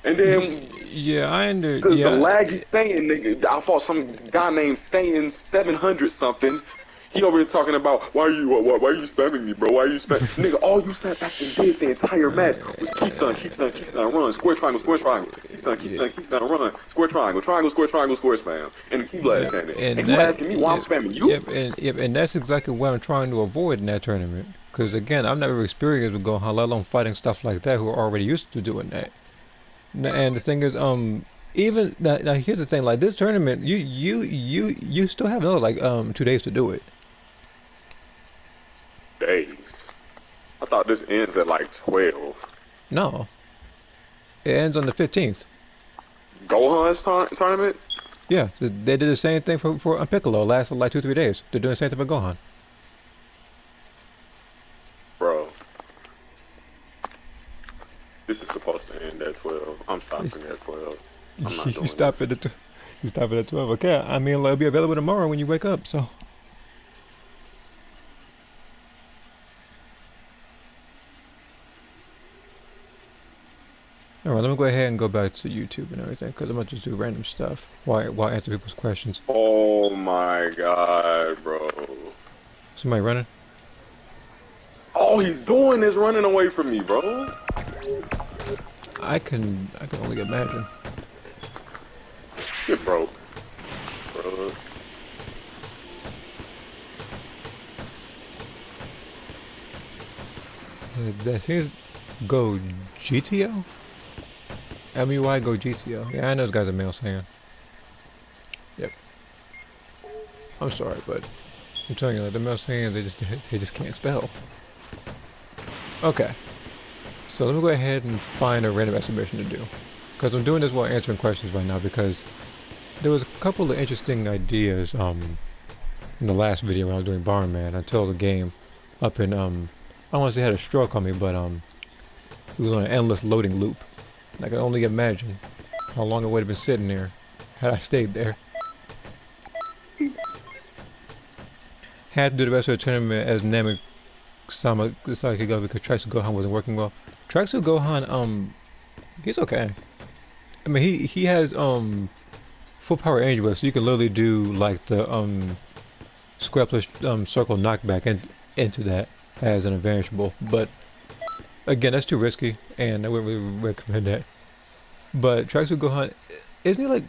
And then Yeah, I under the yeah. laggy saying, nigga, I fought some guy named Saiyan 700 something. He over here talking about why you spamming me, bro? Why you spam? Nigga, all you sat back and did the entire match was keep stun, run, square triangle, Yeah, keep stun, run, square triangle, square spam, and the key blast yep, cannon. And and you that asking me why I'm yep, spamming you? yep, and that's exactly what I'm trying to avoid in that tournament. Because again, I've never experienced with Gohan, let alone fighting stuff like that, who are already used to doing that. And the thing is, even now, here's the thing, like this tournament, you still have another like 2 days to do it. Days. I thought this ends at like 12. No, it ends on the 15th. Gohan's tournament? Yeah, they did the same thing for Piccolo. It lasted like 2 3 days. They're doing the same thing for Gohan. Bro, this is supposed to end at 12. I'm stopping at 12. I'm not You doing stop this. it at you stop it at 12. Okay, I mean it'll be available tomorrow when you wake up. So, all right, let me go ahead and go back to YouTube and everything because I'm gonna just do random stuff while I answer people's questions. Oh my god, bro. Somebody running? All he's doing is running away from me, bro. I can only imagine. Get broke, bro. That says go GTO. MUI go GTO. Yeah, I know this guy's a male saying. Yep. I'm sorry, but I'm telling you, like, the male saying they just can't spell. Okay. So let me go ahead and find a random exhibition to do. Because I'm doing this while answering questions right now because there was a couple of interesting ideas in the last video when I was doing Barman until the game up in I don't want to say had a stroke on me, but it was on an endless loading loop. And I can only imagine how long it would have been sitting there had I stayed there. Had to do the rest of the tournament as Namek Sama decided to go because Traxxas Gohan wasn't working well. Traxxas Gohan, he's okay. I mean, he has full power energy burst, so you can literally do like the square plus circle knockback into that as an invaluable. But again, that's too risky, and I wouldn't really recommend that. But Traxxas Gohan, isn't he like?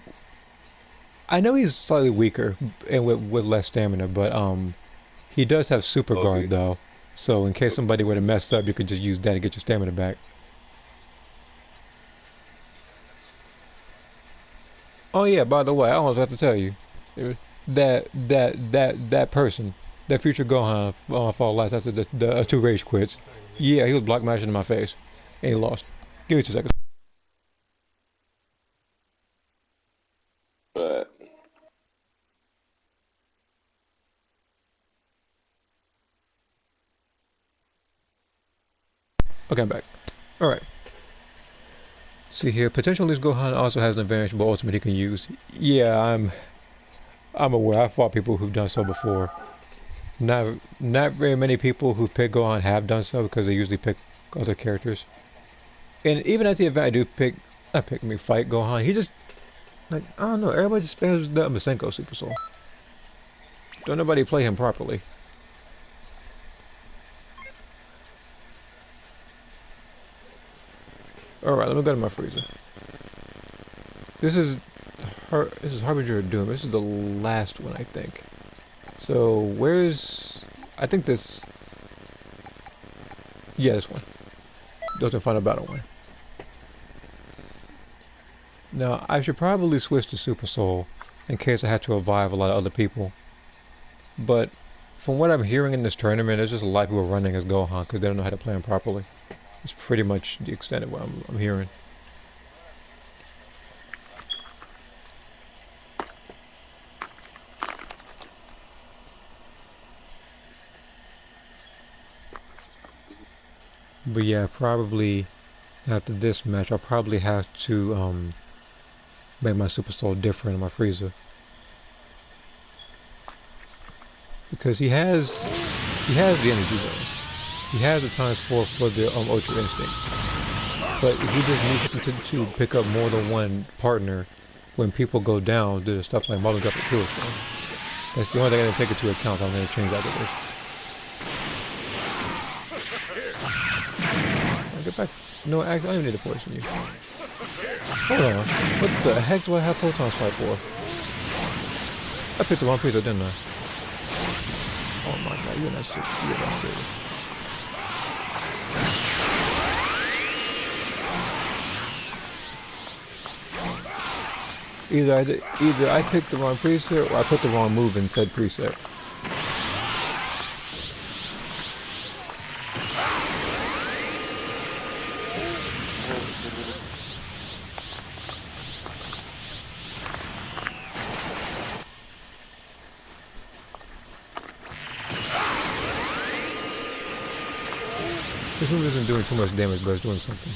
I know he's slightly weaker and with less stamina, but he does have super guard Okay. though. So in case somebody were to mess up, you could just use that to get your stamina back. Oh yeah, by the way, I almost have to tell you that person, that future Gohan, fought last after the two rage quits. Yeah, he was block mashing in my face, and he lost. Give me 2 seconds. But Okay, I'm back. All right. See here, potential least Gohan also has an advantage, but ultimate he can use. Yeah, I'm aware. I've fought people who've done so before. Not very many people who pick Gohan have done so because they usually pick other characters. And even at the event, I do pick, not pick me, fight Gohan. He just like I don't know. Everybody just spares the Masenko Super Soul. Don't nobody play him properly. All right, let me go to my freezer. This is this is Harbinger of Doom. This is the last one, I think. So where's I think this. Yeah, this one. Those are final battle one. Now, I should probably switch to Super Soul in case I had to revive a lot of other people. But from what I'm hearing in this tournament, there's just a lot of people running as Gohan because they don't know how to play him properly. It's pretty much the extent of what I'm hearing. But yeah, probably after this match, I'll probably have to make my Super Soul different in my Frieza because he has the energy zone. He has the times 4 for the Ultra Instinct. but he just needs to pick up more than one partner when people go down due to stuff like model drop and kill stuff. That's the only thing I didn't take into account. I'm going to change that to this. I'll get back. No, I don't even need to poison you. Hold on. What the heck do I have Photon Spike for? I picked the wrong piece, didn't I? Oh my god, you're not serious. You're not serious. Either I picked the wrong preset or I put the wrong move in said preset. This move isn't doing too much damage, but it's doing something.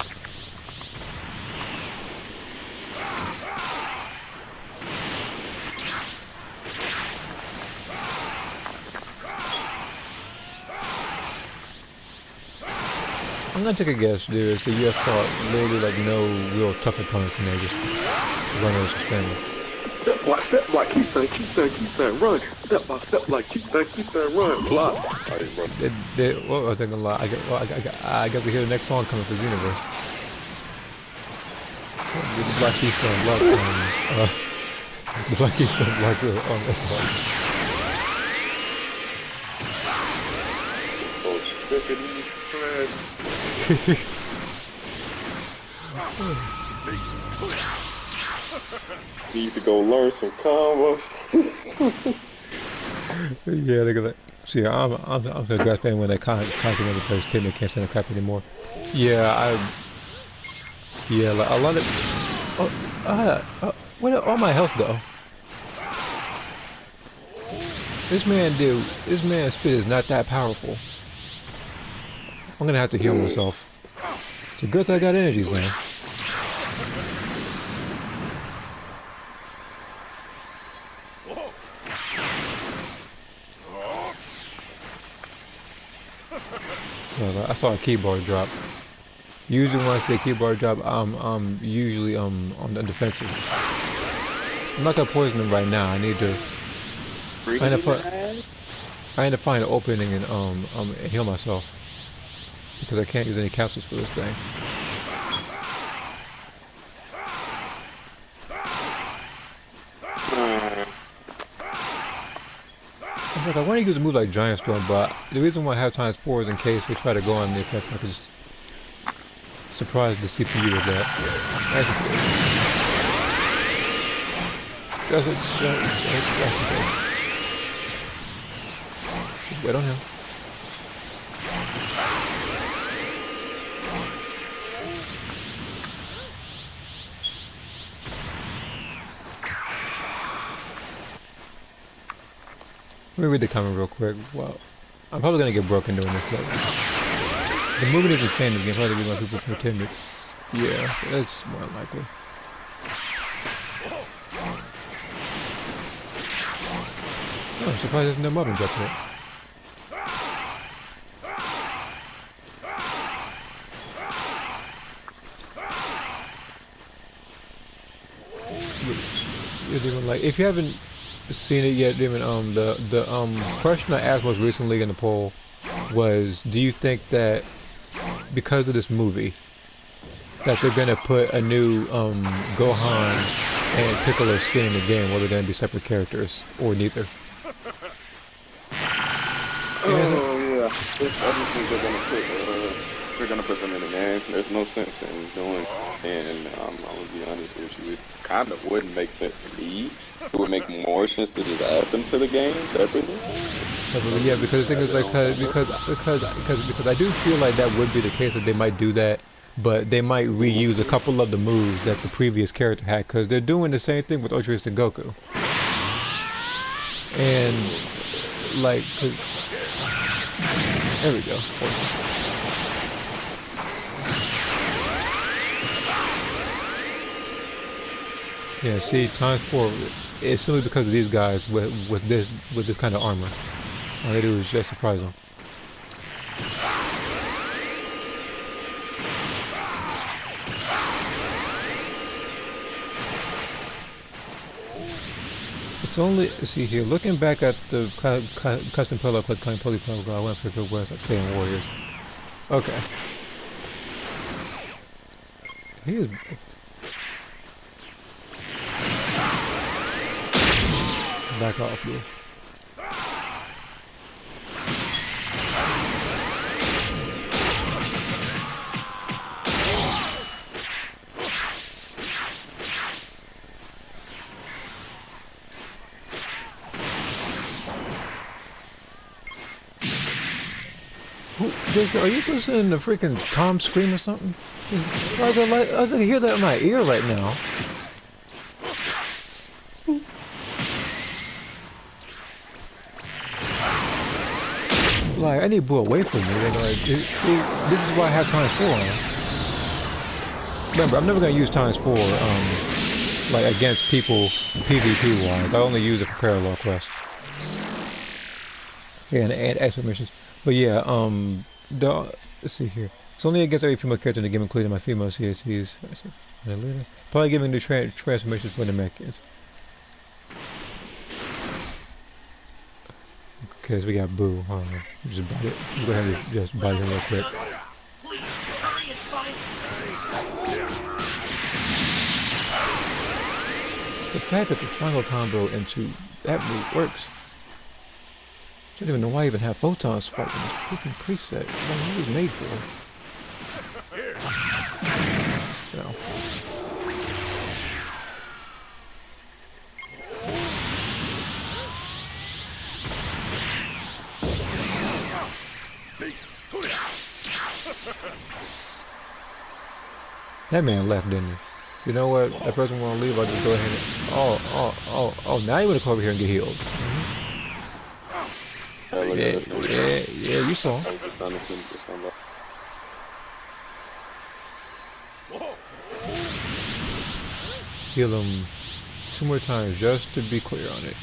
I'm gonna take a guess, dude. So you have fought literally like no real tough opponents in there, just runners suspended. Step like keep saying, run. Step by step like keep saying, run. Block. Well, I think a lot. I got to hear the next song coming for Xenoverse. The Black Keystone Block. The Black Keystone Block on this song. So sick of these threads. Need to go learn some combos. Yeah, look at that. See, I'm the draft fan when they constantly the players team they can't stand the crap anymore. Yeah, like a lot of. Where did all my health go? This man spit is not that powerful. I'm gonna have to heal myself. It's a good thing I got energies then. So I saw a keyboard drop. Usually when I see a keyboard drop, I'm usually on the defensive. I'm not gonna poison him right now. I need to find an opening and heal myself because I can't use any capsules for this thing. I want to use a move like Giant Storm, but the reason why I have times 4 is in case they try to go on the effects, I could just surprise the CPU with that. That's it. Wait on him. Let me read the comment real quick. Well, I'm probably gonna get broken doing this, but the movement is insane in this game. Probably the reason why people are timid. Yeah, that's more likely. Oh, I'm surprised there's no modern drop yet. Like, if you haven't seen it yet, even the question I asked most recently in the poll was, do you think that because of this movie that they're gonna put a new Gohan and Piccolo skin in the game, or they're gonna be separate characters, or neither? Oh yeah, I just think they're gonna put them in the game. There's no sense in doing, and I'm gonna be honest with you, it kind of wouldn't make sense to me. It would make more sense to just add them to the game separately. Yeah, because the thing is, like, because I do feel like that would be the case, that they might do that, but they might reuse a couple of the moves that the previous character had, because they're doing the same thing with Ultra Instinct Goku. And like, there we go. Yeah, see, times 4. It's simply because of these guys with this kind of armor. All they do is just surprise them. It's only, see here, looking back at the custom parallel quest, kind of poly parallel, I went for good west, like saying warriors. Okay. He is. Back off, dude. Are you listening to freaking Tom scream or something? I was like, hear that in my ear right now. Like, I need to go away from me. Like, see, this is why I have times 4 on. Remember, I'm never gonna use times 4, like against people PvP wise. I only use it for parallel quests. Yeah, and extra missions. But yeah, let's see here. It's only against every female character in the game, including my female CACs. Probably giving new transformations for the mechs. Okay, so we got Boo. Just bite it. Go ahead and just bite him real quick. The fact that the triangle combo into that move works. I don't even know why I even have photon spark in this freaking preset. Like, what was made for? No. That man left, didn't he? You know what? That person want to leave, I'll just go ahead and... Oh, now you want to come over here and get healed. Yeah, you saw. Heal him 2 more times just to be clear on it.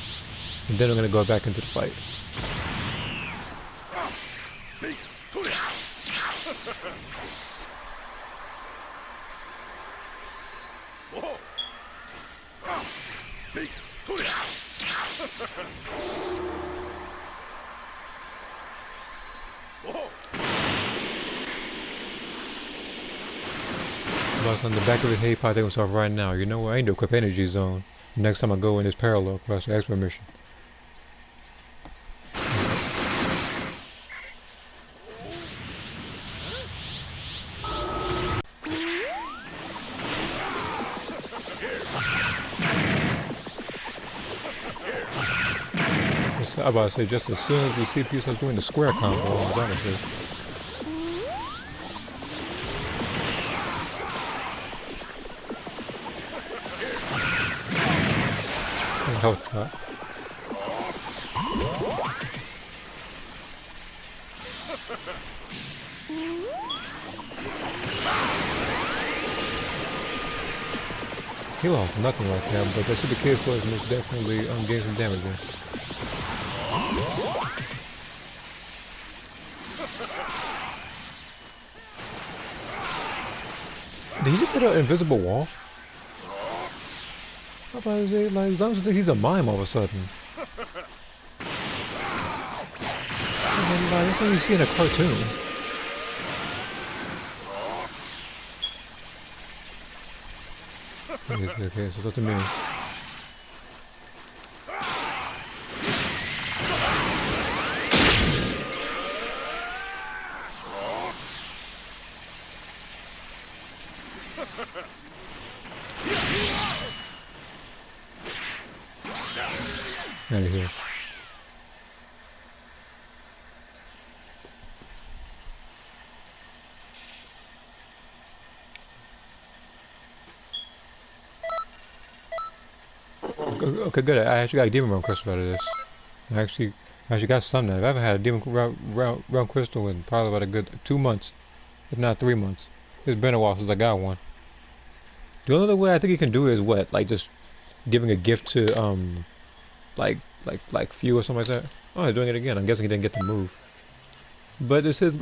And then I'm going to go back into the fight. On the back of his head, he probably thinking himself right now, you know what, I ain't no equip energy zone. Next time I go in this parallel quest or expert mission. I'm about to say, just as soon as the CPU starts doing the square combo, honestly. Health shot. He lost nothing right there, but that super kid was most definitely getting some damage there. Did he just put an invisible wall? How about to say, like, Zong think he's a mime all of a sudden. That's what you see in a cartoon. Okay, so that's a mini. Out of here. Okay, good. I actually got a demon realm crystal out of this. I actually got some now. I haven't had a demon realm crystal in probably about a good 2 months, if not 3 months. It's been a while since I got one. The only other way I think you can do it is what, like just giving a gift to like few or something like that. Oh, he's doing it again. I'm guessing he didn't get the move. But this is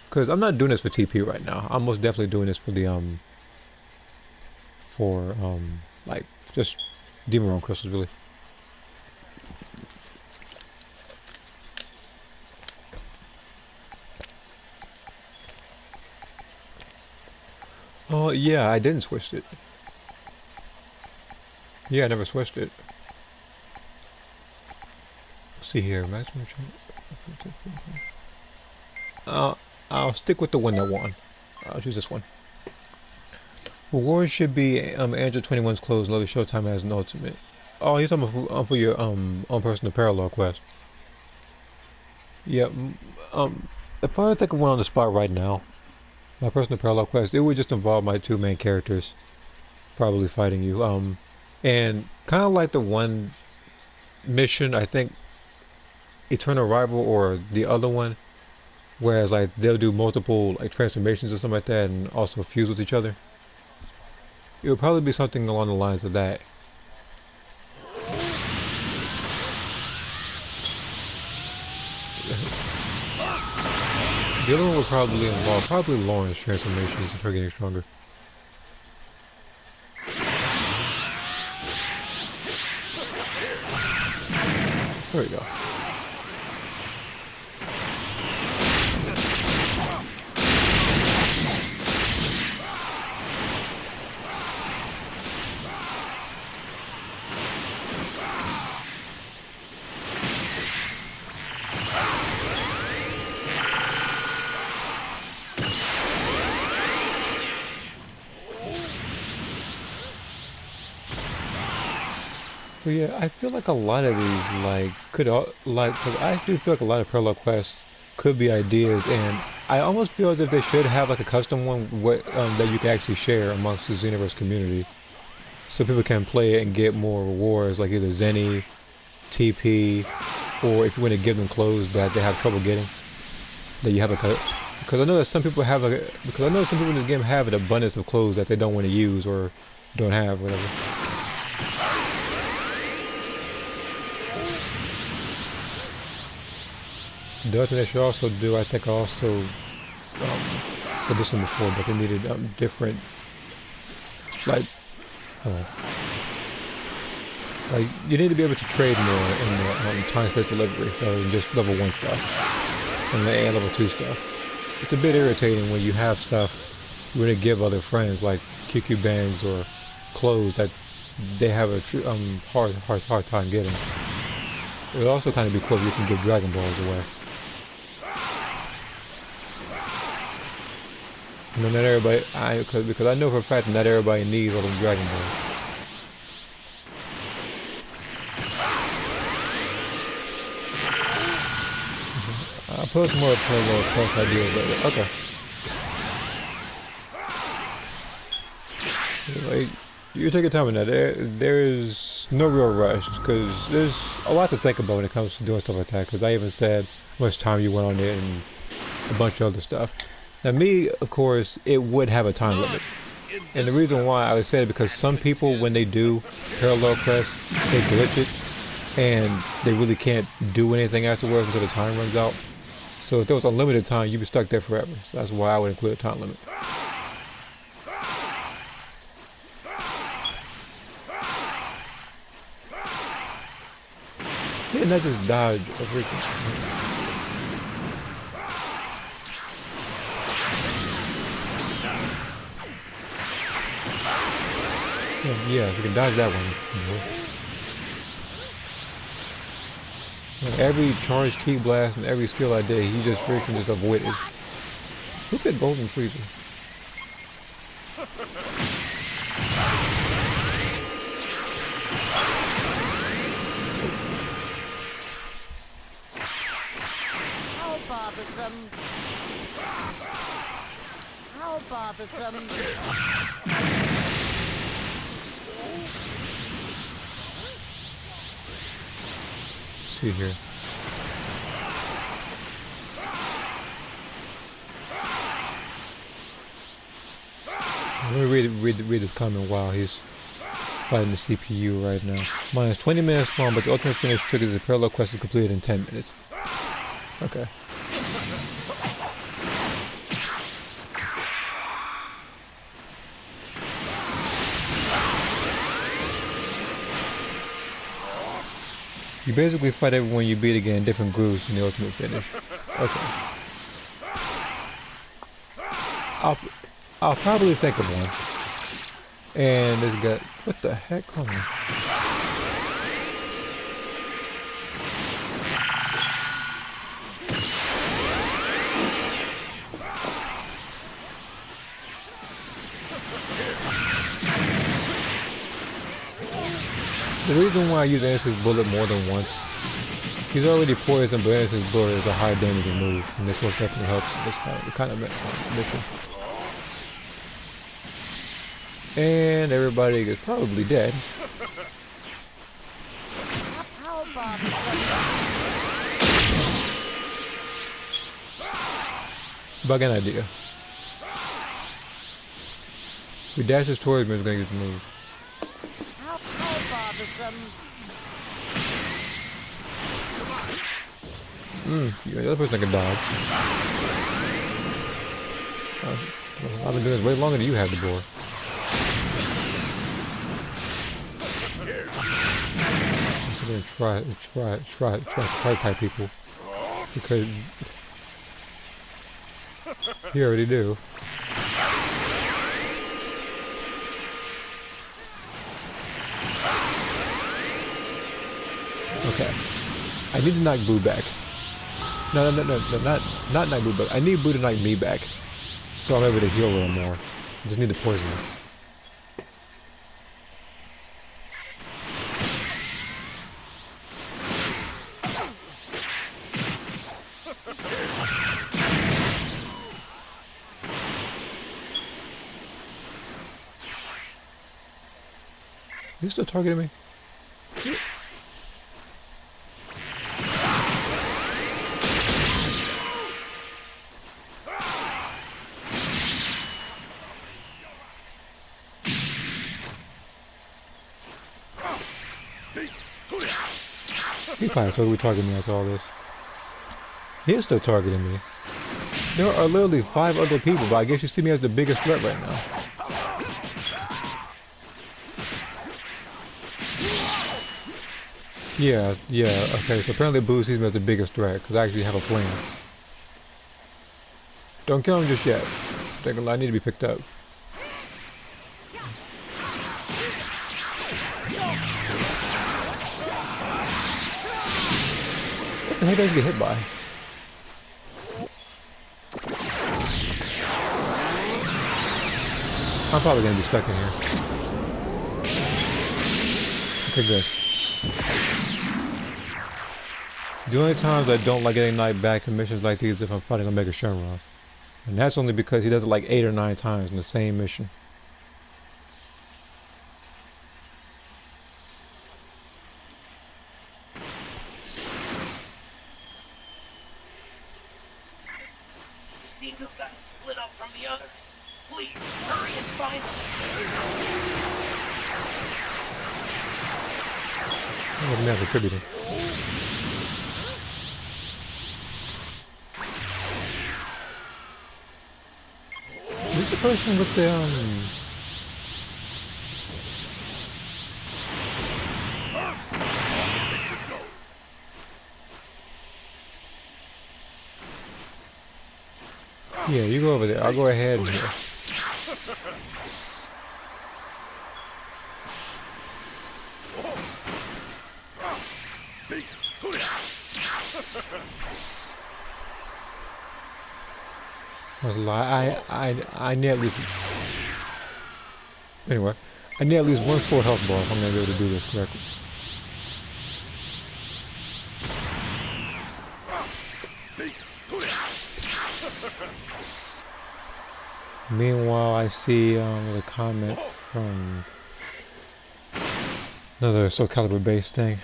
because I'm not doing this for TP right now. I'm most definitely doing this for the like just demon realm crystals really. Yeah, I didn't switch it. Yeah, I never switched it. Let's see here, maximum. I'll stick with the one that won. I'll choose this one. Rewards should be Android 21's closed. Loaded Showtime as an ultimate. Oh, you're talking for your own personal parallel quest. Yeah. If I were to take one on the spot right now, my personal parallel quest, it would just involve my two main characters, probably fighting you. And kind of like the one mission, I think, Eternal Rival or the other one, whereas like they'll do multiple like transformations or something like that, and also fuse with each other. It would probably be something along the lines of that. The other one would probably involve Lauren's transformations and her getting stronger. There we go. But yeah, I feel like a lot of these cause I do feel like a lot of parallel quests could be ideas, and I almost feel as if they should have like a custom one that you can actually share amongst the Xenoverse community, so people can play it and get more rewards, like either Zenny, TP, or if you want to give them clothes that they have trouble getting, that you have because I know that some people have because I know some people in this game have an abundance of clothes that they don't want to use or don't have, whatever. The other thing they should also do, I think I also said this one before, but they needed different, like, like you need to be able to trade more in the time-space delivery rather than just level 1 stuff and level 2 stuff. It's a bit irritating when you have stuff you want to give other friends, like QQ bangs or clothes that they have a hard time getting. It would also kind of be cool if you can give Dragon Balls away. You know, not everybody, because I know for a fact that not everybody needs all them Dragon Balls. I'll post more parallel quest ideas later. Okay. Like, you take your time on that. There is no real rush, because there's a lot to think about when it comes to doing stuff like that, because I even said how much time you went on it and a bunch of other stuff. Now me, of course, it would have a time limit. And the reason why I would say it because some people, when they do parallel quests, they glitch it, and they really can't do anything afterwards until the time runs out. So if there was unlimited time, you'd be stuck there forever. So that's why I would include a time limit. And that just died a freaking... Yeah, you can dodge that one. Like every charge, key blast, and every skill I did, he just freaking just avoided. Who picked Golden Freezer? How bothersome. How bothersome. See here. Let me read this comment while he's fighting the CPU right now. Mine is 20 minutes long, but the ultimate finish triggers the parallel quest is completed in 10 minutes. Okay. You basically fight everyone you beat again in different grooves in the ultimate finish. Okay. I'll probably think of one. And this guy, what the heck? Hold on. The reason why I use Anderson's bullet more than once, he's already poisoned, but Anderson's bullet is a high damaging move, and this one definitely helps in this kind of mission. And everybody is probably dead. How bothersome. But I got an idea. We dash this towards me, it's gonna get the move. How bothersome. Yeah, the other person can dodge. I've been doing this way longer than you have, the boy. I'm gonna try type people. Because you already do. Okay. I need to knock Boo back. No, not knock Boo back. I need Boo to knock me back. So I'm able to heal a little more. I just need to poison him. You still targeting me? He probably totally targeting me after all this. He is still targeting me. There are literally 5 other people, but I guess you see me as the biggest threat right now. Yeah, okay, so apparently Boo sees me as the biggest threat, because I actually have a plan. Don't kill him just yet. I need to be picked up. What the heck does he get hit by? I'm probably going to be stuck in here. Okay, good. The only times I don't like getting Knight back in missions like these is if I'm fighting Omega Shenron. And that's only because he does it like 8 or 9 times in the same mission. You seem to have gotten split up from the others. Please, hurry and find them. I'm never contributing. Is this the person with the Yeah, you go over there. I'll go ahead and I need at least... Anyway, I need at least 1 full health bar if I'm going to be able to do this correctly. Meanwhile, I see a comment from another Soul Calibur based thing.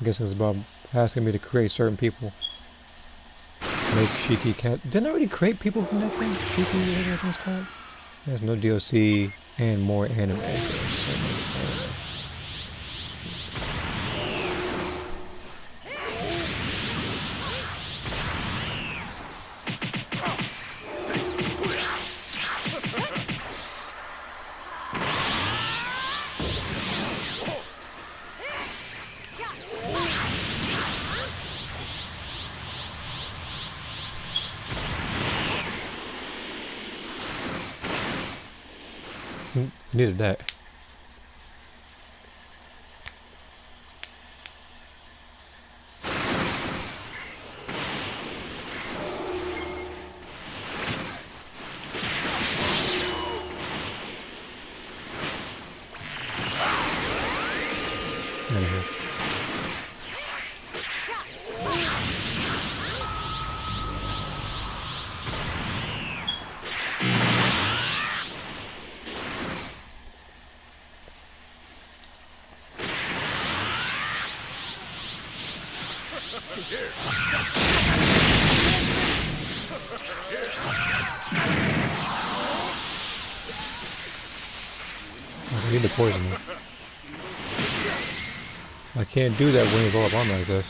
I guess it was about asking me to create certain people. Make Shiki cat. Didn't I already create people from that thing? Shiki, whatever that thing's called? There's no DLC and more anime. There's so much anime. Needed that. Out of here. I need to poison him. I can't do that when he's all up on like this.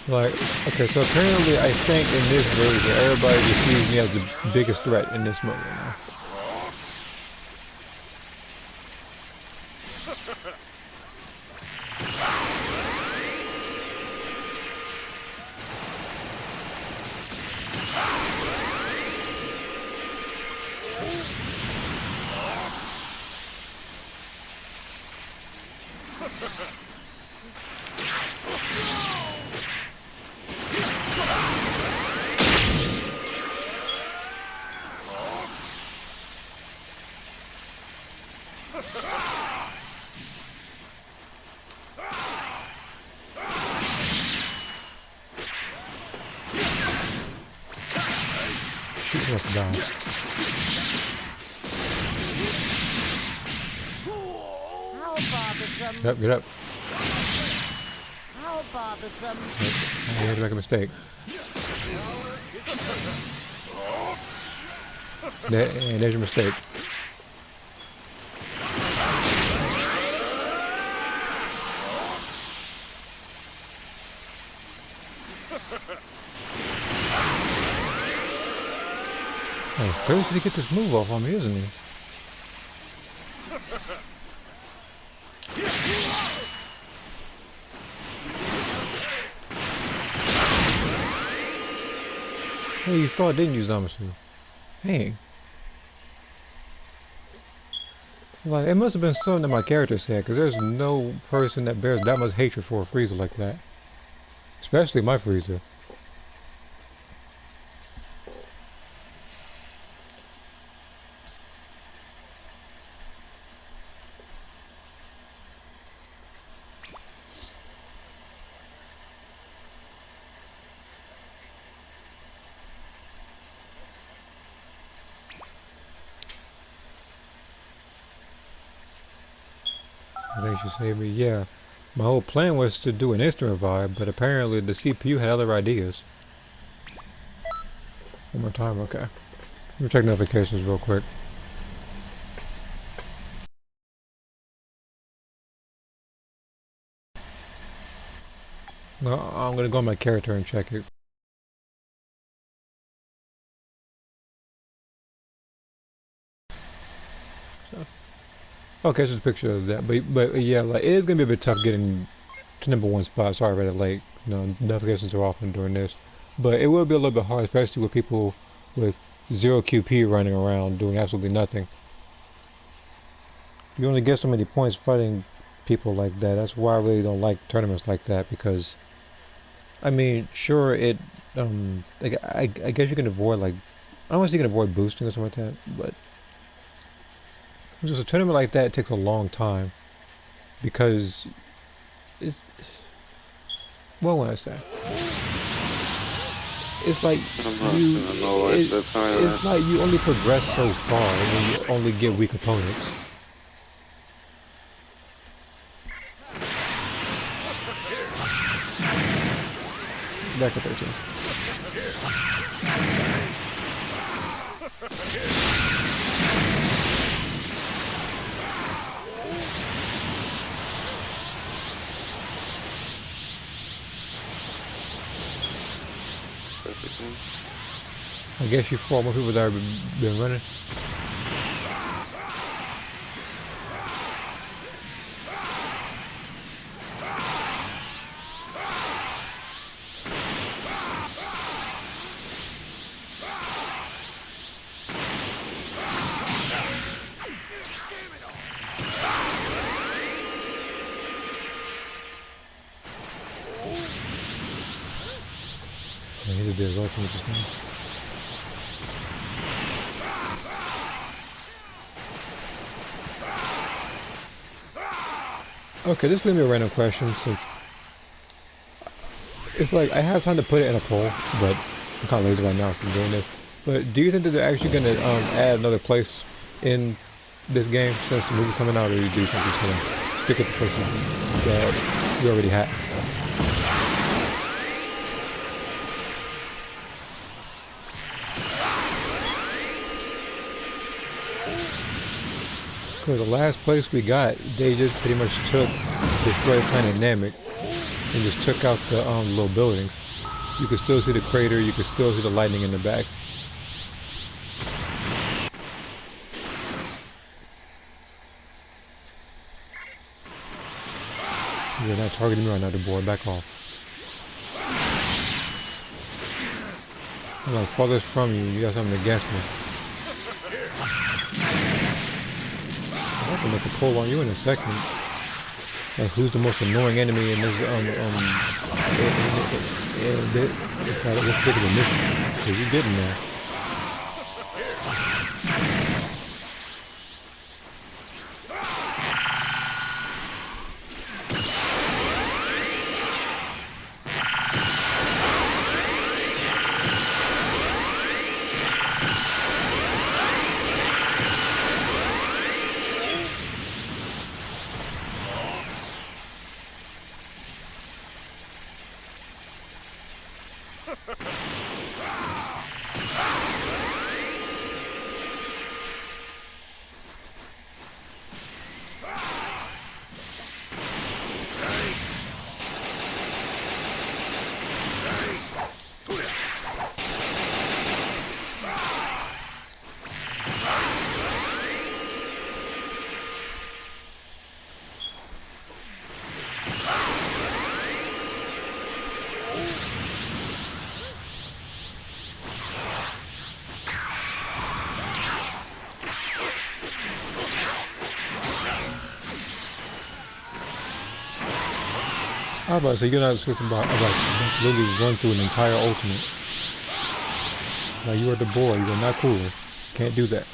Like, okay, so apparently I think in this version, everybody just sees me as the biggest threat in this mode right now. Shoot him up and down. How bothersome. Get up, get up. How bothersome. I had to make a mistake. There's your mistake. Oh, he's thirsty to get this move off on me, isn't he? Hey, you thought, didn't you, Zamasu? Hey. Like, it must have been something that my character said, because there's no person that bears that much hatred for a Frieza like that. Especially my Frieza. I think she saved me. Yeah, my whole plan was to do an instant revive, but apparently the CPU had other ideas. One more time, okay. Let me check notifications real quick. No, I'm gonna go on my character and check it. So. Okay, it's just a picture of that, but yeah, like it is gonna be a bit tough getting to #1 spot. Sorry about it, late. You know, notifications are often during this, but it will be a little bit hard, especially with people with 0 QP running around doing absolutely nothing. You only get so many points fighting people like that. That's why I really don't like tournaments like that, because I mean, sure, like, I guess you can avoid, like, I don't want to say you can avoid boosting or something like that, but just a tournament like that, it takes a long time, because it's, what would I say? It's like it's like you only progress so far, and then you only get weak opponents. Back at 13. I guess you fought more people that have been running. did his ultimate just now. Okay, this is gonna be a random question since it's like I have time to put it in a poll, but I'm kind of lazy right now since I'm doing this. But do you think that they're actually gonna add another place in this game since the movie's coming out, or do you think it's gonna stick with the person that we already had? Because the last place we got, they just pretty much destroyed Planet Namek and just took out the little buildings. You could still see the crater, you could still see the lightning in the back. You're not targeting me right now, the boy. Back off. I'm like farthest from you, you got something against me. I can make a poll on you in a second. Like, who's the most annoying enemy in this this particular mission? Because you're getting there. I was about to say, you're not expecting about literally run through an entire ultimate. Like, you are the boy, you are not cool. Can't do that.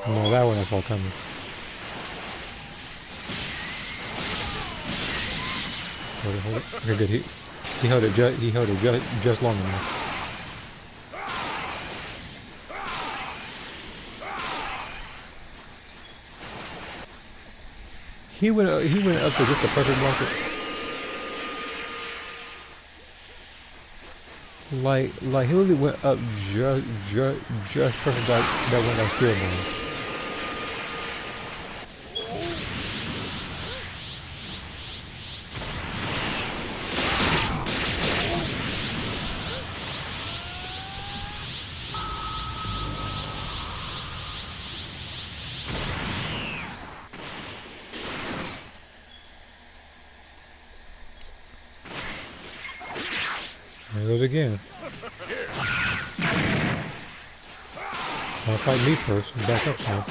No, that one I saw coming. Hold it. Okay, good. He held it just long enough. He went up to just the pressure blanket. Like he really went up just perfect like that one that spirit bomb. There it goes again. I'll fight me first and back up some.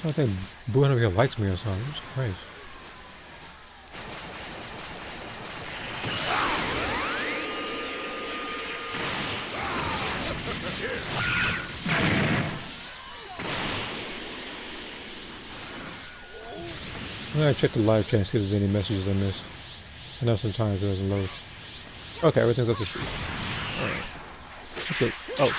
So I think Booing over here likes me or something. It's crazy. I'm gonna check the live chat and see if there's any messages I missed. I know sometimes it doesn't load. Okay, everything's up to speed. Alright. Okay. Oh.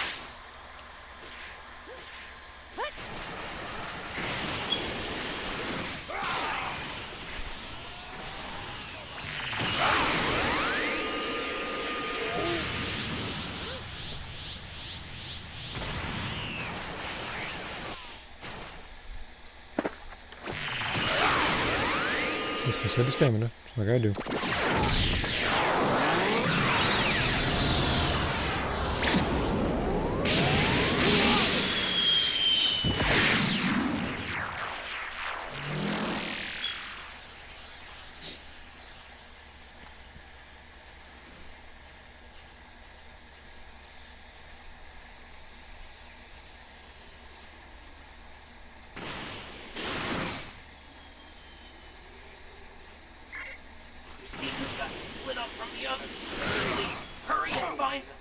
Just consider the stamina. That's what I gotta do. You seem to have gotten split up from the others. Please, hurry and find them.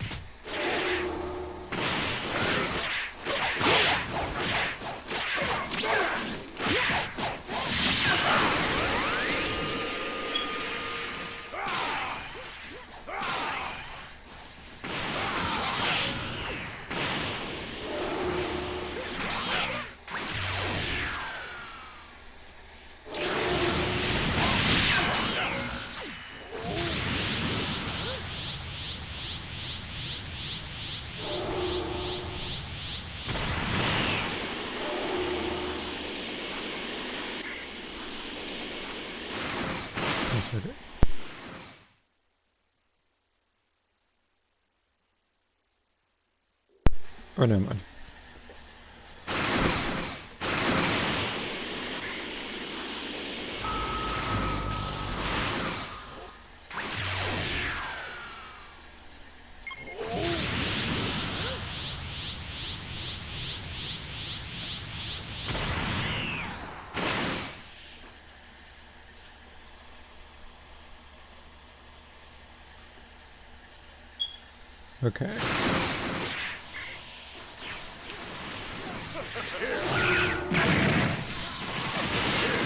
Okay. Oh, never mind. Okay.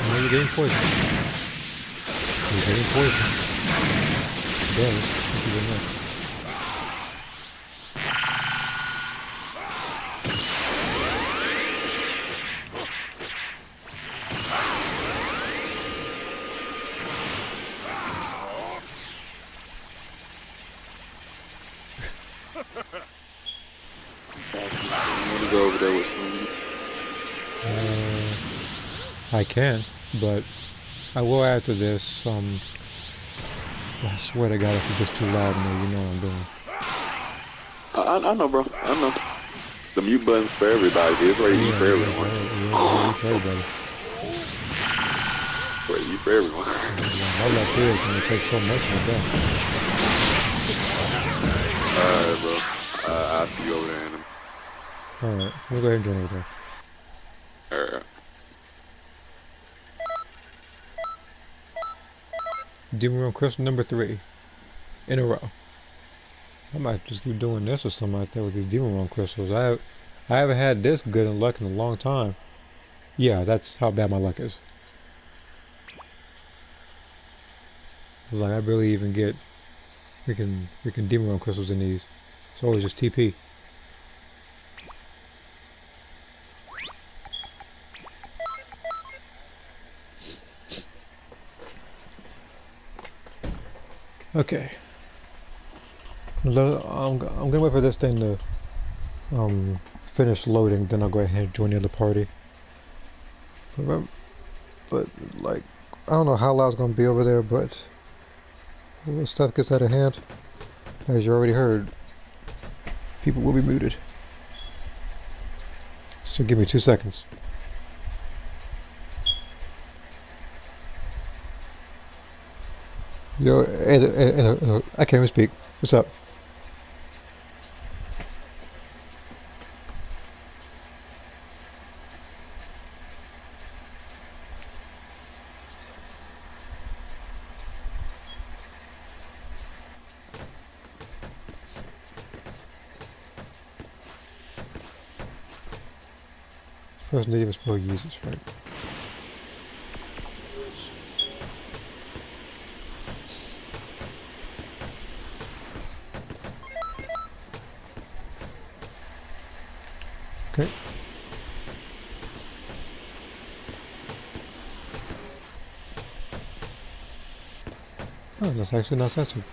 Oh, you're getting poisoned. You're getting poisoned. Damn, thank you very much. I'm gonna go over there with some. I can, but I will after this. I swear to God, if it's just too loud in there, you know what I'm doing. I know, bro. I know. The mute button's for everybody. It's ready for everyone. Yeah, for everybody. Ready for everyone. My left ear is gonna take so much of that. Alright, bro. I'll see you over there in a minute. Alright, we'll go ahead and join over there. Alright. Demon Room Crystal number 3 in a row. I might just keep doing this or something like that with these Demon Room Crystals. I haven't had this good in luck in a long time. Yeah, that's how bad my luck is. Like I barely even get freaking Demon Room Crystals in these. It's always just TP. Okay. I'm gonna wait for this thing to finish loading, then I'll go ahead and join the other party. But like, I don't know how loud it's gonna be over there, but when stuff gets out of hand, as you already heard, people will be muted. So give me 2 seconds. Yo, I can't even speak. What's up? First native spell uses, right? Okay. Oh, that's actually not censored.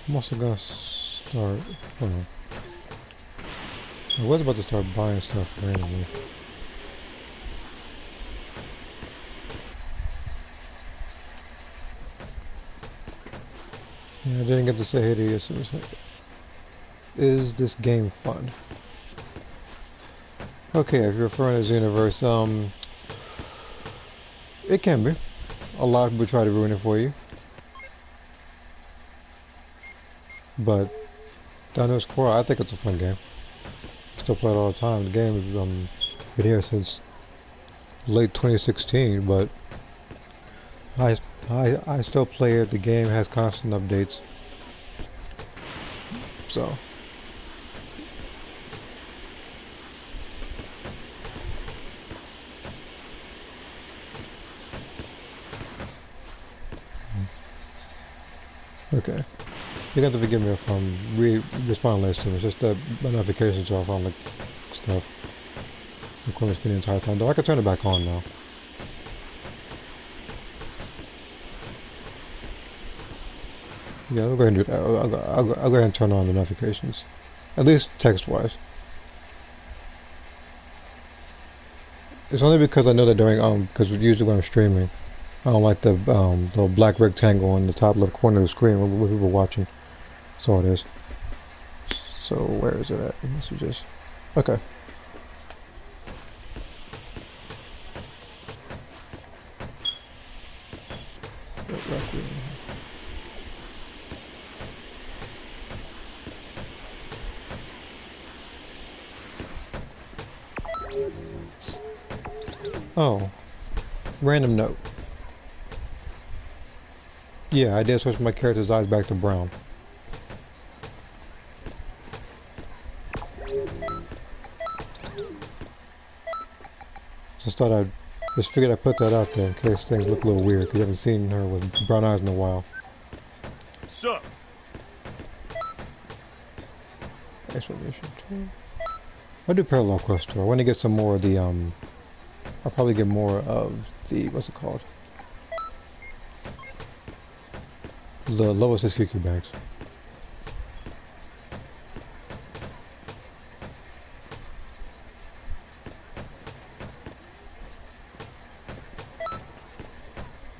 I'm also gonna start. Hold on. I was about to start buying stuff randomly. Yeah, I didn't get to say hey to you. So is this game fun? Okay, if you're referring to the universe, it can be. A lot of people try to ruin it for you. But down to its core, I think it's a fun game. Still play it all the time. The game has been here since late 2016, but I still play it. The game has constant updates. So okay. You got to forgive me if I'm responding late to it. It's just that my notifications are off on like stuff. Recording screen the entire time. Though I can turn it back on now. Yeah, I'll go ahead and do that. I'll go ahead and turn on the notifications. At least text-wise. It's only because I know that during, because usually when I'm streaming, I don't like the black rectangle on the top left corner of the screen when people are watching. That's all it is. So where is it at? Messages. Okay. Oh, random note. Yeah, I did switch my character's eyes back to brown. Just thought I'd just figured I'd put that out there in case things look a little weird because you haven't seen her with brown eyes in a while. Sup? Exclamation 2. I'll do parallel quest tour. I want to get some more of the I'll probably get more of the what's it called? The lowest SQQ bags.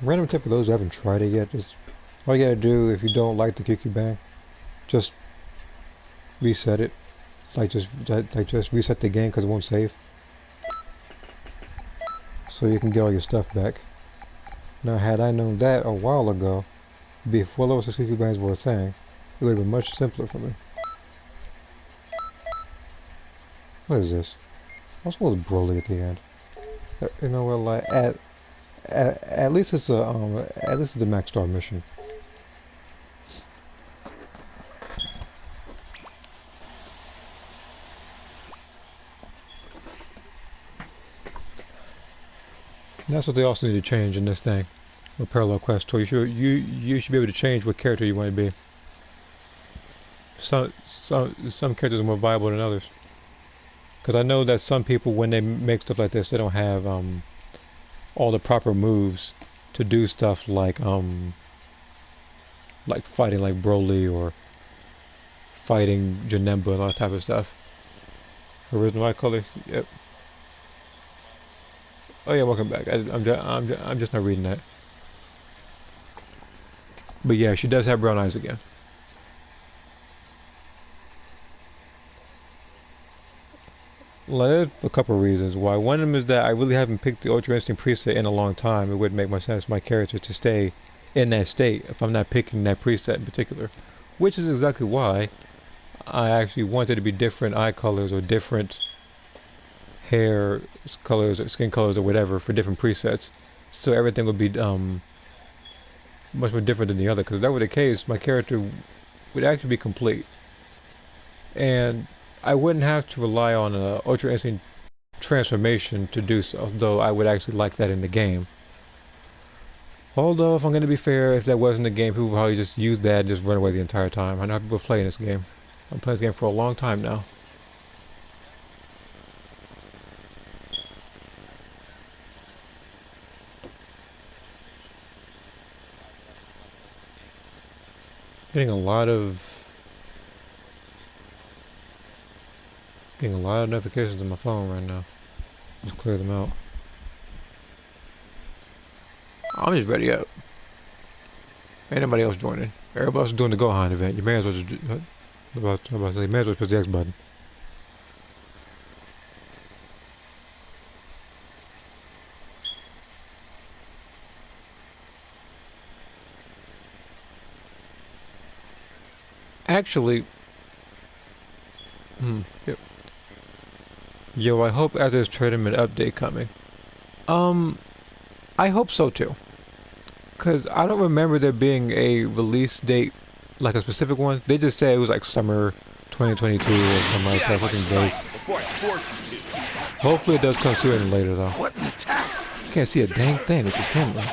Random tip for those who haven't tried it yet, is all you gotta do if you don't like the QQ bag, just reset it. Just reset the game because it won't save. So you can get all your stuff back. Now had I known that a while ago, before lowest SQQ bags were a thing, it would have been much simpler for me. What is this? What's with Broly at the end? You know what, like at least it's a at least it's a max star mission. And that's what they also need to change in this thing, with Parallel Quest Tour. You should be able to change what character you want to be. Some characters are more viable than others. Because I know that some people, when they make stuff like this, they don't have all the proper moves to do stuff like fighting like Broly or fighting Janemba and all that type of stuff. Original eye color, yep. Oh yeah, welcome back. I'm just not reading that. But yeah, she does have brown eyes again. Well, there's a couple of reasons why. One of them is that I really haven't picked the Ultra Instinct preset in a long time. It wouldn't make much sense for my character to stay in that state if I'm not picking that preset in particular. Which is exactly why I actually wanted to be different eye colors or different hair colors or skin colors or whatever for different presets. So everything would be much more different than the other. Because if that were the case, my character would actually be complete. And I wouldn't have to rely on an Ultra Instinct transformation to do so, though I would actually like that in the game. Although, if I'm going to be fair, if that wasn't the game, people would probably just use that and just run away the entire time. I know how people play in this game. I'm playing this game for a long time now. Getting a lot of Getting a lot of notifications on my phone right now. Just clear them out. I'm just ready up. Ain't nobody else joining. Everybody else is doing the Gohan event. You may as well just do, about to say, may as well press the X button. Actually, yep. Yo, I hope after this tournament update coming. I hope so too. Cause I don't remember there being a release date, like a specific one. They just said it was like summer 2022 or something like that. Something vague. Hopefully it does come sooner than later though. What an attack! Can't see a dang thing with this camera.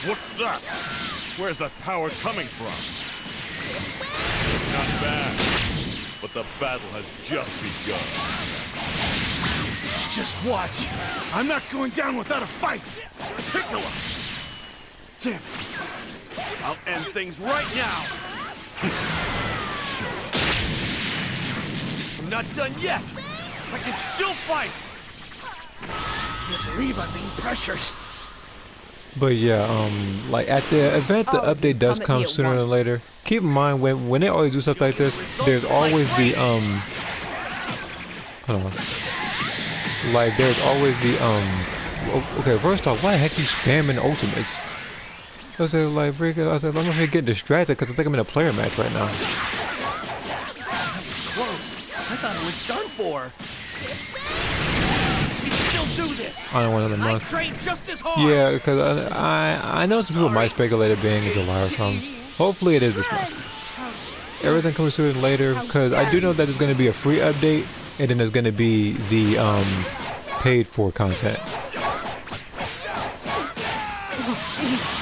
What's that? Where's that power coming from? Not bad. But the battle has just begun. Just watch. I'm not going down without a fight. Piccolo! Damn it. I'll end things right now. Show up. I'm not done yet. I can still fight. I can't believe I'm being pressured. But yeah, like at the event, the update does come sooner than later. Keep in mind when they always do stuff like this, there's always the hold on. Like there's always the okay, first off, why the heck you spamming ultimates? I said like freaking, I said I'm not here getting distracted because I think I'm in a player match right now. That was close. I thought it was done for. Do this. I don't want another month. Train just as hard. Yeah, because I know some people might speculate it being in July or something. Hopefully it is this month. Everything comes sooner than later, because I do know that there's going to be a free update, and then there's going to be the paid for content. Oh, jeez.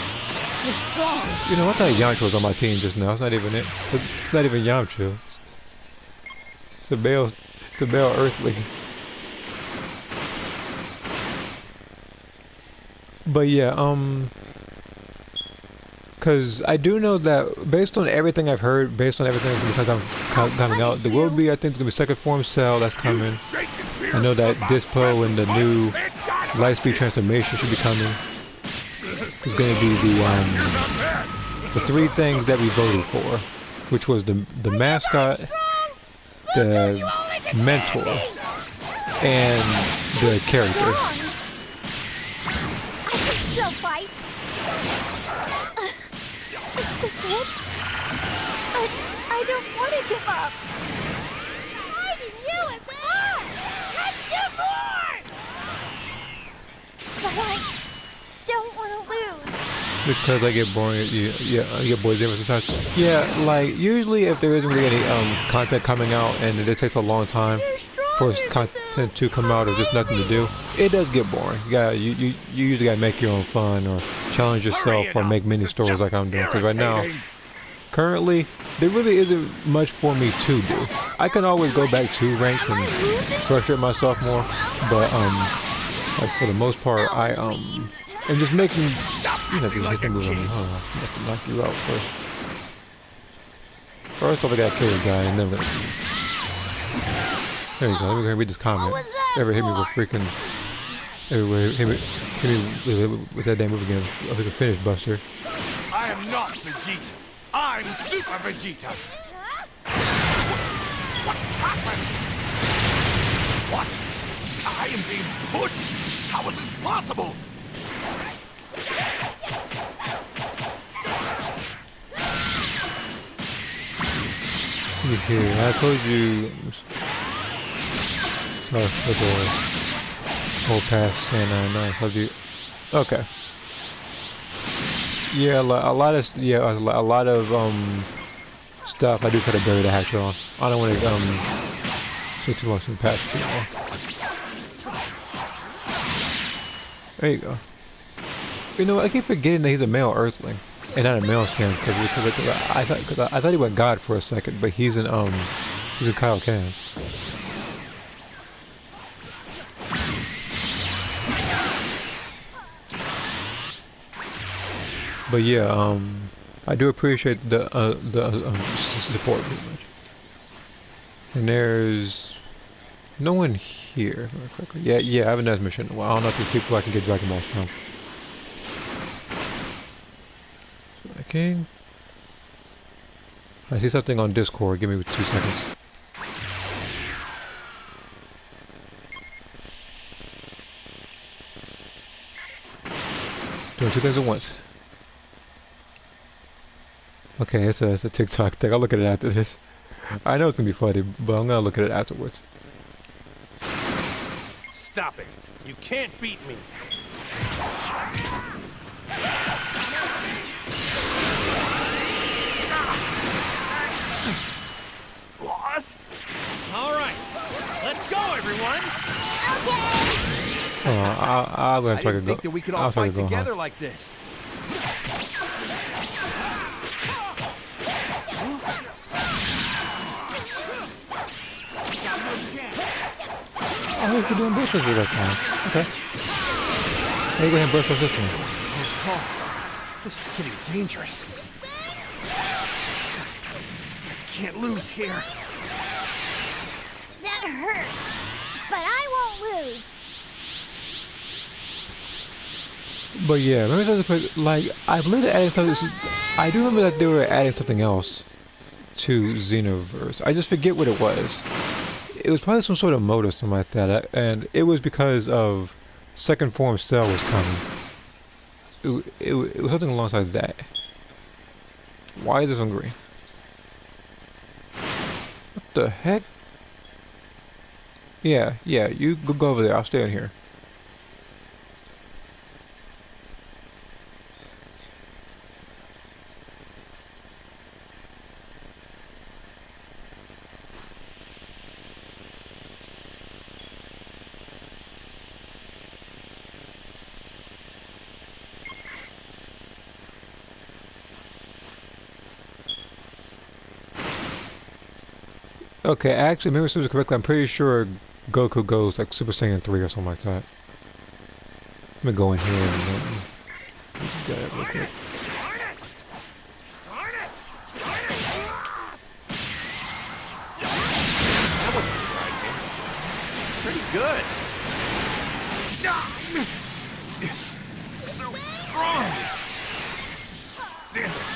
You're strong. You know, I thought Yamcha was on my team just now. It's not even it. It's not even Yamcha. It's a male Earthling. But yeah, cause I do know that based on everything I've heard, based on everything because I'm coming out, there will be, I think, there's gonna be second form cell that's coming. I know that Dispo and the new Lightspeed transformation should be coming. It's gonna be the three things that we voted for, which was the mascot, the mentor, and the character. Still fight. Is this it? I don't want to give up. Fighting you is fun. Let's do more. But I don't want to lose. Because I get boring. Yeah, I get bored every sometimes. Yeah, like usually if there isn't really any content coming out and it takes a long time for content to come out or just nothing to do, it does get boring. You usually gotta make your own fun or challenge yourself or make mini stories like I'm doing. Because right now, currently, there really isn't much for me to do. I can always go back to ranked and frustrate myself more, but like for the most part, I am just making. You know, just making moves on me. Hold on, I have to knock you out first. First off, I gotta kill the guy and then. There you go, let me read this comment. Ever hit me with freaking... Everywhere, hit me with that damn move again. I think a finish, Buster. I am not Vegeta. I'm Super Vegeta. What happened? What? I am being pushed? How is this possible? Here, I told you... Oh, that's a whole pass saying I told you. Okay. Yeah, a lot of stuff. I do try to bury the hatchet on. I don't want to get too much in the past too long. There you go. You know, I keep forgetting that he's a male Earthling and not a male Saiyan because I thought he went God for a second, but he's in Kaioken. But yeah, I do appreciate the support pretty much. And there's no one here. Yeah, I haven't done this mission in a while. I don't know if there's people I can get Dragon Balls from. Okay. I see something on Discord. Give me 2 seconds. Doing 2 things at once. Okay, it's a TikTok thing. I'll look at it after this. I know it's gonna be funny, but I'm gonna look at it afterwards. Stop it. You can't beat me. Lost? All right. Let's go, everyone. Okay. I'm gonna I try to didn't think that we could all fight together like this. Oh, we're doing both of those that time. Okay. Hey, go ahead and burst off this one. That was a close call. This is getting dangerous. I can't lose here. That hurts. But I won't lose. But yeah, remember something like I believe they added something. I do remember that they were adding something else to Xenoverse. I just forget what it was. It was probably some sort of mode or something like that, and it was because of Second Form Cell was coming. It was something alongside that. Why is this on green? What the heck? Yeah, you go over there. I'll stay in here. Okay, actually, maybe this was correctly. I'm pretty sure Goku goes like Super Saiyan 3 or something like that. Let me go in here and just get it real quick. That was surprising. Pretty good. So strong. Damn it.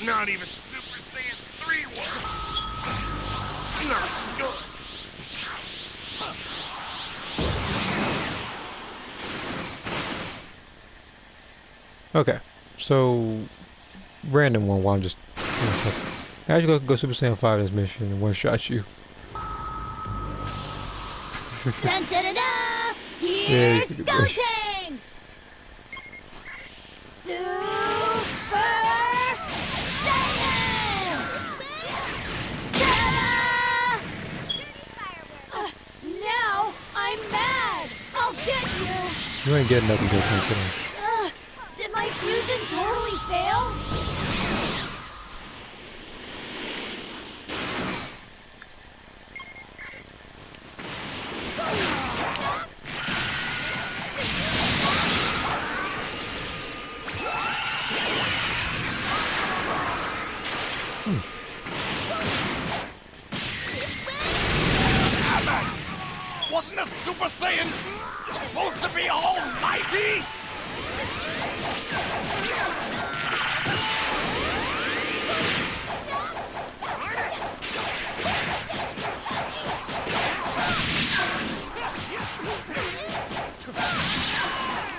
Not even Super Saiyan 3 was. Not good. Okay, so random one while I'm just actually go Super Saiyan 5 this mission and one shot you. Dun da da da! Yeah, Here's you can- Gotenks! Super Saiyan! Ta-da! Now I'm mad! I'll get you! You ain't getting nothing good today. Did my fusion totally fail? Damn it! Wasn't a Super Saiyan supposed to be almighty?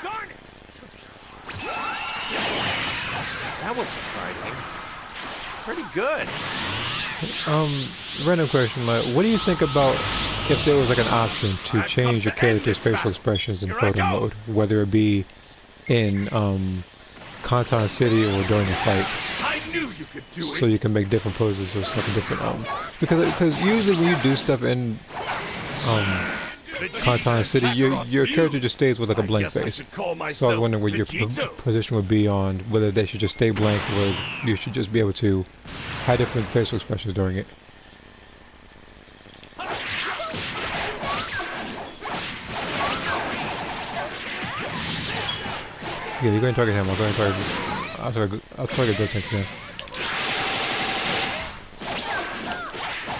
Darn it! That was surprising. Pretty good. Random question, like, what do you think about if there was like an option to I've change come your to end character's this facial battle. expressions in Here I photo go. mode, whether it be in Kantan City or during a fight, I knew you could do it. so you can make different poses or stuff in different because usually when you do stuff in Kantan City, your character just stays with like a blank face. So I was wondering what your position would be on whether they should just stay blank or you should just be able to have different facial expressions during it. Yeah, you're going to target him. I'll go ahead and target I'll try to go to him.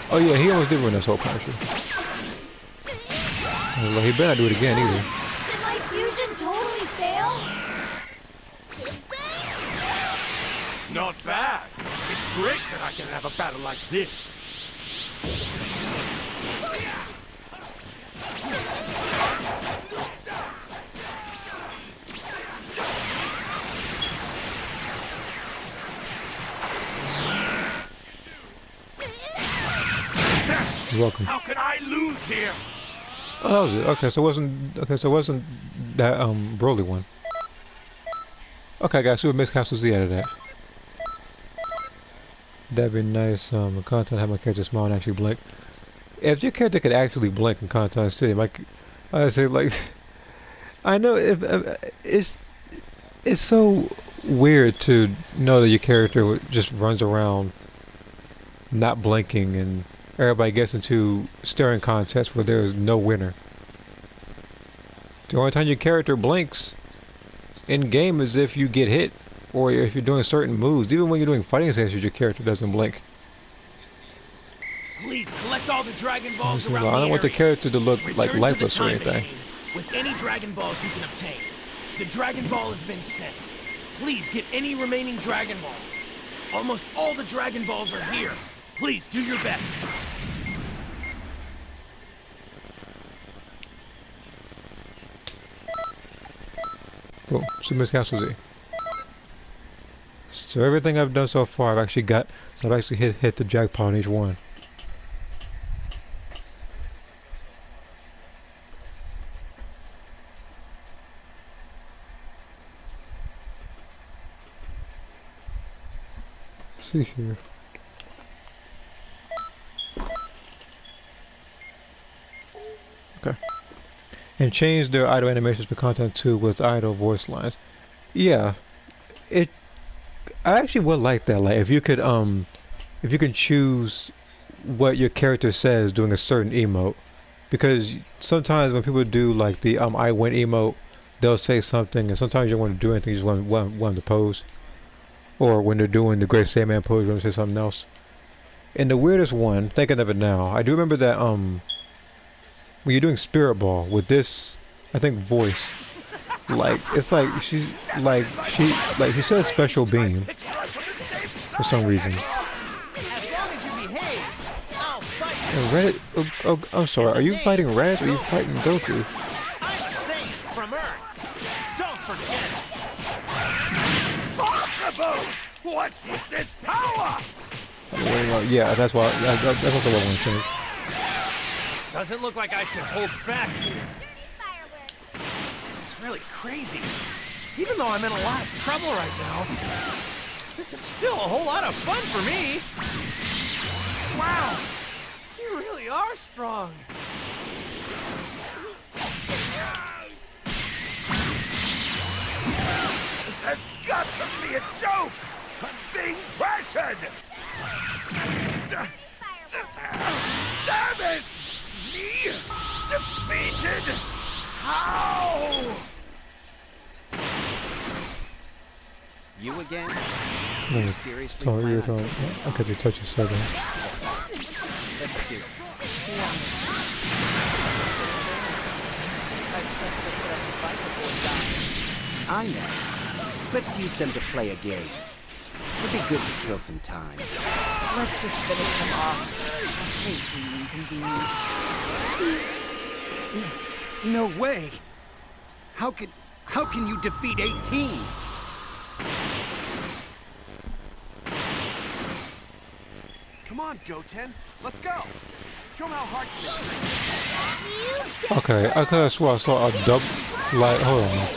Oh yeah, he almost did run this whole Punisher. Well, he better not do it again either. Did my fusion totally fail? Not bad. It's great that I can have a battle like this. You're welcome. How can I lose here? Oh, that was it. Okay, so it wasn't that Broly one. Okay, guys, so Miss Castle Z out of that. That'd be nice. Content have my character smile and actually blink. If your character could actually blink in Content City, like I say, like I know it's so weird to know that your character just runs around not blinking and everybody gets into staring contests where there is no winner. The only time your character blinks in game is if you get hit or if you're doing certain moves. Even when you're doing fighting stations, your character doesn't blink. Please collect all the Dragon Balls around I don't want the character to look like Return lifeless to or the time anything. machine with any Dragon Balls you can obtain. The Dragon Ball has been sent. Please get any remaining Dragon Balls. Almost all the Dragon Balls are here. Please do your best. Cool. So Miss Castle Z. So everything I've done so far, I've actually hit the jackpot on each one. Let's see here. Okay. And change their idle animations for content too with idle voice lines. Yeah, I actually would like that. Like if you can choose what your character says during a certain emote, because sometimes when people do like the I win emote, they'll say something, and sometimes you don't want to do anything. You just want them to pose, or when they're doing the Great Saiyaman pose, you want to say something else. And the weirdest one, thinking of it now, I do remember that when you're doing Spirit Ball with this, I think voice, like it's like she says special beam for some reason. As long as you behave, I'll fight. And Red, oh, I'm sorry. Are you fighting Red or are you fighting Goku? I'm a saint from Earth. Don't forget. Possible! What's with this power? Yeah, that's why. That's also what I want to change. Doesn't look like I should hold back here. This is really crazy. Even though I'm in a lot of trouble right now, this is still a whole lot of fun for me. Wow, you really are strong. This has got to be a joke! I'm being pressured! Damn it! Me? Defeated? How? You again? No, Seriously? sorry, you're going. I could just touch your second. Let's do it. I know. Let's use them to play a game. It'd be good to kill some time. Let's just finish them off. I hate being inconvenienced. No way! How can you defeat 18? Come on, Goten. Let's go. Show them how hard you Okay, I could have swore I saw a double. Like, hold on.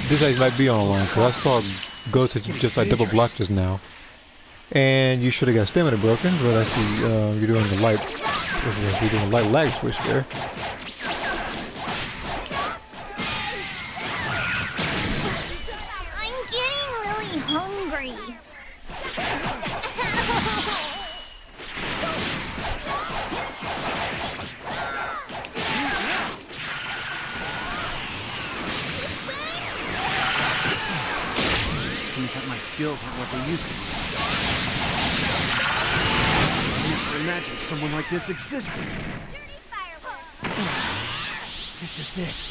This actually might be online because I saw Goten just like double block just now. And you should have got stamina broken, but I see you're doing the light. You're doing a light lag switch there. I'm getting really hungry. seems that my skills aren't what they used to be. I never imagined someone like this existed. Dirty fireworks. This is it.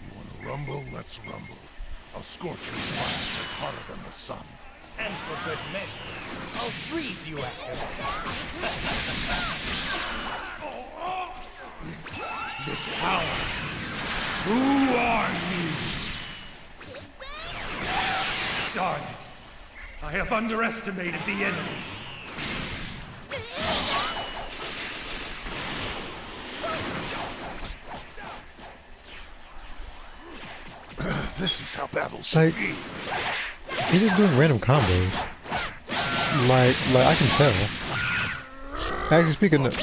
You wanna rumble? Let's rumble. I'll scorch your fire that's hotter than the sun. And for good measure, I'll freeze you after that. This power. Who are you? Darn it. I have underestimated the enemy. This is how battles should Like, be. he's just doing random combos. Like I can tell. Actually, speaking of,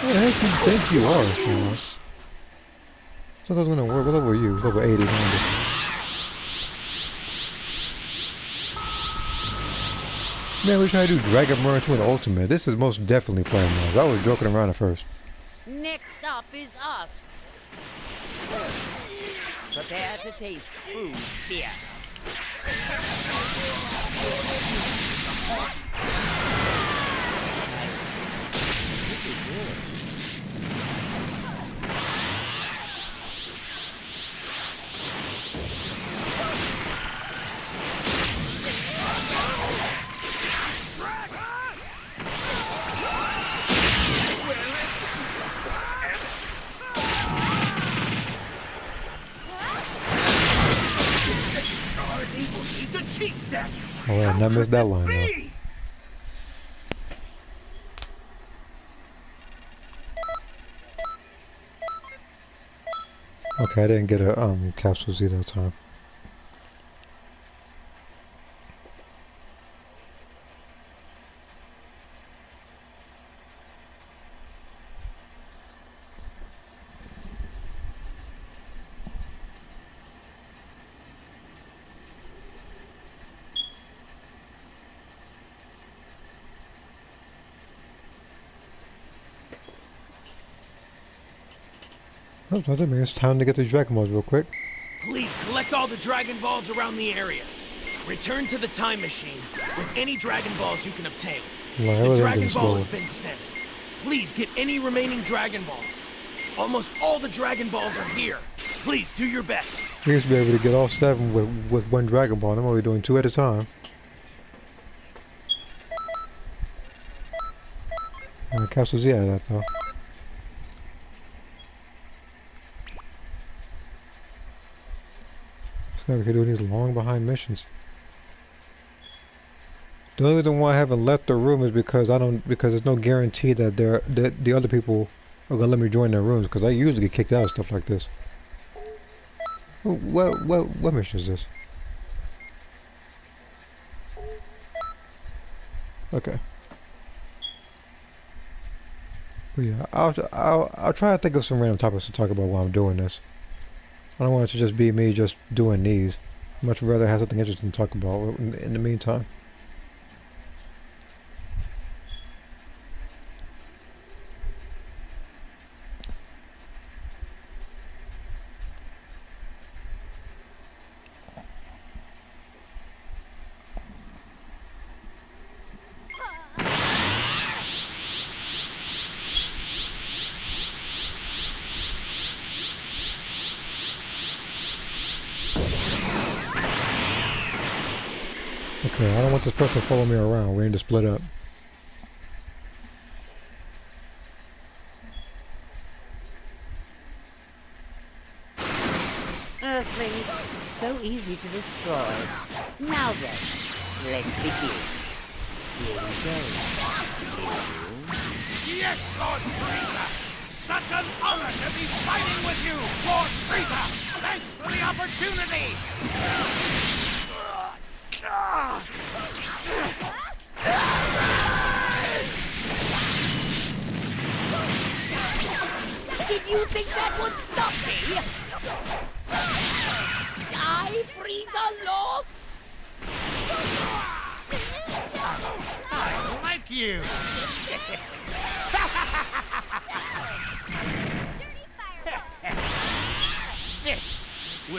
who the heck do you think you are, Sean? So that's gonna work. What level are you? Level 80, 90. Man, we try to do Dragon Burn to an ultimate. This is most definitely playing mode. I was joking around at first. Next up is us. So, prepare to taste crude fear. Nice. Pretty good. Oh, yeah, I missed that line though. Okay, I didn't get a capsule Z that time. Oh, that means it's time to get the Dragon Balls real quick. Please collect all the Dragon Balls around the area. Return to the time machine with any Dragon Balls you can obtain. Well, The Dragon Ball has been sent. Please get any remaining Dragon Balls. Almost all the Dragon Balls are here. Please do your best. We used to be able to get all 7 with 1 Dragon Ball, and I'm only doing 2 at a time. Capsule Z out of that though. So we can do these long behind missions. The only reason why I haven't left the room is because there's no guarantee that the other people are gonna let me join their rooms, because I usually get kicked out of stuff like this. What mission is this? Okay. But yeah, I'll try to think of some random topics to talk about while I'm doing this. I don't want it to just be me just doing these. I'd much rather have something interesting to talk about in the meantime. Okay, I don't want this person to follow me around. We need to split up. Earthlings, so easy to destroy. Now then, let's begin. Here we go. Yes, Lord Frieza! Such an honor to be fighting with you, Lord Frieza! Thanks for the opportunity! Did you think that would stop me? I, Frieza, lost? I like you!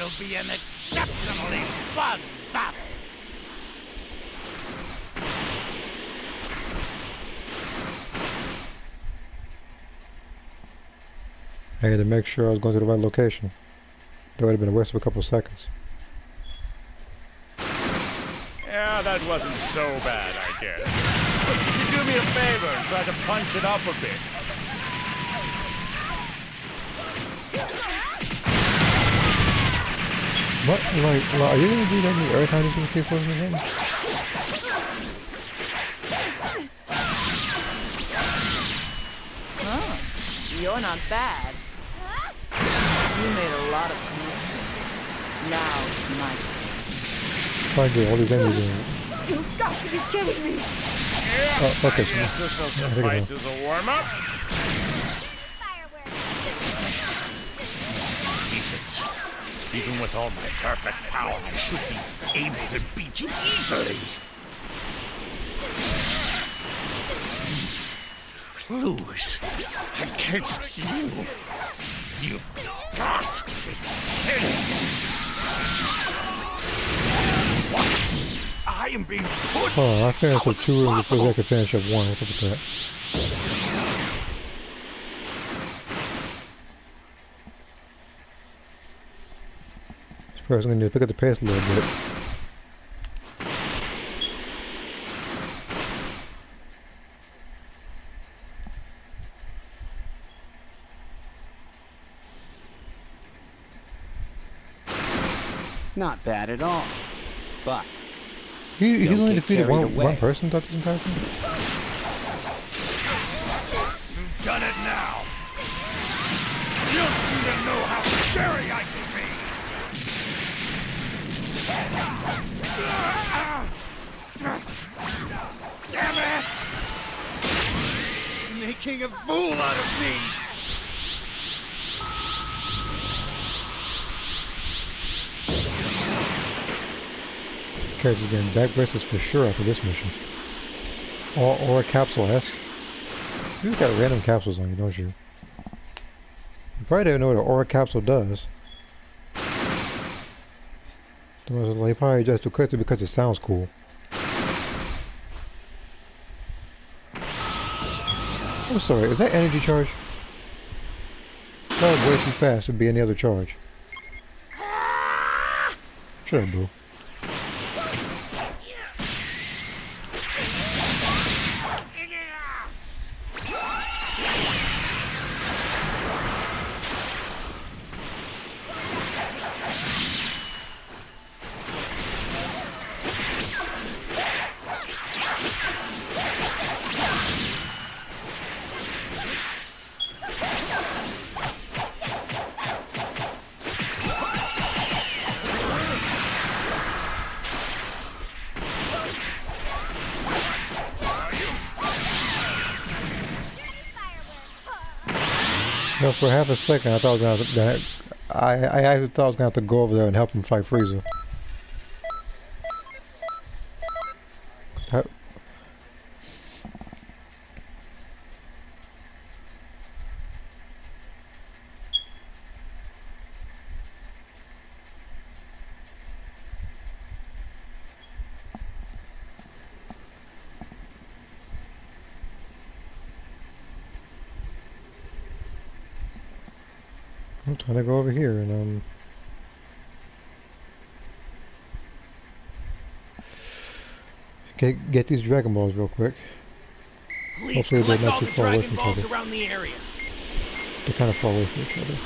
It'll be an exceptionally fun battle. I had to make sure I was going to the right location. That would have been a waste of a couple of seconds. Yeah, that wasn't so bad, I guess. But could you do me a favor and try to punch it up a bit? What? Like, are you gonna do that every time this keeps closing the game? Oh, you're not bad. You made a lot of connections. Now it's my turn. Trying to get all these enemies in. You've got to be kidding me! Yeah, okay, I guess this will suffice as a warm-up. Keep it. Even with all my perfect power, I should be able to beat you easily. Lose against you. You've got to be kidding me. What? I am being pushed. Oh, I finished with 2 before I could finish up 1. What's up with that? This person's gonna need to pick up the pace a little bit. Not bad at all. But He's don't only get defeated carried one away. person throughout this entire thing? You've done it now. You seem to know how scary I can be. Damn it! Making a fool out of me. Character's getting back braces for sure after this mission. Or a capsule S. You just got random capsules on you, don't you? You probably don't know what an aura capsule does. They probably just do quickly because it sounds cool. I'm sorry, is that energy charge? That was way too fast to be any other charge. Shut up, boo. You know, for half a second, I thought I was gonna I actually thought I was gonna have to go over there and help him fight Frieza. I'm trying to go over here and get these Dragon Balls real quick. Please Hopefully they're collect not all too the far away Dragon from each Balls other. around the area. They're kind of far away from each other.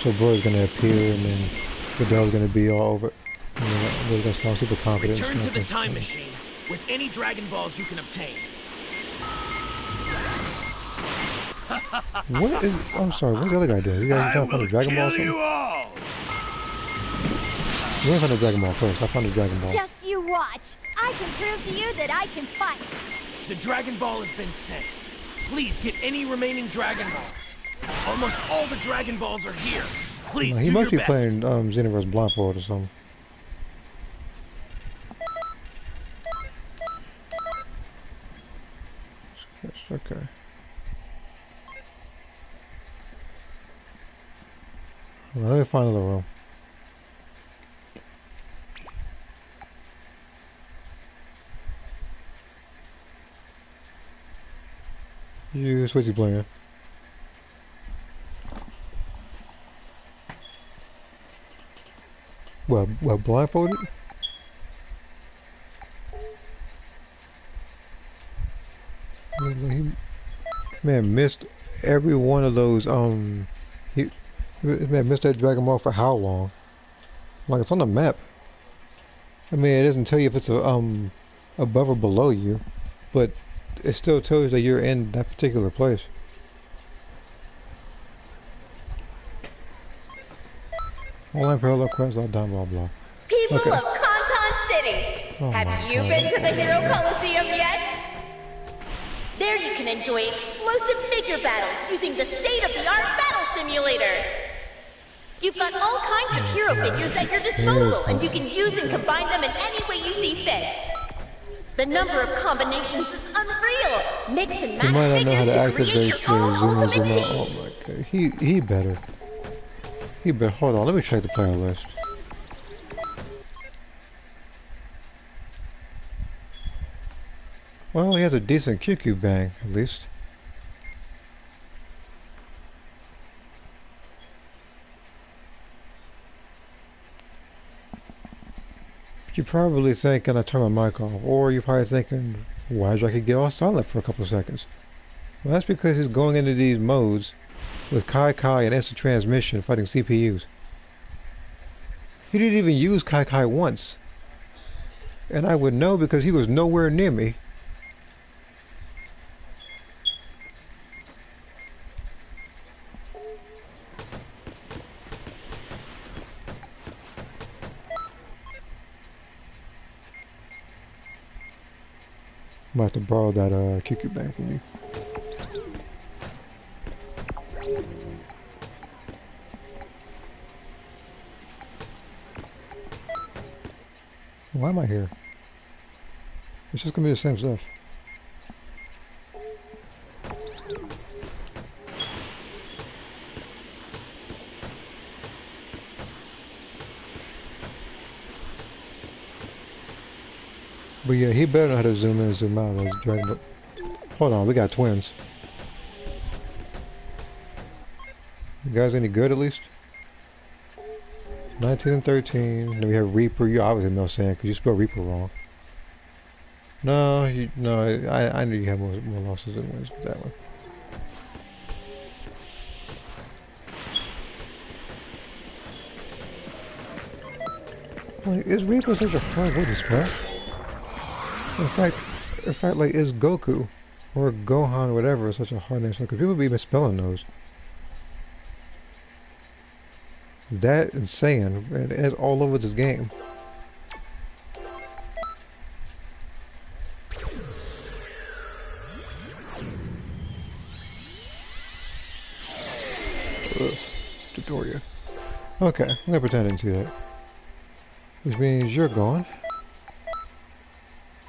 So Bro's gonna appear and then Vidal's gonna be all over. And then they're gonna sound super confident. Return and to stuff. the time machine with any Dragon Balls you can obtain. What is? I'm sorry. What's the other guy doing? You guys trying to find the Dragon Ball? Or something? all. You ain't find the Dragon Ball first. I found the Dragon Ball. Just you watch. I can prove to you that I can fight. The Dragon Ball has been sent. Please get any remaining Dragon Balls. Almost all the Dragon Balls are here. Please He do must your be best. playing Xenoverse blindfold or something. Yes, okay. Well, let me find another room. What's he playing? Well, blindfolded? He, man, missed every one of those, man, missed that Dragon Ball for how long? Like, it's on the map. I mean, it doesn't tell you if it's, above or below you, but it still tells you that you're in that particular place. Online parallel quest, blah, blah, blah. People Okay. of Kanton City, Oh have my you God. been to the Hero Coliseum yet? There you can enjoy explosive figure battles using the state-of-the-art battle simulator. You've got all kinds of hero figures at your disposal, and you can use and combine them in any way you see fit. The number of combinations is unreal. Mix and You match might not know how figures to to create activate your the own zoom in, ultimate zoom out. Oh team. my God. He better. He better. Hold on, let me check the player list. Well, he has a decent QQ bang, at least. You're probably thinking I turn my mic off, or you're probably thinking, why did I get all silent for a couple of seconds? Well, that's because he's going into these modes with Kai Kai and instant transmission fighting CPUs. He didn't even use Kai Kai once. And I would know because he was nowhere near me. I'm about to borrow that QQ bang from you. Why am I here? It's just gonna be the same stuff. But yeah, he better know how to zoom in and zoom out as Dragon Ball. Hold on, we got twins. You guys any good at least? 19 and 13. Then we have Reaper. You obviously know saying because you spelled Reaper wrong. No, I knew you had more losses than wins with that one. Like, is Reaper such a hard word to spell? In fact, like, is Goku or Gohan or whatever such a hard name? Because people be misspelling those. That and Saiyan, and it's all over this game. Ugh, Dodoria. Okay, I'm gonna pretend I didn't see that. Which means you're gone.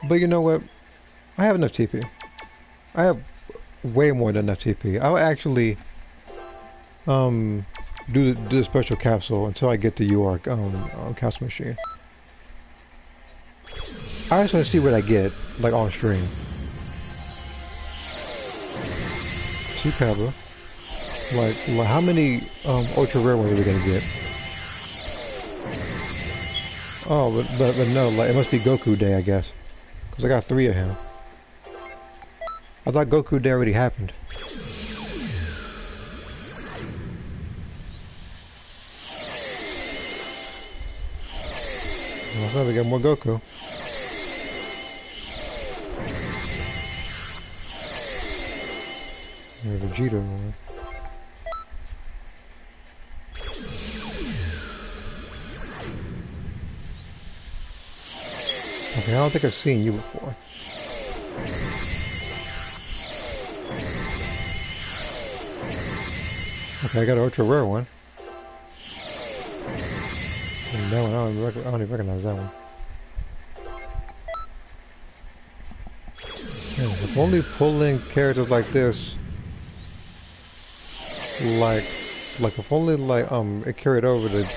But you know what? I have enough TP. I have way more than enough TP. I'll actually do the special capsule until I get the UR capsule machine. I just want to see what I get, like on stream. Chupacabra. Like how many ultra rare ones are we gonna get? Oh, but no, like it must be Goku Day, I guess, because I got 3 of him. I thought Goku Day already happened. Well, so we got more Goku. There's Vegeta. Okay, I don't think I've seen you before. Okay, I got an ultra rare one. And that one, I don't even recognize that one. Yeah, if only pulling characters like this, like if only like it carried over to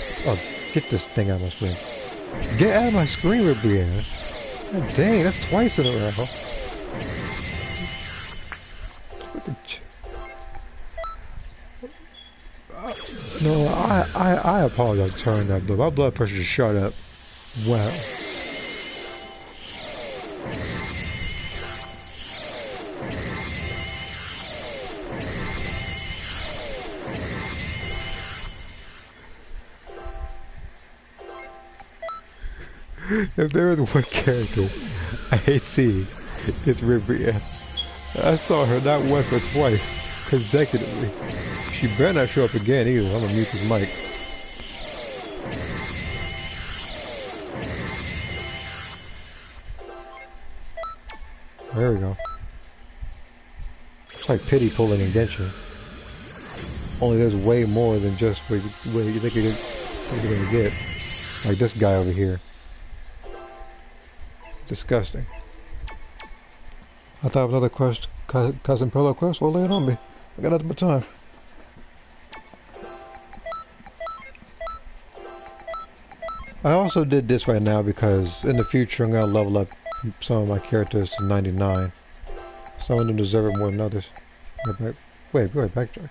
get this thing out of my screen. Get out of my screen, Ribrianne. God dang, that's twice in a row. No, I apologize for turning that, but my blood pressure just shot up. Wow. If there is one character I hate seeing, it's Ribria. I saw her not once but twice, consecutively. She better not show up again either. I'm gonna mute this mic. There we go. It's like pity pulling indenture. Only there's way more than just what you think you're gonna get. Like this guy over here. Disgusting. I thought it was another quest, cousin parallel quest. Well, lay it on me. I got nothing but time. I also did this right now because in the future I'm gonna level up some of my characters to 99. Some of them deserve it more than others. Wait, backtrack.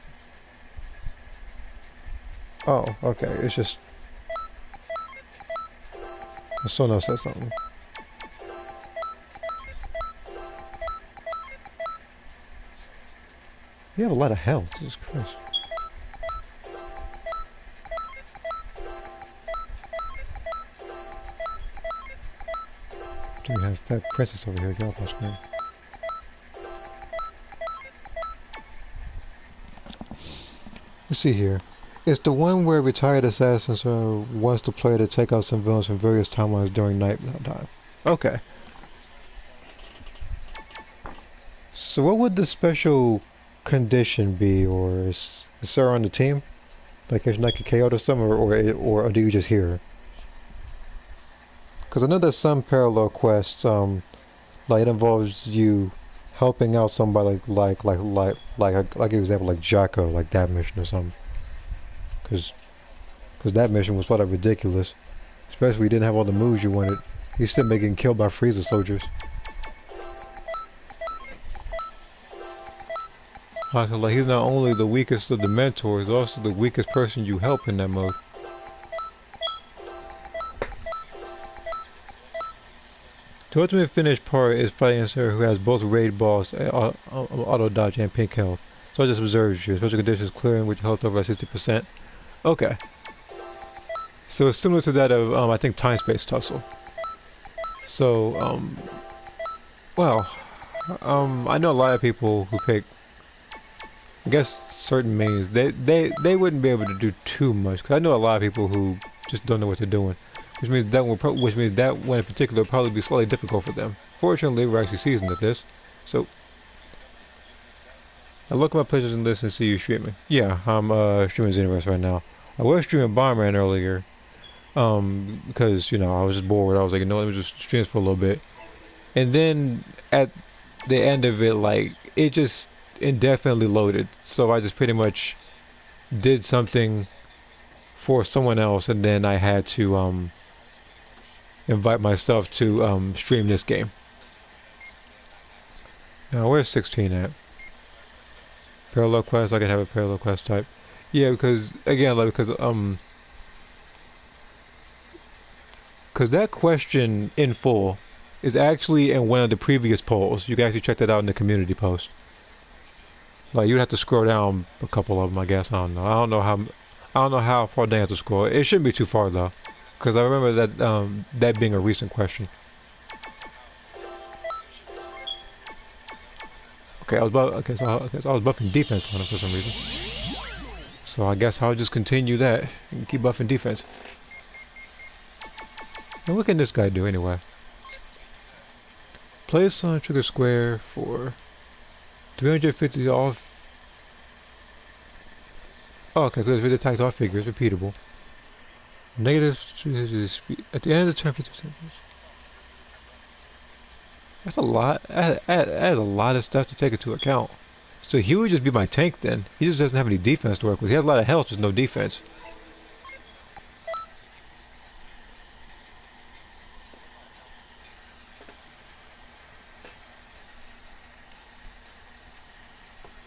Oh, okay. It's just someone else said something. You have a lot of health, Jesus Christ. Do we have that princess over here? Get off my screen. Let's see here. It's the one where retired assassins wants the player to take out some villains from various timelines during night time. Okay. So what would the special condition be, or is Sarah on the team? Like if like a KO or something, or do you just hear her? Because I know there's some parallel quests, like it involves you helping out somebody like example like Jocko, like that mission or something. Because that mission was sort of ridiculous, especially when you didn't have all the moves you wanted. You're still getting killed by Frieza soldiers. So like he's not only the weakest of the mentors, he's also the weakest person you help in that mode. The ultimate finish part is fighting a Sarah who has both raid boss, auto dodge, and pink health. So it just observes you. Special conditions clearing with your health over 60%. Okay. So it's similar to that of I think Time Space Tussle. So well, I know a lot of people who pick, I guess, certain mains. They wouldn't be able to do too much, because I know a lot of people who just don't know what they're doing, which means that one in particular will probably be slightly difficult for them. Fortunately, we're actually seasoned at this, so I look at my pictures and list and see you streaming. Yeah, I'm streaming Xenoverse right now. I was streaming Bomberman earlier, because you know I was just bored. I was like, you know, let me just stream this for a little bit, and then at the end of it, like it just indefinitely loaded, so I just pretty much did something for someone else, and then I had to invite myself to stream this game. Now where's 16 at? Parallel quest. I can have a parallel quest type. Yeah, because again, like because that question in full is actually in one of the previous polls. You can actually check that out in the community post. Like you'd have to scroll down a couple of them, I guess. I don't know. I don't know how far down you have to scroll. It shouldn't be too far though, because I remember that that being a recent question. Okay, so I was buffing defense on him for some reason. So I guess I'll just continue that and keep buffing defense. Now what can this guy do anyway? Place on trigger square for 350 off. Oh, okay, so it's attacked all figures, repeatable. Negative at the end of the turn, 50%. That's a lot. That is a lot of stuff to take into account. So he would just be my tank then. He just doesn't have any defense to work with. He has a lot of health, just no defense.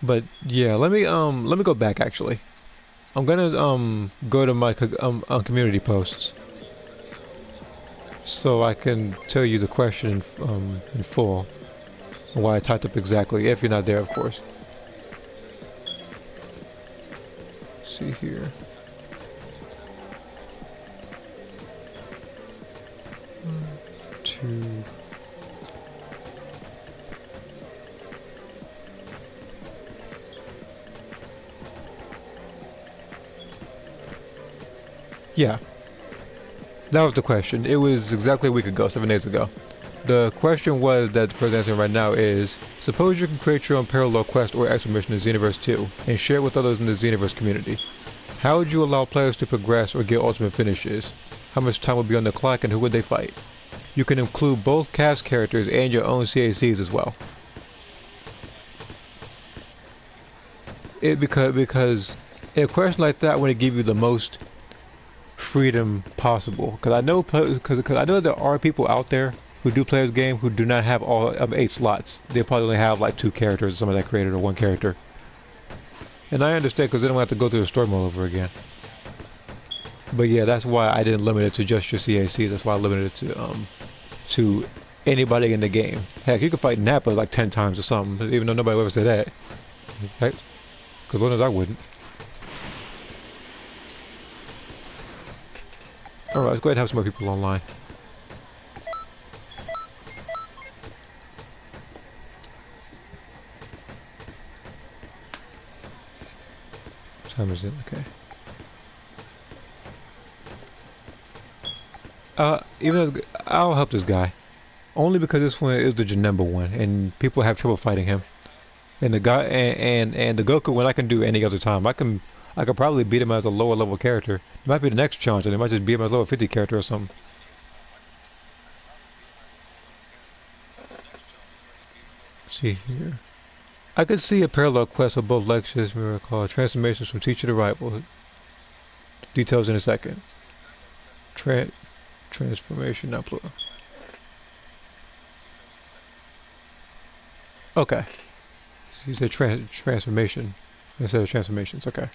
But yeah, let me go back actually. I'm gonna go to my community posts so I can tell you the question in full and why I typed up exactly. If you're not there, of course. See here. Two. Yeah, that was the question. It was exactly a week ago, 7 days ago. The question was that the person answering right now is, suppose you can create your own parallel quest or extra mission in Xenoverse 2 and share it with others in the Xenoverse community. How would you allow players to progress or get ultimate finishes? How much time would be on the clock and who would they fight? You can include both cast characters and your own CACs as well. Because in a question like that, I want to give you the most freedom possible, because I know there are people out there who do play this game who do not have all 8 slots. They probably only have like 2 characters, some of that created, or 1 character. And I understand because they don't have to go through the story mode over again. But yeah, that's why I didn't limit it to just your CAC. That's why I limited it to anybody in the game. Heck, you could fight Nappa like 10 times or something, even though nobody would ever say that. Right? Because one of I wouldn't. Alright, let's go ahead and have some more people online. What time is it? Okay. Even though I'll help this guy. Only because this one is the Janemba one, and people have trouble fighting him. And the guy and the Goku one I can do any other time. I could probably beat him as a lower level character. It might be the next challenge, and it might just beat him as a lower 50 character or something. See here. I could see a parallel quest of both lectures, called transformations from teacher to rival. Details in a second. Transformation upload. Okay. So you said transformation instead of transformations. Okay.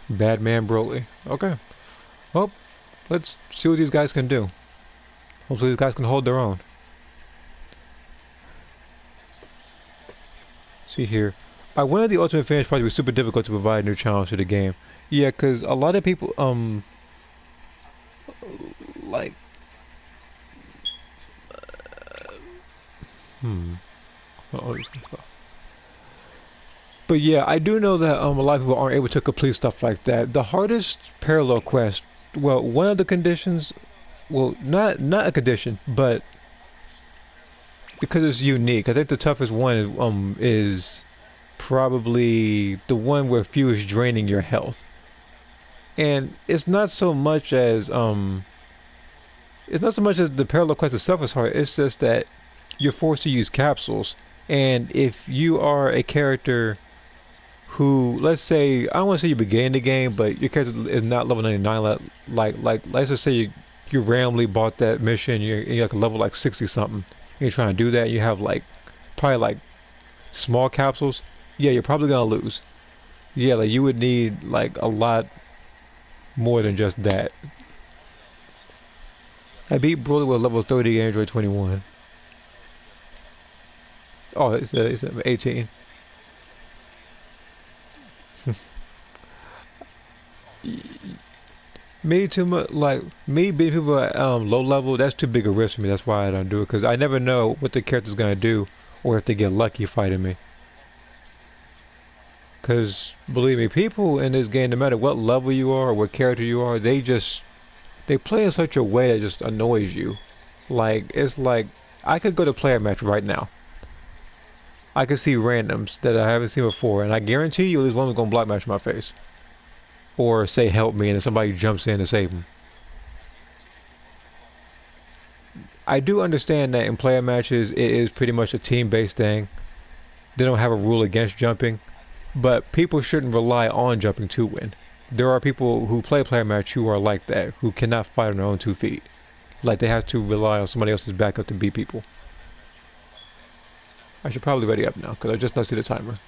Badman Broly. Okay. Well, let's see what these guys can do. Hopefully these guys can hold their own. See here. I wanted the ultimate finish part to be super difficult to provide a new challenge to the game. Yeah, because a lot of people, like, But yeah, I do know that a lot of people aren't able to complete stuff like that. The hardest parallel quest, well, one of the conditions, well, not a condition, but because it's unique, I think the toughest one is probably the one where Few is draining your health. And it's not so much as the parallel quest itself is hard. It's just that you're forced to use capsules, and if you are a character who, let's say, I don't want to say you begin the game, but your character is not level 99, like let's just say you randomly bought that mission, you're like a level like 60 something, and you're trying to do that, you have like probably like small capsules, yeah, you're probably gonna lose. Yeah, like you would need like a lot more than just that. I beat Broly with level 30 Android 21. Oh, it's 18. Me too much, like me beating people at low level, that's too big a risk for me. That's why I don't do it, because I never know what the character's gonna do or if they get lucky fighting me. Because believe me, people in this game, no matter what level you are or what character you are, they play in such a way that just annoys you. Like, it's like I could go to player match right now. I could see randoms that I haven't seen before, and I guarantee you at least one is gonna block match my face. Or say help me, and then somebody jumps in to save them. I do understand that in player matches it is pretty much a team-based thing. They don't have a rule against jumping, but people shouldn't rely on jumping to win. There are people who play player match who are like that, who cannot fight on their own 2 feet. Like they have to rely on somebody else's backup to beat people. I should probably ready up now, because I just now see the timer.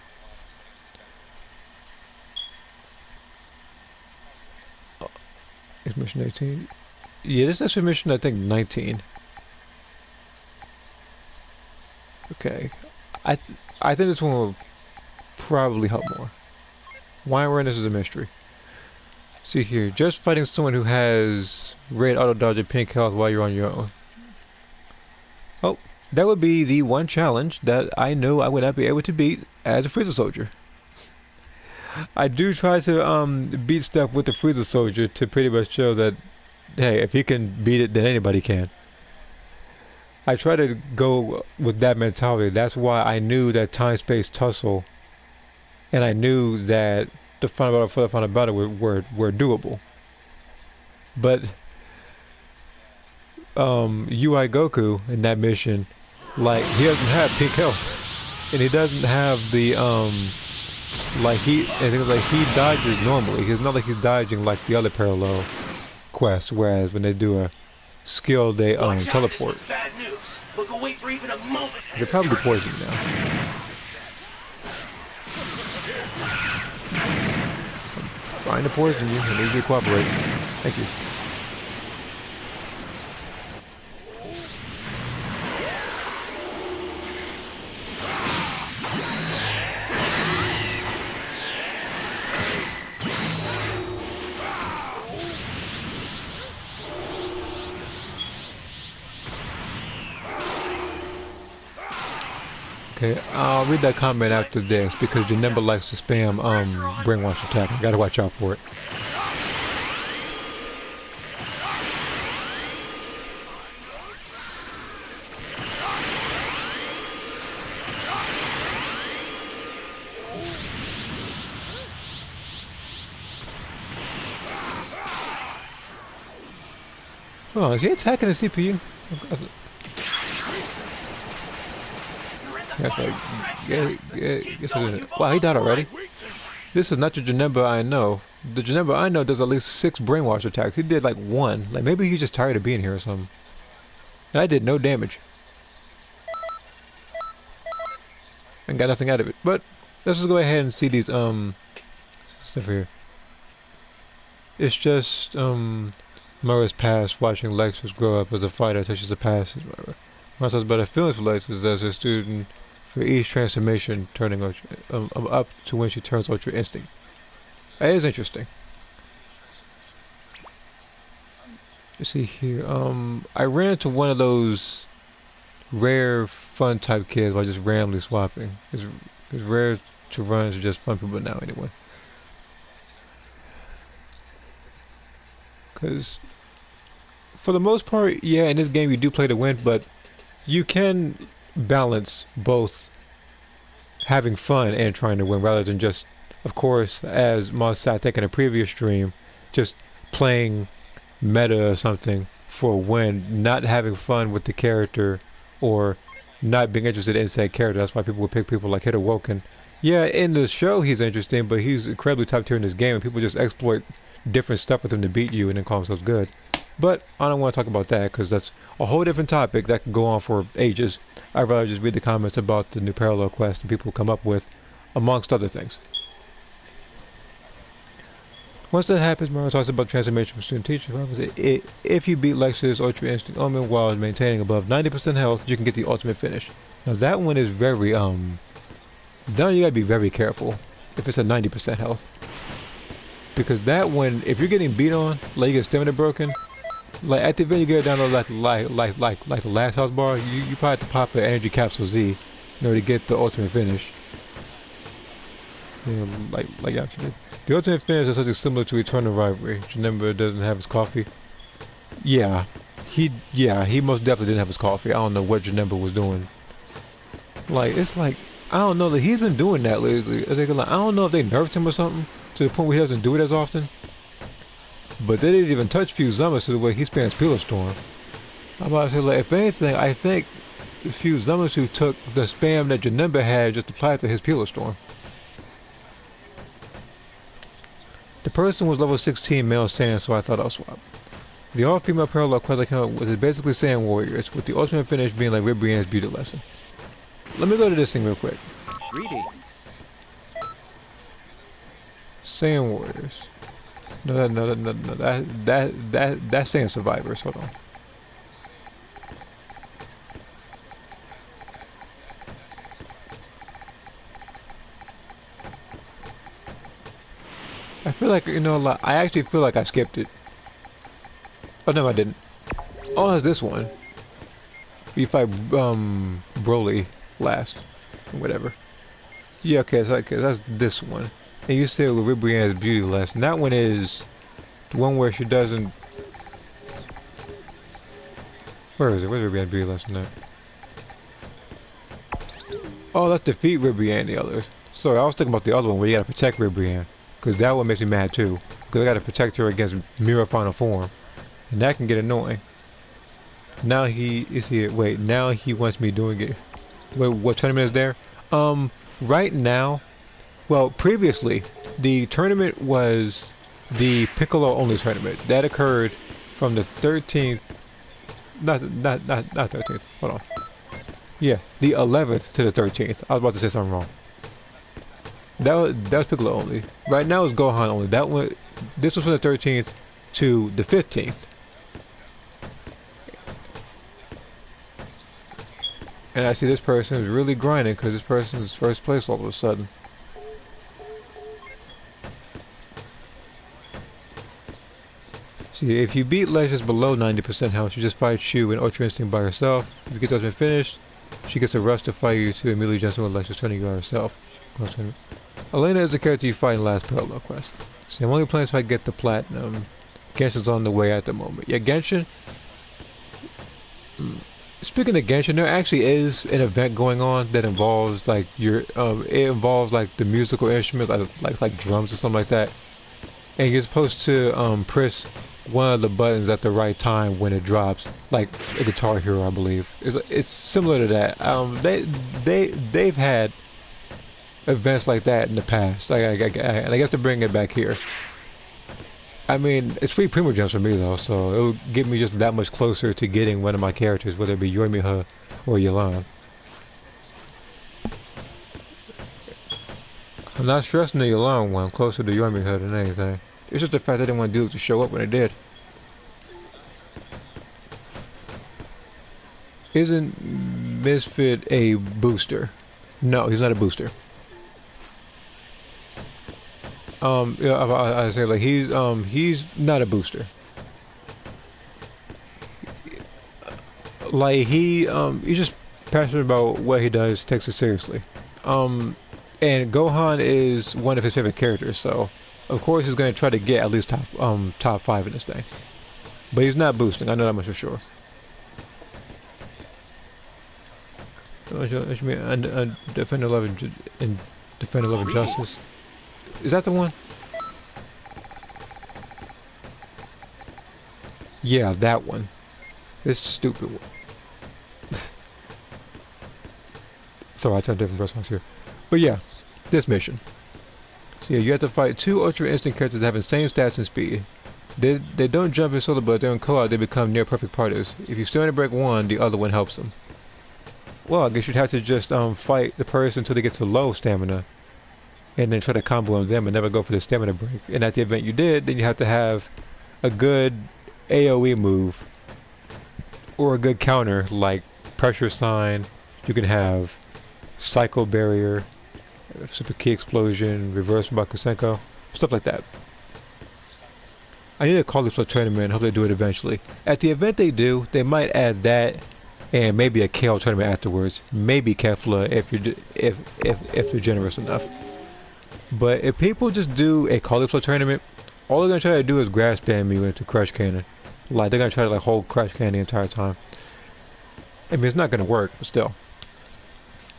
Oh, it's mission 18. Yeah, this is actually mission, I think, 19. Okay. I think this one will probably help more. Why we're in this is a mystery. See here, just fighting someone who has red auto dodge and pink health while you're on your own. Oh, that would be the one challenge that I know I would not be able to beat as a Freezer Soldier. I do try to beat stuff with the Freezer Soldier to pretty much show that, hey, if he can beat it, then anybody can. I try to go with that mentality. That's why I knew that time-space tussle, and I knew that the final battle for the final battle were doable. But UI Goku in that mission, like, he doesn't have pink health, and he doesn't have the like he dodges normally. It's not like he's dodging like the other parallel quests, whereas when they do a skill they teleport. Bad news. Look away for even a moment. They're probably poisoned now. Trying to poison you. I need you to cooperate. Thank you. Okay, I'll read that comment after this because Janemba likes to spam brainwash attack. I gotta watch out for it. Oh, is he attacking the CPU? That's like, yeah, wow, he died already. This is not the Janemba I know. The Janemba I know does at least 6 brainwash attacks. He did like 1. Like maybe he's just tired of being here or something. And I did no damage. And got nothing out of it. But let's just go ahead and see these stuff here. It's just Murray's past, watching Lexus grow up as a fighter touches the past. When I talk about the feelings for Lexus as a student, for each transformation turning up to when she turns Ultra Instinct. That is interesting. You see here, I ran into one of those rare fun type kids by just randomly swapping. It's rare to run into just fun people now anyway. Because for the most part, yeah, in this game you do play to win, but you can balance both having fun and trying to win rather than just, of course, as Moss said I think in a previous stream, just playing meta or something for a win, not having fun with the character or not being interested in said character. That's why people would pick people like Hidden Woken. Yeah, in the show he's interesting, but he's incredibly top tier in this game and people just exploit different stuff with him to beat you and then call themselves good. But I don't want to talk about that because that's a whole different topic that can go on for ages. I'd rather just read the comments about the new parallel quest that people come up with, amongst other things. Once that happens, Mario talks about transformation from student teacher. If you beat Lexus Ultra Instinct Omen while maintaining above 90% health, you can get the ultimate finish. Now that one is very, now you gotta be very careful if it's at 90% health. Because that one, if you're getting beat on, like you get stamina broken, like at the event you get down to like the last health bar, you probably have to pop an energy capsule Z in order to get the ultimate finish. You know, like actually, the ultimate finish is something similar to Eternal Rivalry. Janemba doesn't have his coffee. Yeah, he most definitely didn't have his coffee. I don't know what Janemba was doing. Like it's like I don't know that he's been doing that lately. I don't know if they nerfed him or something to the point where he doesn't do it as often. But they didn't even touch Fuse-Zumba to the way he spans Pillar Storm. I'm about to say, like, if anything, I think Fuse-Zumba took the spam that Janemba had just applied to his Pillar Storm. The person was level 16 male Saiyan, so I thought I'll swap. The all-female parallel quest I came up with is basically Saiyan warriors, with the ultimate finish being like Ribrian's beauty lesson. Let me go to this thing real quick. Greetings. Saiyan Warriors. No, that's Saiyan Survivors. Hold on. I feel like, you know, like, I actually feel like I skipped it. Oh no, I didn't. Oh, that's this one. You fight Broly last, or whatever. Yeah, okay, so that's this one. And you said with Ribrianne's beauty lesson. That one is the one where she doesn't. Where is it? Where's Ribrianne's beauty lesson at? Oh, that's defeat Ribrianne. The others. Sorry, I was thinking about the other one where you gotta protect Ribrianne, because that one makes me mad too. Because I gotta protect her against Mirror Final Form, and that can get annoying. Now he is here. Wait, now he wants me doing it. Wait, what tournament is there? Right now, well, previously, the tournament was the Piccolo only tournament. That occurred from the 13th. Not 13th. Hold on. Yeah, the 11th to the 13th. I was about to say something wrong. That was Piccolo only. Right now it's Gohan only. That one. This was from the 13th to the 15th. And I see this person is really grinding because this person is first place all of a sudden. See, if you beat Legends below 90% health, you just fight Shu and Ultra Instinct by herself. If you get those finished, she gets a rush to fight you to immediately jump with Legends turning you on herself. Elena is the character you fight in last parallel quest. See, I'm only playing until I get the platinum. Genshin's on the way at the moment. Yeah, Genshin. Speaking of Genshin, there actually is an event going on that involves like it involves like the musical instruments, like drums or something like that, and you're supposed to press one of the buttons at the right time when it drops, like a Guitar Hero, I believe. It's similar to that. They've had events like that in the past, and I guess they're bringing it back here. I mean, it's free Primogems for me though, so it'll get me just that much closer to getting one of my characters, whether it be Yoimiya or Yelan. I'm not stressing the Yelan one, I'm closer to Yoimiya than anything. It's just the fact I didn't want Duke to show up when it did. Isn't Misfit a booster? No, he's not a booster. Yeah, I say like he's not a booster. Like he's just passionate about what he does, takes it seriously. And Gohan is one of his favorite characters, so of course he's gonna try to get at least top 5 in this thing. But he's not boosting, I know that much for sure. Defend 11 and Defend 11 Justice. Is that the one? Yeah, that one. This stupid one. Sorry, I turned different response here. But yeah, this mission. So yeah, you have to fight 2 Ultra Instinct characters that have insane stats and speed. They don't jump in solo, but they're in co-op, they become near perfect partners. If you stand to break one, the other one helps them. Well, I guess you'd have to just fight the person until they get to low stamina, and then try to combo on them and never go for the stamina break. And at the event you did, then you have to have a good AoE move or a good counter like Pressure Sign. You can have Psycho Barrier, Super Key Explosion, Reverse Bakusenko, stuff like that. I need to call this a tournament and hope they do it eventually. At the event they do, they might add that and maybe a KO tournament afterwards. Maybe Kefla if they're generous enough. But if people just do a Cauliflower tournament, all they're gonna try to do is grab spam you into Crush Cannon. Like they're gonna try to like hold Crush Cannon the entire time. I mean, it's not gonna work, but still.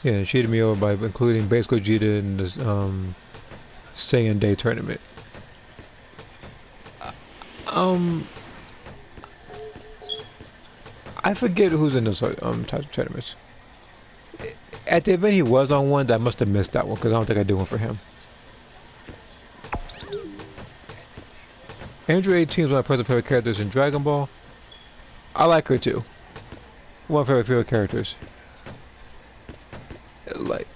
Yeah, it cheated me over by including Base Gogeta in this Saiyan Day tournament. I forget who's in those types of tournaments. At the event he was on one, I must have missed that one because I don't think I did one for him. Andrew 18 is one of my personal favorite characters in Dragon Ball. I like her too. One of my favorite characters. like,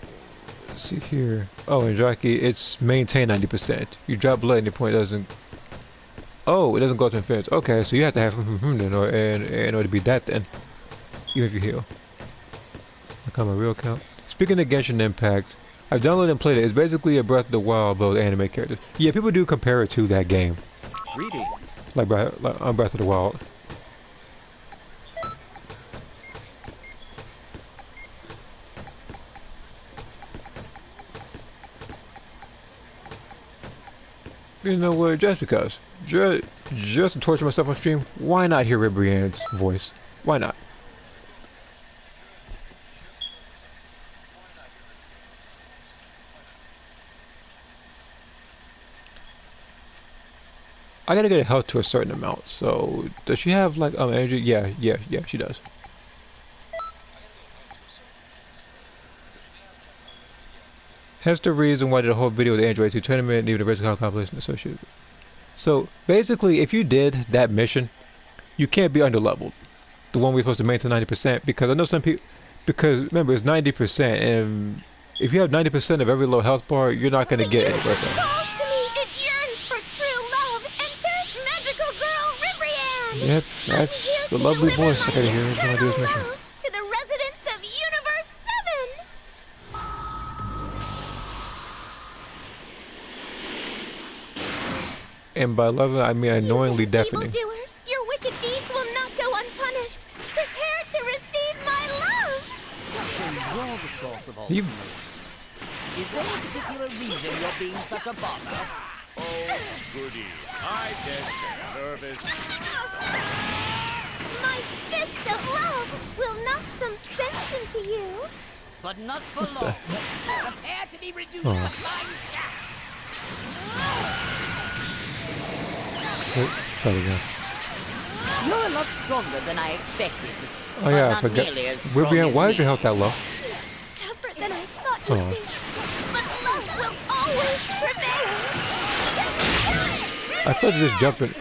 let's see here. Oh, in jockey, it's maintain 90%. You drop below any point, it doesn't. Oh, it doesn't go to defense. Okay, so you have to have then, in order to beat that then. Even if you heal. I got my real account. Speaking of Genshin Impact, I've downloaded and played it. It's basically a Breath of the Wild but with anime characters. Yeah, people do compare it to that game. Greetings. Like Breath of the Wild. You know what? Just because. Just to torture myself on stream, why not hear Ribrianne's voice? Why not? I gotta get health to a certain amount, so does she have like energy? Yeah, she does. Hence the reason why the whole video of the Android 2 tournament and even the original compilation associated. So basically, if you did that mission, you can't be underleveled. The one we're supposed to maintain 90%, because I know some people. Because remember, it's 90%, and if you have 90% of every low health bar, you're not gonna get any better. Yep, that's the lovely voice I gotta hear when I do this mission. To the residents of Universe 7! And by loving, I mean annoyingly deafening. Evildoers, your wicked deeds will not go unpunished. Prepare to receive my love! So you're the source of all You... Is there a particular reason you're being such a bother? Oh, goody. I get nervous. My fist of love will knock some sense into you. But not for long. Prepare to be reduced to fine chaff. Sorry, guys. You're a lot stronger than I expected. Oh yeah, I not forgot. nearly as strong Ribrianne, as why me. is your health that low? Tougher than I thought you'd be. But love will always prevail. I thought you just jumping.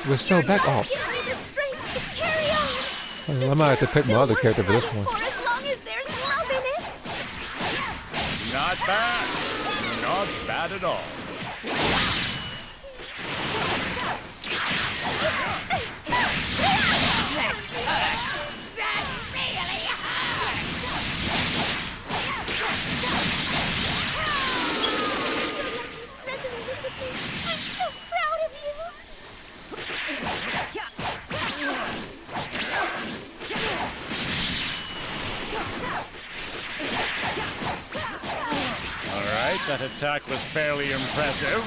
We're so back off. I might have to pick my other character for this one. As long as there's love in it. Not bad. Not bad at all. That attack was fairly impressive.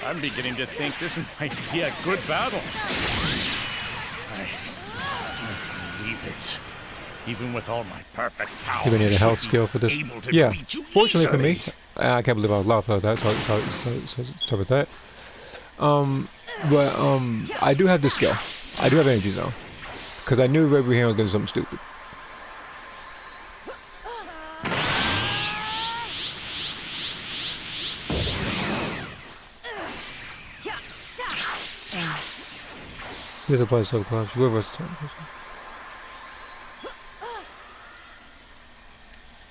I'm beginning to think this might be a good battle. I don't believe it. Even with all my perfect power, You're gonna need a health skill for this. Yeah, fortunately for me, I can't believe I was loud for that. So with that. I do have this skill. I do have energy zone, because I knew Ribrianne was doing something stupid. Here's a place so close. You go time.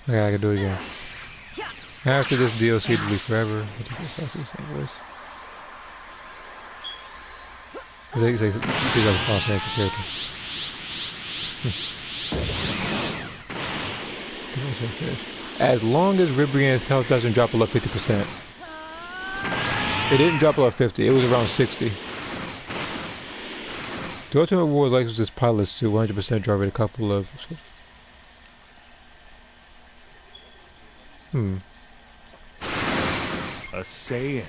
Okay, I can do it again. After this DLC to be forever, I think it's after the same voice. He's like a fancy character. As long as Ribrianne's health doesn't drop below 50%. It didn't drop below 50, it was around 60. The Ultimate War likes this pilot suit 100% drop rate a couple of... A Saiyan.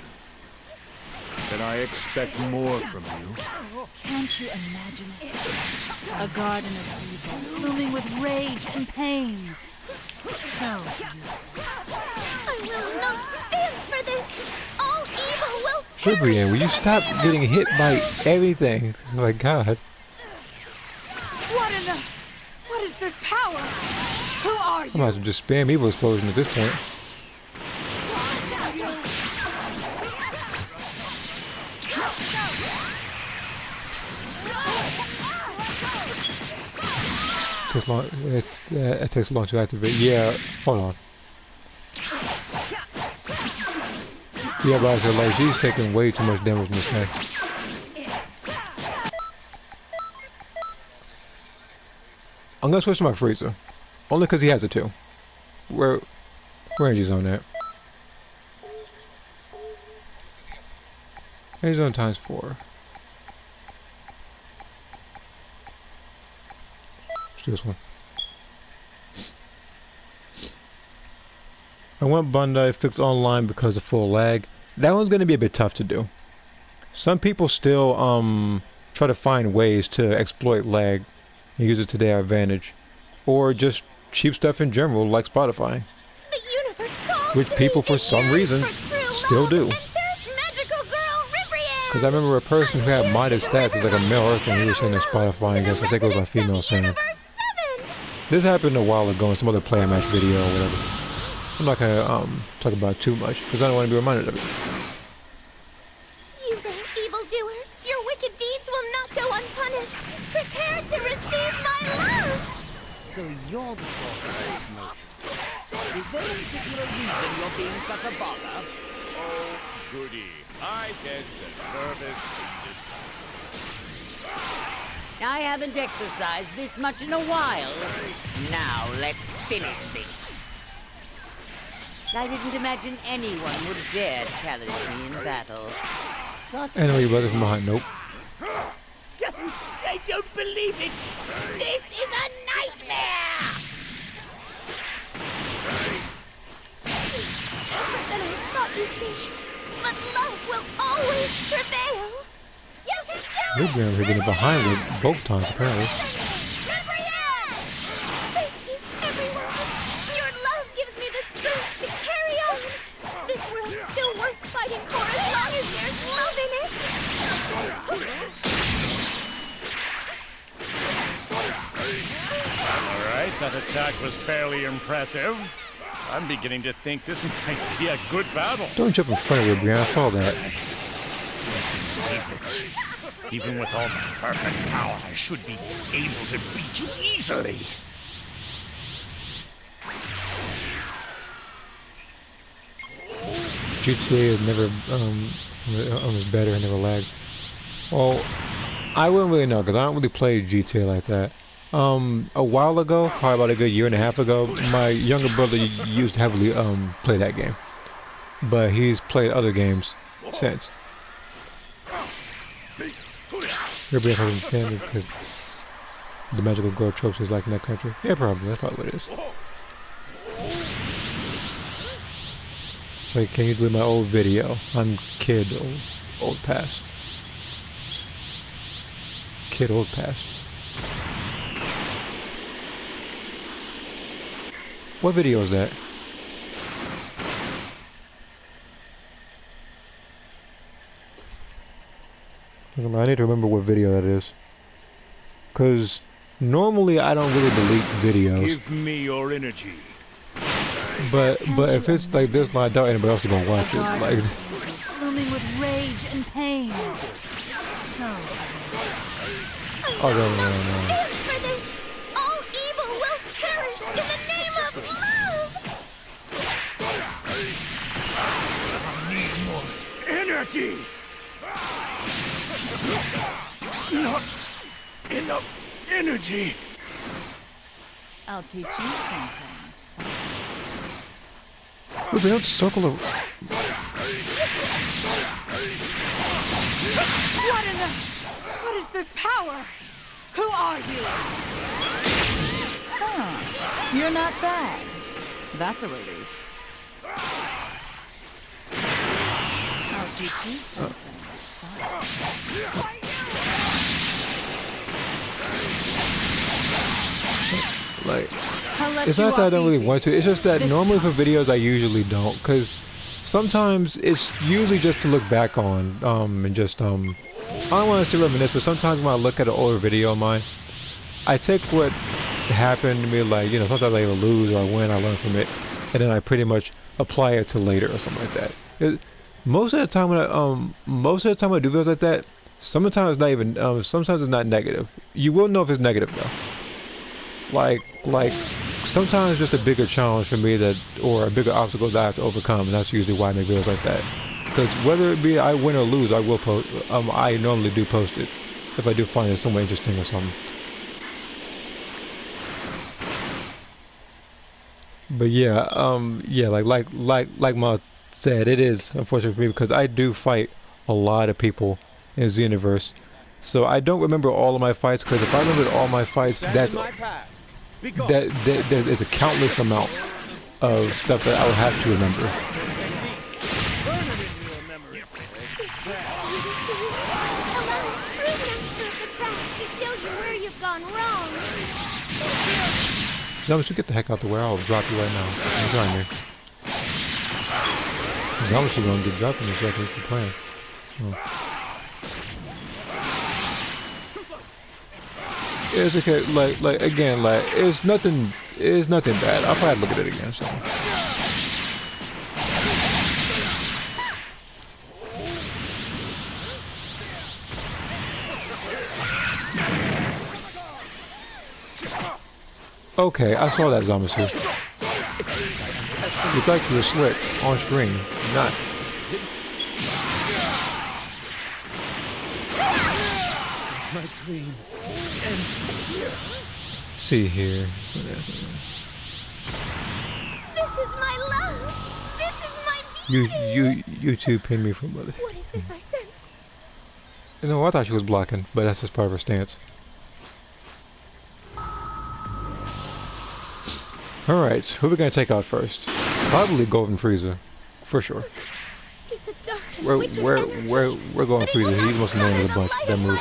Can I expect more from you? Can't you imagine it? A garden of evil, blooming with rage and pain. So beautiful. I will not stand for this. All evil will Ribrianne, will you stop getting hit by everything? Oh my god. What is this power? Who are you? I might as well just spam evil explosion at this point. takes long. It takes long to activate. Yeah, hold on. Yeah, but I said, like, she's taking way too much damage from this guy. I'm gonna switch to my freezer, only because he has it too. Where Angie's on that? He's on ×4. Let's do this one. I want Bandai fix online because of full lag. That one's gonna be a bit tough to do. Some people still try to find ways to exploit lag and use it to their advantage, or just cheap stuff in general, like Spotify, which people for some reason still do. Because I remember a person who had modded stats as like a male Earthling who was saying that Spotify, I guess I think it was a female saying. This happened a while ago in some other player match video or whatever. I'm not gonna talk about it too much because I don't want to be reminded of it. You little evildoers, your wicked deeds will not go unpunished. Prepare to receive my love. So you're the source of that commotion. Is there a particular reason you're being such a bother? Oh, goody. I get nervous. I haven't exercised this much in a while. Now let's finish this. I didn't imagine anyone would dare challenge me in battle. Such Anyway, your brother from behind. Nope. I don't believe it! This is a nightmare! Tougher than I thought you'd be. But love will always prevail. You can do You're it! getting behind with both times apparently. Thank you, everyone. Your love gives me the strength to carry on. This world's still worth fighting for as long as there's love in it. Alright, that attack was fairly impressive. I'm beginning to think this might be a good battle. Don't jump in front of her, Brianna. I saw that. Believe it. Even with all my perfect power, I should be able to beat you easily. GTA is never was better and never lags. Well, I wouldn't really know because I don't really play GTA like that. A while ago, probably about a good year and a half ago, my younger brother used to heavily play that game, but he's played other games since. Everybody has because the magical girl tropes is like in that country. Yeah, probably. That's probably what it is. Like, can you delete my old video? I'm kid old past. Kid old past. What video is that? I need to remember what video that is. Cause normally I don't really delete videos. Give me your energy. But if it's like this, I doubt anybody else is gonna watch it. Like, blooming with rage and pain. So. Oh no. For this, all evil will perish in the name of love. I need more energy. Not enough energy. I'll teach you something. Look, they don't circle of. What is this power? Who are you? Huh. You're not bad. That's a relief. I'll teach you something. Like, it's not that I don't really want to, it's just that normally for videos I usually don't, because sometimes it's usually just to look back on, and just, I don't want to say reminisce, but sometimes when I look at an older video of mine, I take what happened to me, like, you know, sometimes I either lose or I win, I learn from it, and then I pretty much apply it to later or something like that. Most of the time when I do videos like that, sometimes it's not even, sometimes it's not negative. You will know if it's negative though. like sometimes just a bigger challenge for me that, or a bigger obstacle that I have to overcome, and that's usually why I make videos like that. Because whether it be I win or lose, I will post. I normally do post it if I do find it somewhat interesting or something. But yeah, yeah, like Ma said, it is unfortunate for me because I do fight a lot of people in this universe. So I don't remember all of my fights, because if I remembered all my fights, that is a countless amount of stuff that I would have to remember. Zombies, you get the heck out the way, I'll drop you right now. I'm trying here. Zombies, you're gonna get dropped in a second, it's the plan. Oh. It's okay, like again, like it's nothing bad. I'll probably look at it again. So. Okay, I saw that zombie suit. You thought you were slick on screen, not. My dream. See here. This is my love. This is my beauty. You two pin me for mother. What is this I sense? You know, I thought she was blocking, but that's just part of her stance. All right, who are we gonna take out first? Probably Golden Frieza, for sure. It's a dark and wicked energy. We're going Frieza. He's the most annoying of the bunch. That move.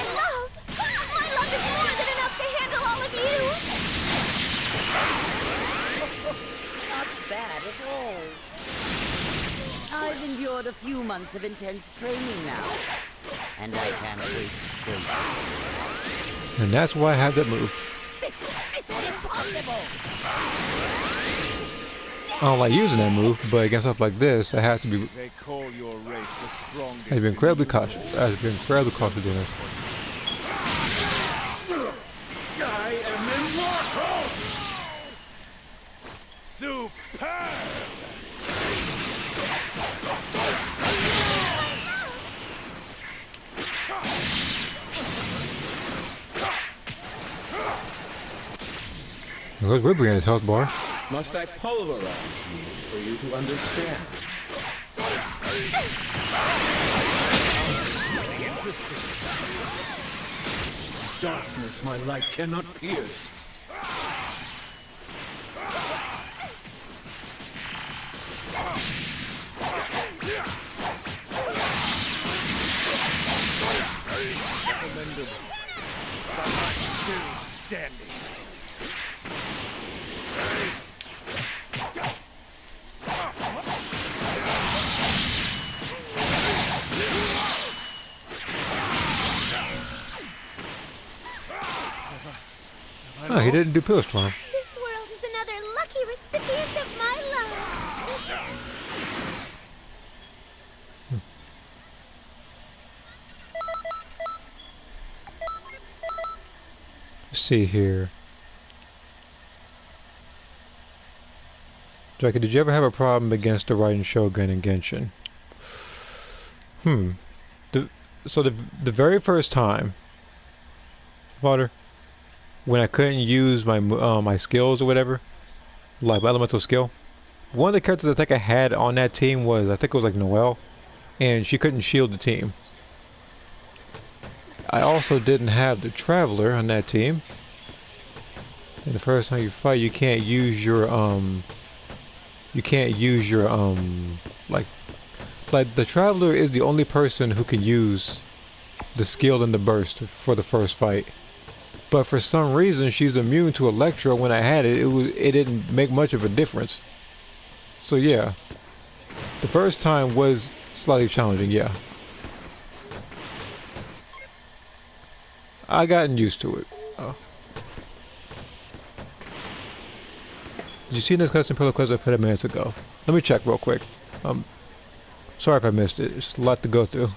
A few months of intense training now, and I can't wait to kill you. And that's why I have that move. This is impossible. I don't like using that move, but against stuff like this, I have to be. They call your race the strongest. I've been incredibly cautious. I've been incredibly cautious doing this. I am immortal. Superb. Where's Ripley in his health bar? Must I pulverize you for you to understand? Interesting. Darkness my light cannot pierce. Commendable. But I'm still standing. Oh, he didn't do pills for him. This world is another lucky recipient of my love. Let's see here. Draken, did you ever have a problem against the Raiden Shogun in Genshin? So the very first time, Water, when I couldn't use my my skills or whatever, like my elemental skill, one of the characters I think I had on that team was, I think it was like Noelle, and she couldn't shield the team. I also didn't have the Traveler on that team. And the first time you fight, you can't use your like the Traveler is the only person who can use the skill and the burst for the first fight. But for some reason she's immune to Electro. When I had it, it didn't make much of a difference. So yeah. The first time was slightly challenging, yeah. I gotten used to it. Oh. Did you see this custom pillow quest I put a minute ago? Let me check real quick. Sorry if I missed it. It's just a lot to go through.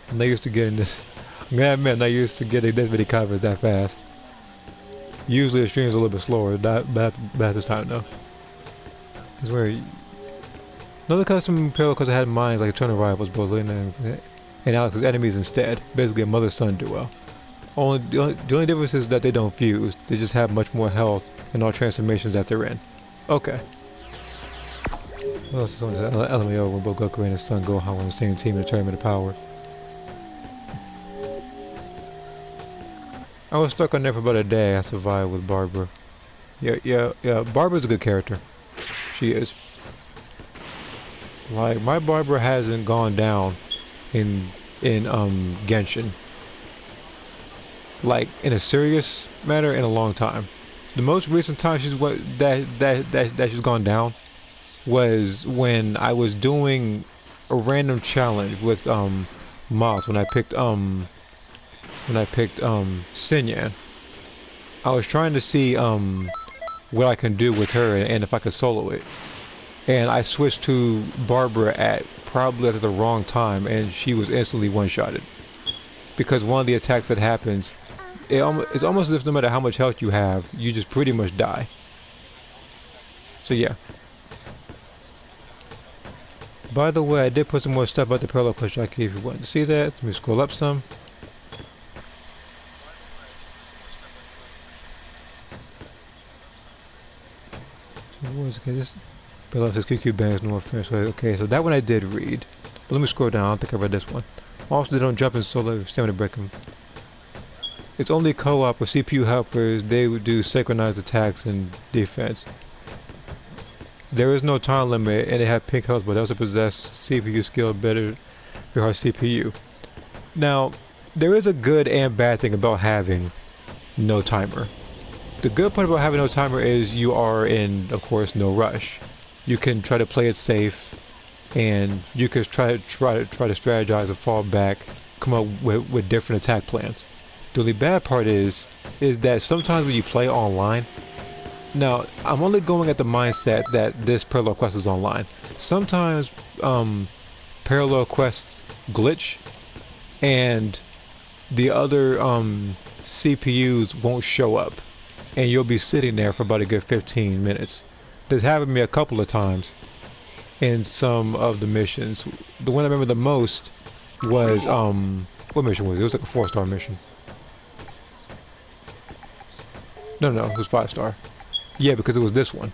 I'm not used to getting this. I'm gonna admit, I'm not used to getting this many covers that fast. Usually the stream's a little bit slower. That this time though. It's where another custom parallel because I had mine like Eternal Rivals, both Lena and Alex's enemies instead. Basically a mother-son duo. The only difference is that they don't fuse. They just have much more health in all transformations that they're in. Okay. What else is on this LMAO when both Goku and his son Gohan were on the same team in the Tournament of Power? I was stuck on there for about a day. I survived with Barbara. Yeah. Barbara's a good character. She is. Like, my Barbara hasn't gone down in Genshin. Like, in a serious matter in a long time. The most recent time she's she's gone down was when I was doing a random challenge with Moss when I picked Sinyan. I was trying to see what I can do with her and if I could solo it. And I switched to Barbara at probably at the wrong time and she was instantly one-shotted. Because one of the attacks that happens, it's almost as if no matter how much health you have, you just pretty much die. So yeah. By the way, I did put some more stuff about the parallel push if you want to see that. Let me scroll up some. Okay, this parallel says QQ bangs no offense. Okay, so that one I did read. But let me scroll down. I don't think I read this one. Also, they don't jump in solo stamina break them. It's only co-op with CPU helpers. They would do synchronized attacks and defense. There is no time limit, and they have pink health, but they also possess CPU skill better for our CPU. Now, there is a good and bad thing about having no timer. The good part about having no timer is you are in, of course, no rush. You can try to play it safe, and you can try to strategize and fall back, come up with different attack plans. The only bad part is that sometimes when you play online, now I'm only going at the mindset that this parallel quest is online. Sometimes parallel quests glitch, and the other CPUs won't show up, and you'll be sitting there for about a good 15 minutes. This happened to me a couple of times in some of the missions. The one I remember the most was what mission was it? It was like a 4-star mission. No, it was 5-star. Yeah, because it was this one.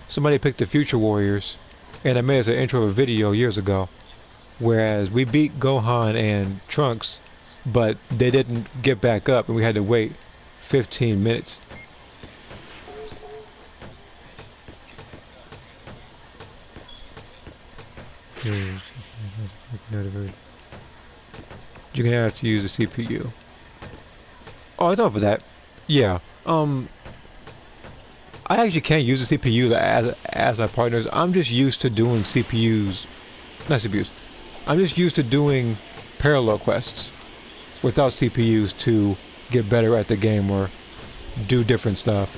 Somebody picked the Future Warriors, and I made us an intro of a video years ago. Whereas we beat Gohan and Trunks, but they didn't get back up, and we had to wait 15 minutes. You can have to use the CPU. Oh, I thought for that. Yeah. I actually can't use the CPU as my partners. I'm just used to doing not CPUs. I'm just used to doing parallel quests without CPUs to get better at the game or do different stuff.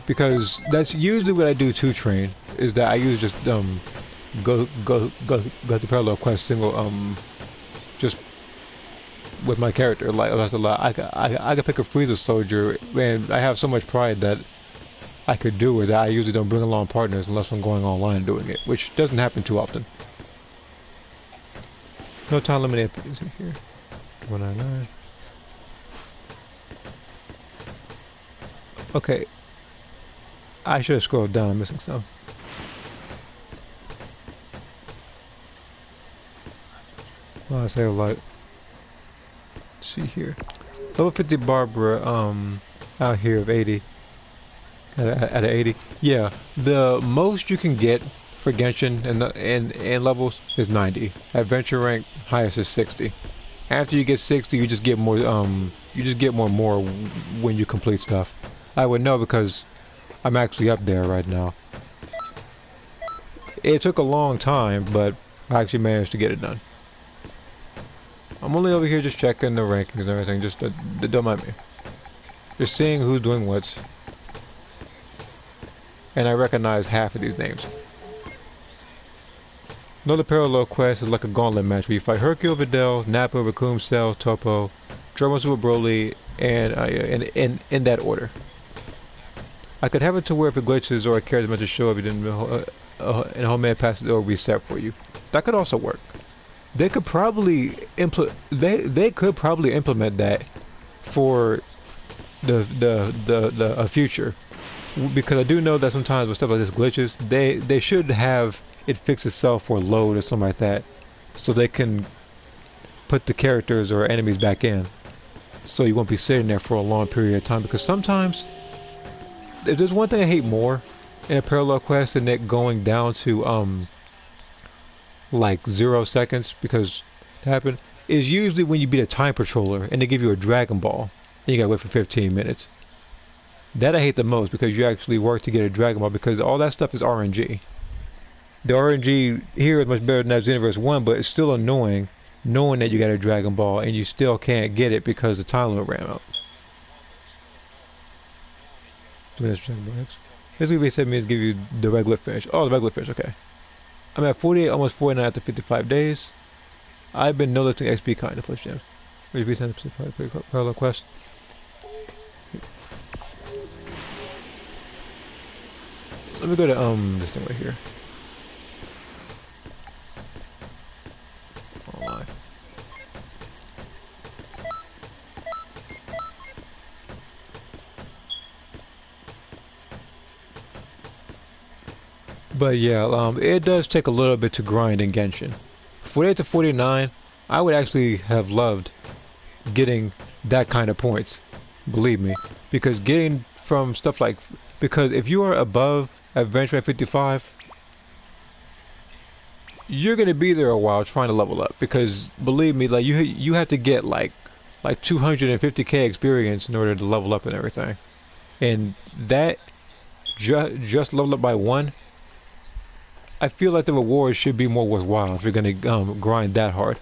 Because that's usually what I do to train. Is that I use just go to parallel quest single just with my character. Like that's a lot. I could pick a Frieza soldier, and I have so much pride that I could do it that I usually don't bring along partners unless I'm going online doing it, which doesn't happen too often. No time limit is here. 199. Okay. I should have scrolled down. I'm missing some. Well, I say a lot. Let's see here. Level 50 Barbara out here of 80. At 80. Yeah, the most you can get for Genshin and levels is 90. Adventure rank highest is 60. After you get 60, you just get more more when you complete stuff. I would know because I'm actually up there right now. It took a long time, but I actually managed to get it done. I'm only over here just checking the rankings and everything, just don't mind me. Just seeing who's doing what. And I recognize half of these names. Another parallel quest is like a gauntlet match where you fight Hercule, Videl, Nappa, Raccoon, Cell, Topo, Dragon Super Broly, and in that order. I could have it to where if it glitches or a character meant to show up, you didn't and a whole man passes, it'll reset for you. That could also work. They could probably implement that for the future, because I do know that sometimes when stuff like this glitches, they should have it fix itself or load or something like that, so they can put the characters or enemies back in, so you won't be sitting there for a long period of time. Because sometimes, if there's one thing I hate more in a parallel quest than it going down to like 0 seconds, because it happened, is usually when you beat a time patroller and they give you a Dragon Ball and you gotta wait for 15 minutes. That I hate the most, because you actually work to get a Dragon Ball, because all that stuff is RNG. The RNG here is much better than that Xenoverse 1, but it's still annoying knowing that you got a Dragon Ball and you still can't get it because the time limit ran out. Basically, they said means give you the regular finish. Oh, the regular finish, okay. I'm at 48, almost 49 after 55 days. I've been no-lifting XP kind of push gems. Maybe send parallel quest. Let me go to this thing right here. Online. But yeah, it does take a little bit to grind in Genshin. 48 to 49, I would actually have loved getting that kind of points, believe me, because getting from stuff like, because if you are above Adventure at 55, you're gonna be there a while trying to level up, because believe me, like you have to get like 250k experience in order to level up and everything, and that just level up by 1. I feel like the rewards should be more worthwhile if you're gonna grind that hard.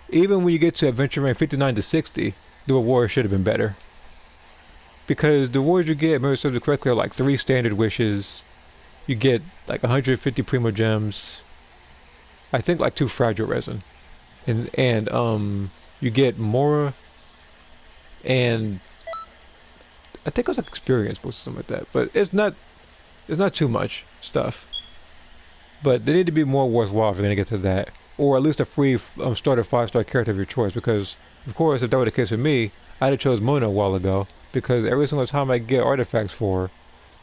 Even when you get to adventure rank 59 to 60, the rewards should have been better. Because the rewards you get, if I remember correctly, are like 3 standard wishes. You get like 150 primo gems. I think like 2 fragile resin, and you get more, and I think it was like experience boost or something like that. But it's not too much stuff. But they need to be more worthwhile if you're going to get to that. Or at least a free starter 5-star character of your choice. Because, of course, if that were the case for me, I'd have chose Mona a while ago. Because every single time I get artifacts for her,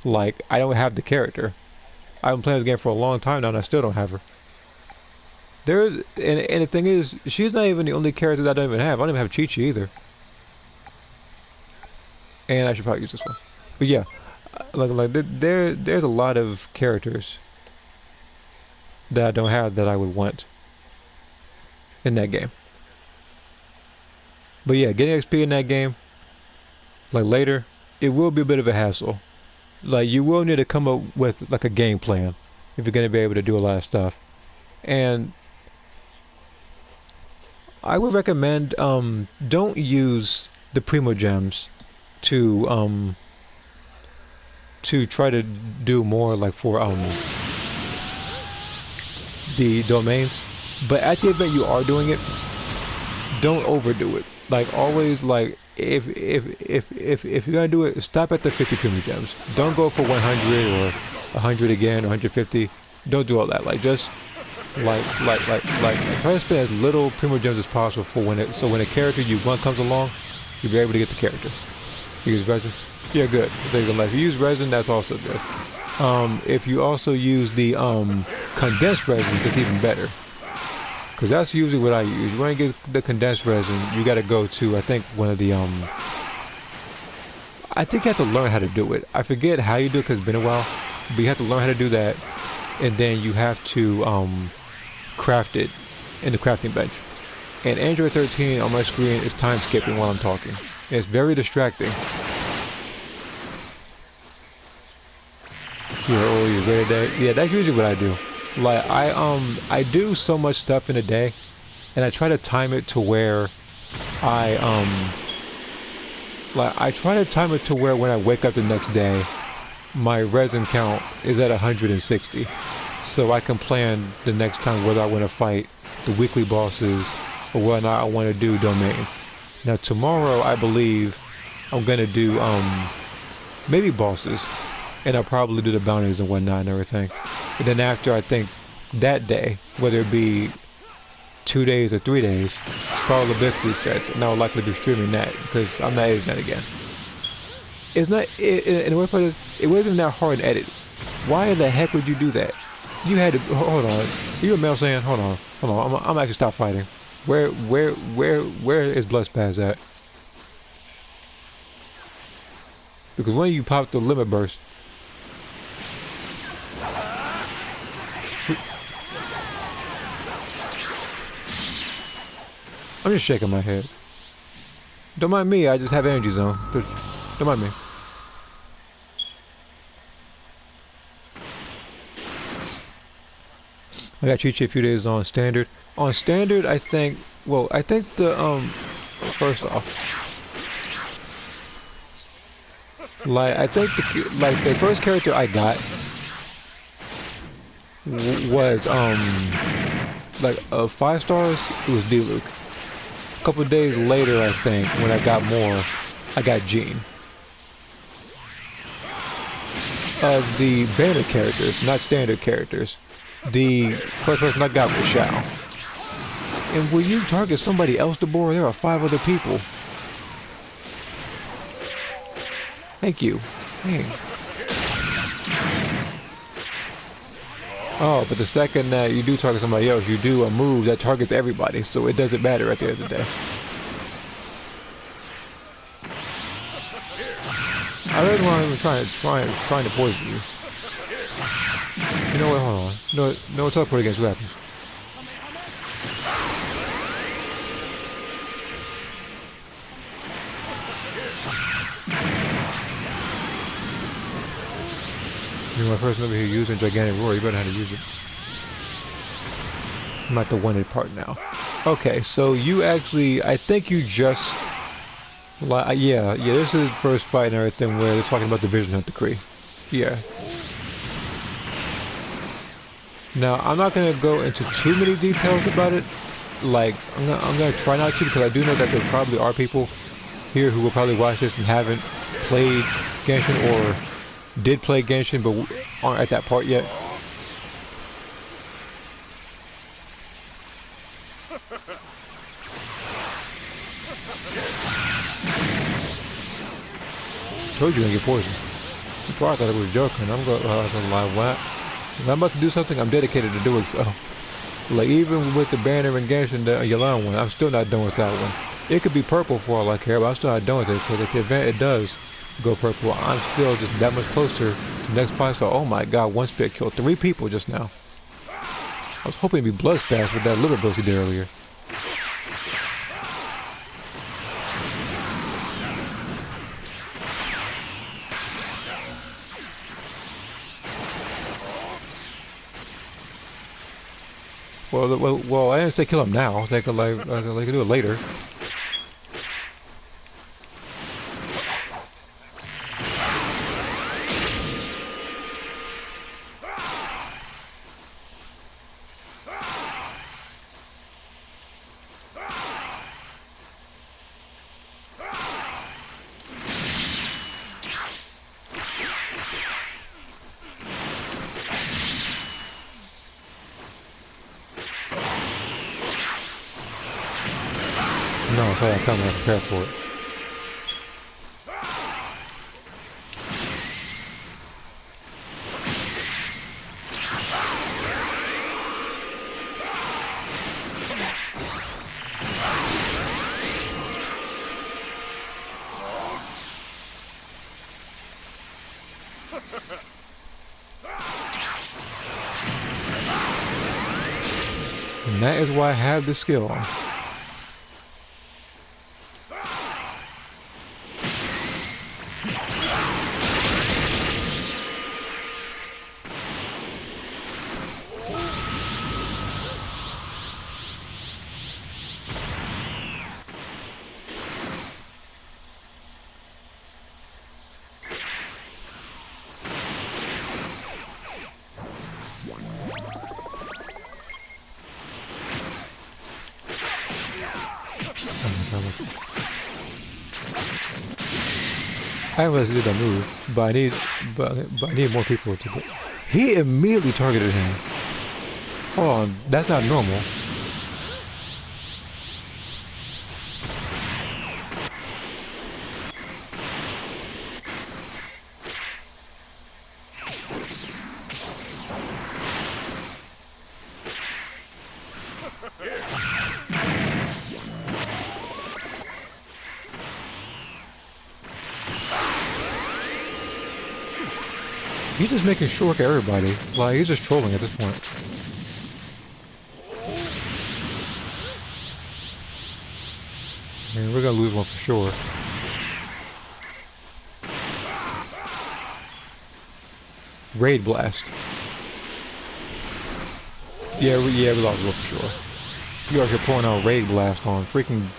like, I don't have the character. I've been playing this game for a long time now and I still don't have her. And the thing is, she's not even the only character that I don't even have. I don't even have Chi-Chi either. And I should probably use this one. But yeah, there's a lot of characters that I don't have that I would want in that game. But yeah, getting XP in that game, like later, it will be a bit of a hassle. Like you will need to come up with like a game plan if you're going to be able to do a lot of stuff. And I would recommend don't use the primo gems to try to do more like for the domains, but at the event you are doing it, don't overdo it. Like always, like if you're gonna do it, stop at the 50 primo gems. Don't go for 100 or 100 again or 150. Don't do all that. Like just like try to spend as little primo gems as possible for when a character you want comes along, you'll be able to get the character. You use resin? Yeah, good. If you use resin, that's also good. If you also use the condensed resin, it's even better. Because that's usually what I use. You want to get the condensed resin, you got to go to, I think, one of the I think you have to learn how to do it. I forget how you do it because it's been a while, but you have to learn how to do that, and then you have to craft it in the crafting bench. And Android 13 on my screen is time skipping while I'm talking. It's very distracting. You're always ready to, yeah, that's usually what I do. Like I do so much stuff in a day, and I try to time it to where I try to time it to where when I wake up the next day, my resin count is at 160, so I can plan the next time whether I want to fight the weekly bosses or whether or not I want to do domains. Now tomorrow, I believe I'm gonna do maybe bosses, and I'll probably do the bounties and whatnot and everything. And then after, I think that day, whether it be 2 days or 3 days, Scarlet Abyss resets, and I'll likely be streaming that because I'm not editing that again. It's not. In the way for this, it wasn't that hard to edit. Why the heck would you do that? You had to hold on. You a male saying, hold on. I'm actually stop fighting. Where is Blood Spaz at? Because when you pop the limit burst, I'm just shaking my head. Don't mind me. I just have energy zone. Don't mind me. I got cheat sheet a few days on standard. On standard, I think. Well, I think the first off, like I think the first character I got was like 5 stars. It was D-Luke. A couple of days later, I think, when I got more, I got Jean. Of the banner characters, not standard characters, the first person I got was Shao. And when you target somebody else, Deborah, there are 5 other people. Thank you. Dang. Oh, but the second that you do target somebody else, you do a move that targets everybody, so it doesn't matter at the end of the day. I really want to trying to poison you. You know what? Hold on. No, teleport against weapons. You're my first over here using Gigantic Roar. You better know how to use it. I'm at the wanted part now. Okay, so you actually, I think you just, like, yeah, this is the first fight and everything where they're talking about the Vision Hunt Decree. Yeah. Now, I'm not going to go into too many details about it. Like, I'm going to try not to, because I do know that there probably are people here who will probably watch this and haven't played Genshin or did play Genshin but aren't at that part yet. Told you you're gonna get poisoned. Before I thought it was joking. I'm going to lie. What? If I'm about to do something, I'm dedicated to doing so. Like, even with the banner and Genshin, the Yelan one, I'm still not done with that one. It could be purple for all I care, but I'm still not done with it, because if the event it does go purple, I'm still just that much closer to the next 5 star. Oh my god, one spit killed 3 people just now. I was hoping to be Blood Spaz with that little burst he did earlier. Well, I didn't say kill him now. They could like they could do it later. No, I saw that coming. I was prepared for it. And that is why I have the skill on. I haven't realized he did that move, but I need more people to do. He immediately targeted him. Hold on, that's not normal. He's just making short at everybody. Like, he's just trolling at this point. I mean, we're gonna lose one for sure. Raid blast. Yeah, we lost one for sure. You out here pouring out raid blast on freaking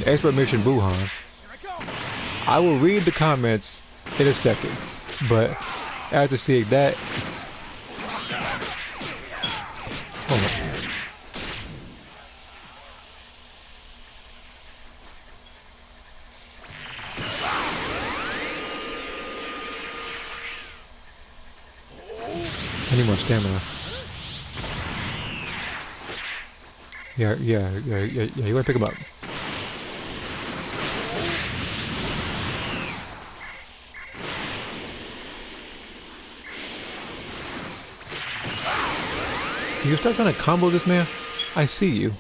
expert mission Buhan. I will read the comments in a second, but after seeing that, hold on. I need more stamina. Yeah, you wanna pick him up. Can you start trying to combo this man? I see you.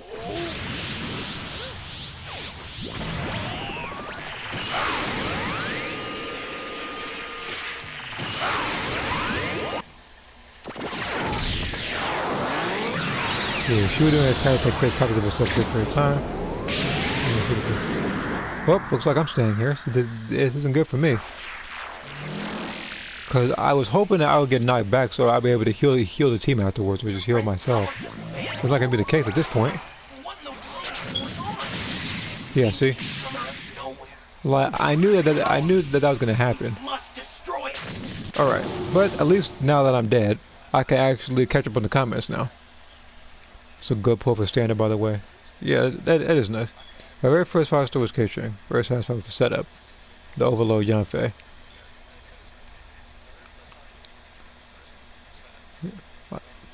Yeah, shooting and attack that creates copies of a such for a time. Well, looks like I'm staying here, so this isn't good for me. Because I was hoping that I would get knocked back so I'd be able to heal the team afterwards, or just heal myself. It's not going to be the case at this point. Yeah, see? Like, I knew that was going to happen. Alright, but at least now that I'm dead, I can actually catch up on the comments now. It's a good pull for standard, by the way. Yeah, that is nice. My very first 5-star was catering. Very satisfied with the setup. The Overload Yanfei.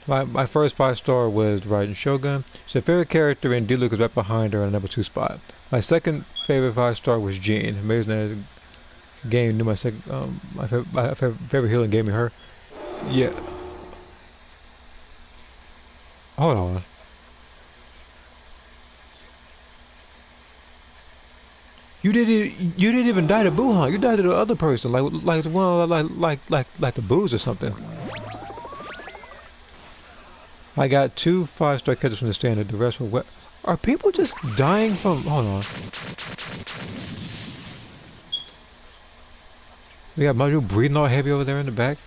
My first 5-star was Raiden Shogun. So favorite character in D-Luke is right behind her on the number 2 spot. My second favorite 5-star was Jean. Amazing that the game knew my second my favorite healing gave me her. Yeah. Hold on. You didn't even die to Buhan. You died to the other person, like the booze or something. I got 2 5-star catches from the standard. The rest were wet. Are people just dying from? Hold on. We got Maju breathing all heavy over there in the back.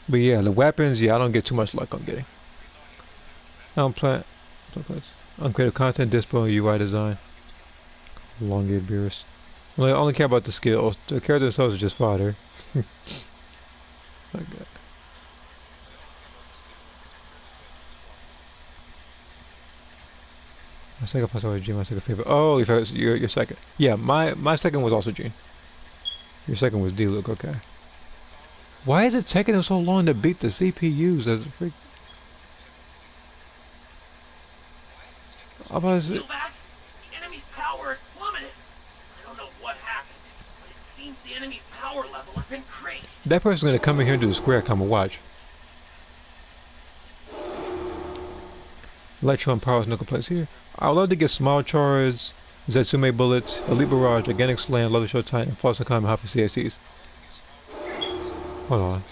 But yeah, the weapons. Yeah, I don't get too much luck on getting. I don't plan. Uncreative content, dispo, UI design. Elongated Beerus. Well, I only care about the skills. The characters themselves are just fodder. Okay. My second plus was Jean, my second favorite. Oh, your second. Yeah, my second was also Jean. Your second was D-Luke, okay. Why is it taking them so long to beat the CPUs as a freak? Feel that? The enemy's power is plummeted. I don't know what happened, but it seems the enemy's power level has increased. That person's gonna come in here and do the square, come and watch. Electro and Power's knuckle place here. I would love to get Small Charge, Zetsume Bullets, Elite Barrage, Organic Slam, Leather Show Titan, and Floss and Common for CACs. Hold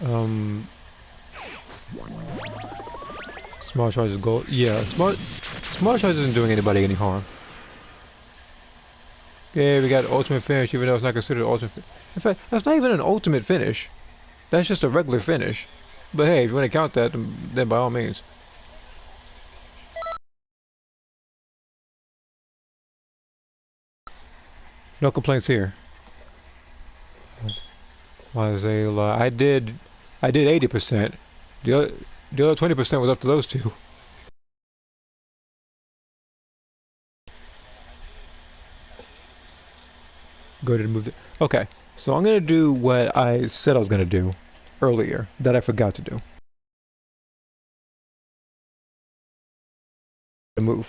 on. Small Charge is gold. Yeah, Small Charge isn't doing anybody any harm. Yeah, we got ultimate finish, even though it's not considered ultimate finish. In fact, that's not even an ultimate finish. That's just a regular finish. But hey, if you want to count that, then by all means. No complaints here. I did 80%. The other 20% was up to those two. Go ahead and move it. Okay, so I'm gonna do what I said I was gonna do earlier that I forgot to do. Move.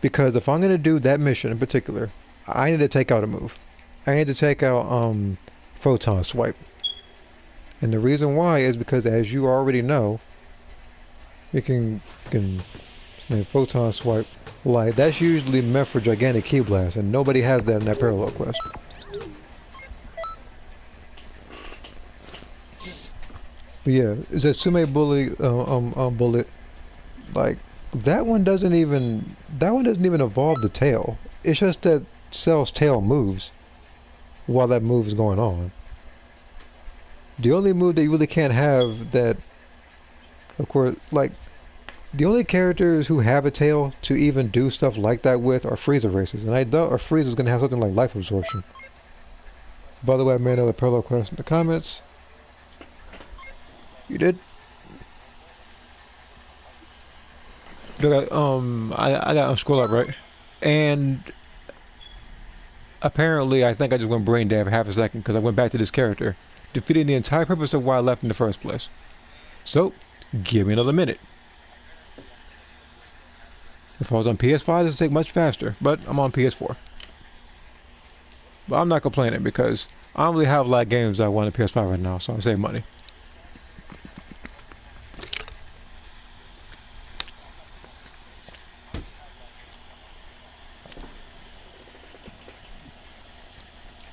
Because if I'm gonna do that mission in particular, I need to take out a move. I need to take out photon swipe. And the reason why is because, as you already know, you can photon swipe. Like, that's usually meant for gigantic key blast, and nobody has that in that parallel quest. But yeah, Zetsume bullet, like that one doesn't even evolve the tail. It's just that Cell's tail moves while that move is going on. The only move that you really can't have that, of course, like the only characters who have a tail to even do stuff like that with are Frieza races, and I doubt Frieza's gonna have something like life absorption. By the way, I made another parallel quest in the comments. You did? I got scroll up, right? And apparently, I think I just went brain dead for half a second because I went back to this character, defeating the entire purpose of why I left in the first place. So, give me another minute. If I was on PS5, this would take much faster, but I'm on PS4. But I'm not complaining because I don't really have a lot of games I want on PS5 right now, so I save money.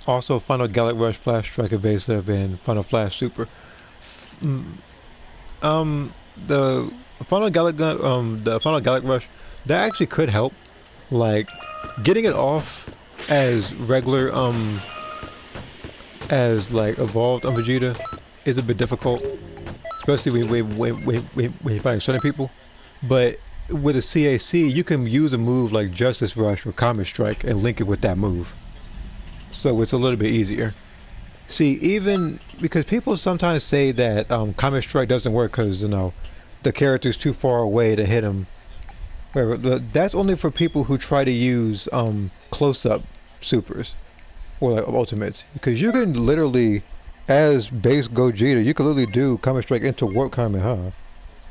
Also, Final Galactic Rush, Flash Strike Evasive, and Final Flash Super. The Final Galactic Rush, that actually could help. Like, getting it off as regular, as like evolved on Vegeta is a bit difficult, especially when you find certain people. But with a CAC, you can use a move like Justice Rush or Comet Strike and link it with that move. So it's a little bit easier. See, even because people sometimes say that Comet Strike doesn't work because, you know, the character's too far away to hit him. That's only for people who try to use close-up supers or like ultimates. Because you can literally, as base Gogeta, you can literally do Comet Strike into Warp Kamehameha.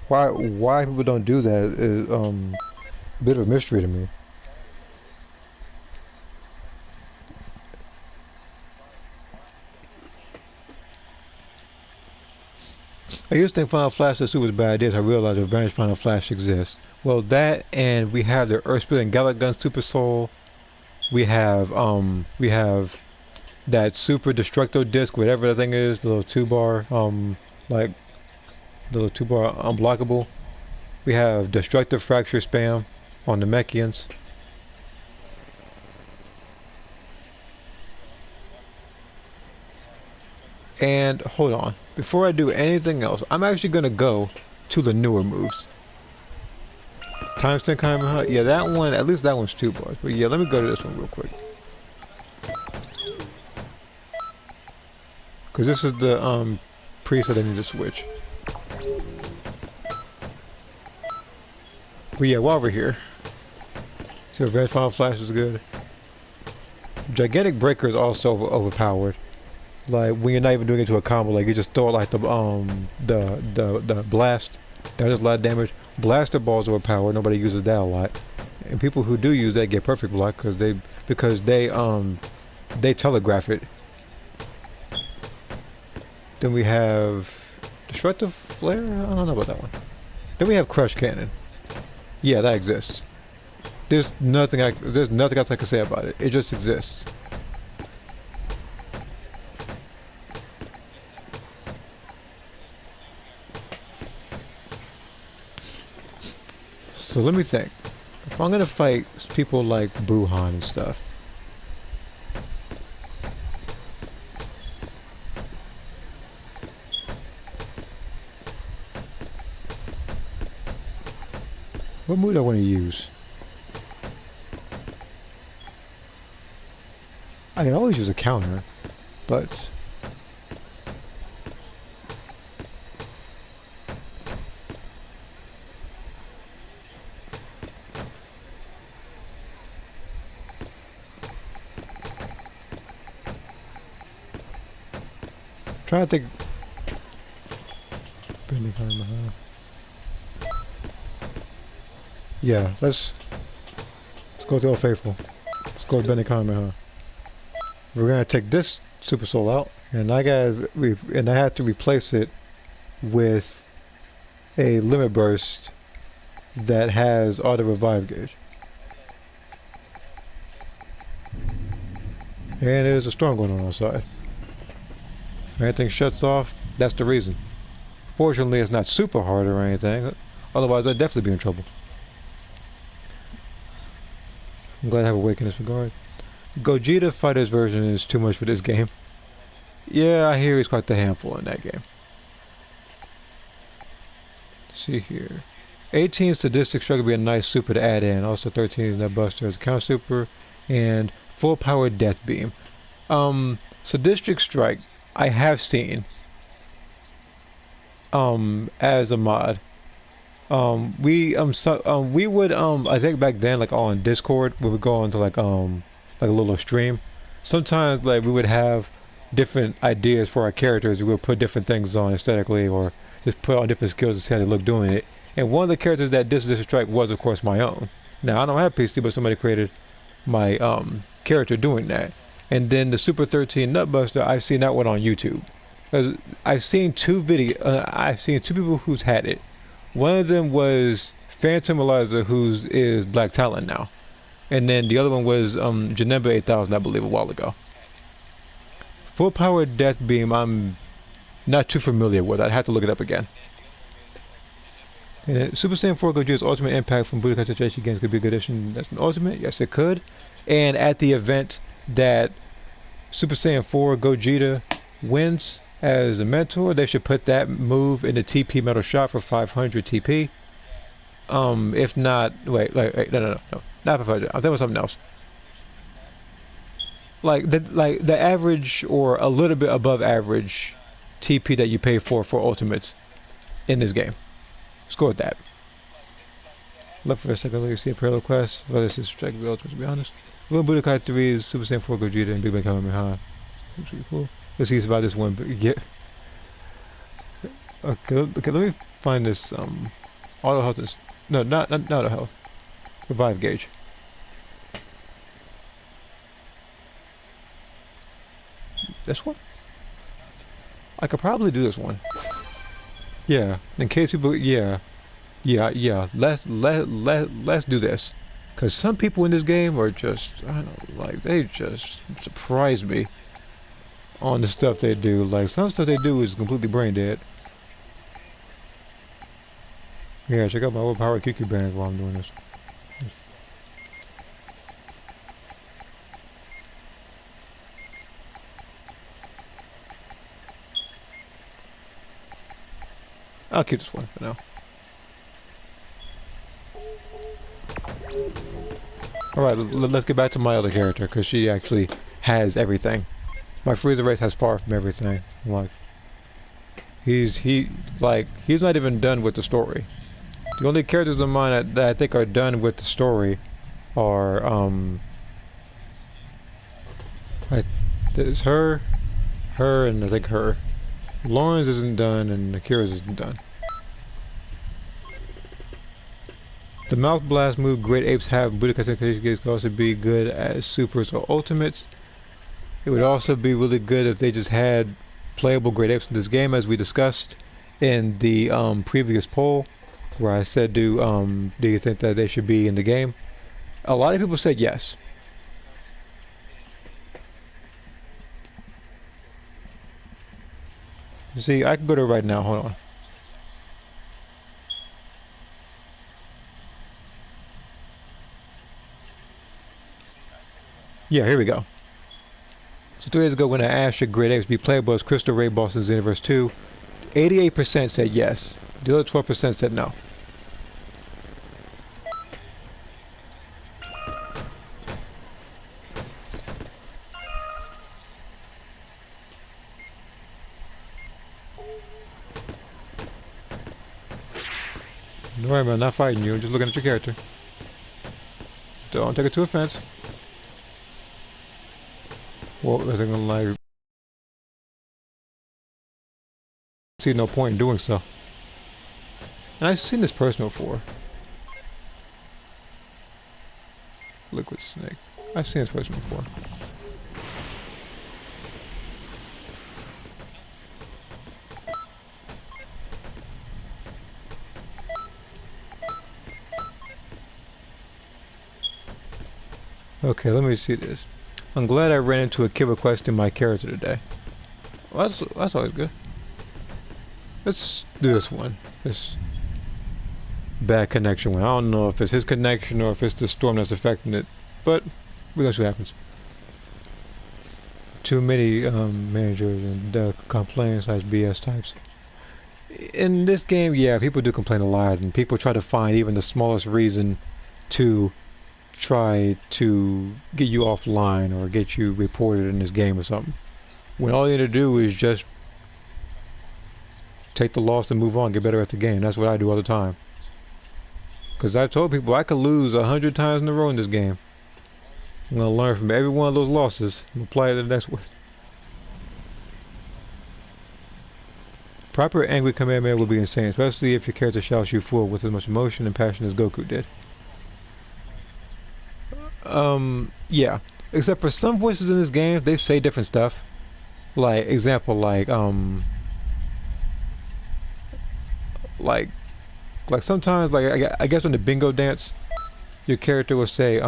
Why people don't do that is a bit of a mystery to me. I used to think Final Flash is super bad ideas. I realized Revenge Final Flash exists. Well, that, and we have the Earth Split and Gallic Gun Super Soul. We have that Super Destructo Disc, whatever that thing is, the little 2-bar, like the little 2-bar unblockable. We have Destructive Fracture Spam on the Mechians. And hold on, before I do anything else, I'm actually gonna go to the newer moves. Times 10 Kamehameha, yeah, that one, at least that one's 2 bars. But yeah, let me go to this one real quick. Cause this is the preset I need to switch. But yeah, while we're here, so Red Final Flash is good. Gigantic Breaker is also overpowered. Like when you're not even doing it to a combo, like you just throw it like the blast. That does a lot of damage. Blaster balls are overpowered. Nobody uses that a lot, and people who do use that get perfect block because they telegraph it. Then we have Destructive Flare. I don't know about that one. Then we have Crush Cannon. Yeah, that exists. There's nothing else I can say about it. It just exists. So let me think. If I'm gonna fight people like Buhan and stuff, what move do I want to use? I can always use a counter, but trying to think. Yeah, let's go to Old Faithful. Let's go to Benny Kamehameha. We're gonna take this Super Soul out, and I have to replace it with a Limit Burst that has auto revive gauge. And there's a storm going on outside. If anything shuts off, that's the reason. Fortunately, it's not super hard or anything. Otherwise, I'd definitely be in trouble. I'm glad I have a wake in this regard. Gogeta Fighter's version is too much for this game. Yeah, I hear he's quite the handful in that game. Let's see here. 18 Sadistic Strike would be a nice super to add in. Also 13 is Net Buster as a counter super. And full power Death Beam. Sadistic Strike I have seen as a mod. We would I think back then, like on Discord, we would go into like a little stream. Sometimes like we would have different ideas for our characters. We would put different things on aesthetically, or just put on different skills to see how they look doing it. And one of the characters that did Sadistic Strike was, of course, my own. Now I don't have PC, but somebody created my character doing that. And then the Super 13 Nutbuster, I've seen that one on YouTube. I've seen two people who's had it. One of them was Phantom Eliza, who is Black Talon now. And then the other one was Janemba 8000, I believe, a while ago. Full power Death Beam, I'm not too familiar with. I'd have to look it up again. And Super Saiyan 4 Gogeta's Ultimate Impact from Budokai Tenkaichi games could be a good addition as an Ultimate. Yes, it could. And at the event that Super Saiyan 4 Gogeta wins as a mentor, they should put that move in the TP Metal Shot for 500 TP. If not, wait, no, not 500. I'm thinking something else. Like the average or a little bit above average TP that you pay for ultimates in this game. Let's go with that. Left for a second, let me see a parallel quest. Well, this is Strike the Ultimate, to be honest. Little Budokai 3 is Super Saiyan 4 Gogeta and Big Bang Kamehameha. Looks pretty cool. Let's see about this one, but yeah. Okay, let me find this auto health is not auto health. Revive gauge. This one? I could probably do this one. Yeah, in case people, yeah. Let's do this, cause some people in this game are just, I don't know, like they just surprise me on the stuff they do. Like some stuff they do is completely brain dead. Yeah, check out my overpowered QQ bands while I'm doing this. I'll keep this one for now. Alright, let's get back to my other character, because she actually has everything. My Frieza race has power from everything. Like, he's not even done with the story. The only characters of mine that I think are done with the story are, there's her, and I think her. Lawrence isn't done, and Akira's isn't done. The Mouth Blast move Great Apes have Budokai Tenkaichi could also be good as supers or ultimates. It would also be really good if they just had playable Great Apes in this game, as we discussed in the previous poll, where I said, do you think that they should be in the game? A lot of people said yes. You see, I can go to it right now. Hold on. Yeah, here we go. So 3 days ago, when I asked should Great Apes be playable as Crystal Ray Boss in Xenoverse 2, 88% said yes. The other 12% said no. Don't worry, man, I'm not fighting you. I'm just looking at your character. Don't take it to offense. Well, I think I'm like see no point in doing so. And I've seen this person before. Liquid Snake. I've seen this person before. Okay, let me see this. I'm glad I ran into a kid requesting my character today. Well, that's always good. Let's do this one. This bad connection one. I don't know if it's his connection or if it's the storm that's affecting it, but we're gonna see what happens. Too many managers and complaints / BS types. In this game, yeah, people do complain a lot, and people try to find even the smallest reason to try to get you offline or get you reported in this game or something. When all you need to do is just take the loss and move on, get better at the game. That's what I do all the time. Because I've told people I could lose 100 times in a row in this game. I'm going to learn from every one of those losses and apply it to the next one. Proper angry command will be insane, especially if your character shouts you full with as much emotion and passion as Goku did. Yeah. Except for some voices in this game, they say different stuff. Like, example, like sometimes, like, I guess on the bingo dance, your character will say,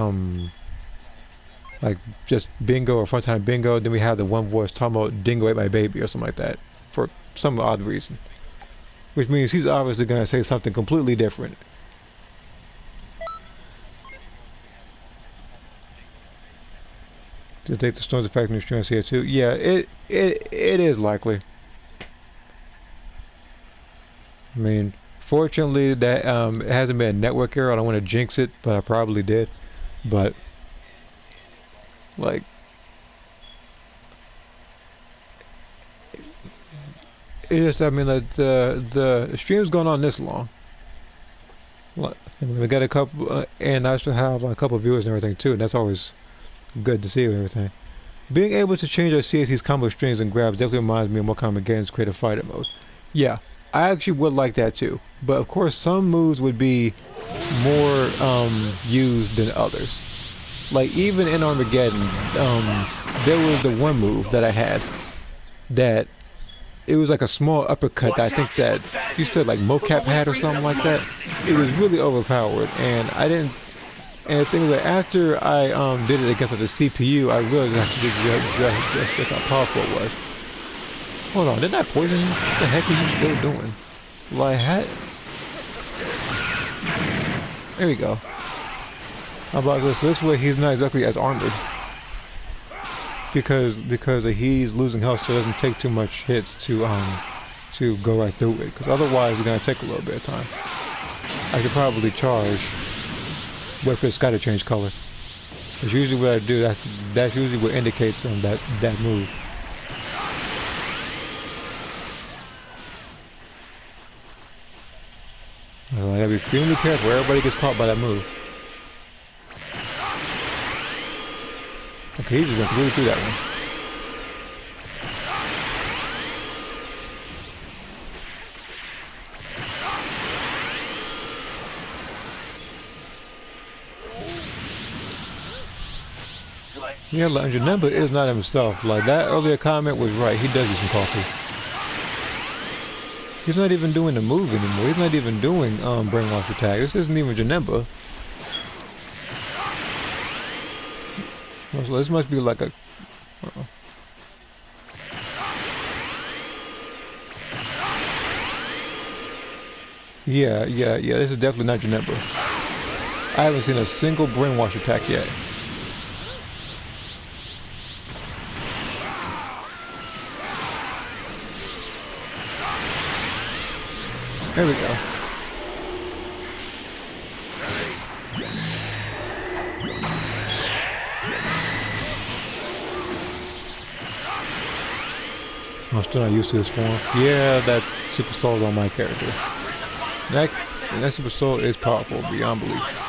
like, just bingo or fun time bingo, then we have the one voice talking about dingo ate my baby or something like that, for some odd reason. Which means he's obviously going to say something completely different. To take the storm's effect in the strength here too. Yeah, it is likely. I mean, fortunately that it hasn't been a network error. I don't want to jinx it, but I probably did. But like, it just, I mean, like the stream's going on this long. We got a couple, and I still have a couple of viewers and everything too, and that's always good to see and everything. Being able to change our CSC's combo strings and grabs definitely reminds me of more common games creative fighter mode. Yeah, I actually would like that too. But of course some moves would be more used than others. Like even in Armageddon, there was the one move that I had that it was like a small uppercut that I think that you said like mocap had or something like that. It was really overpowered, and I didn't. And the thing is that after I did it against the CPU, I realized actually just how powerful it was. Hold on, didn't I poison you? What the heck are you still doing? Like, there we go. How about this? This way he's not exactly as armored. Because he's losing health, so it doesn't take too much hits to go right through it. Because otherwise it's gonna take a little bit of time. I could probably charge. Wait for the sky to change color. That's usually what I do. That's usually what indicates that move. I gotta be extremely careful. Everybody gets caught by that move. Okay, he just went really through that one. Yeah, like, Janemba is not himself. Like, that earlier comment was right. He does need some coffee. He's not even doing the move anymore. He's not even doing brainwash attack. This isn't even Janemba. So this must be like a... Yeah, this is definitely not Janemba. I haven't seen a single brainwash attack yet. There we go. I'm still not used to this form. Yeah, that Super Soul is on my character. That Super Soul is powerful beyond belief.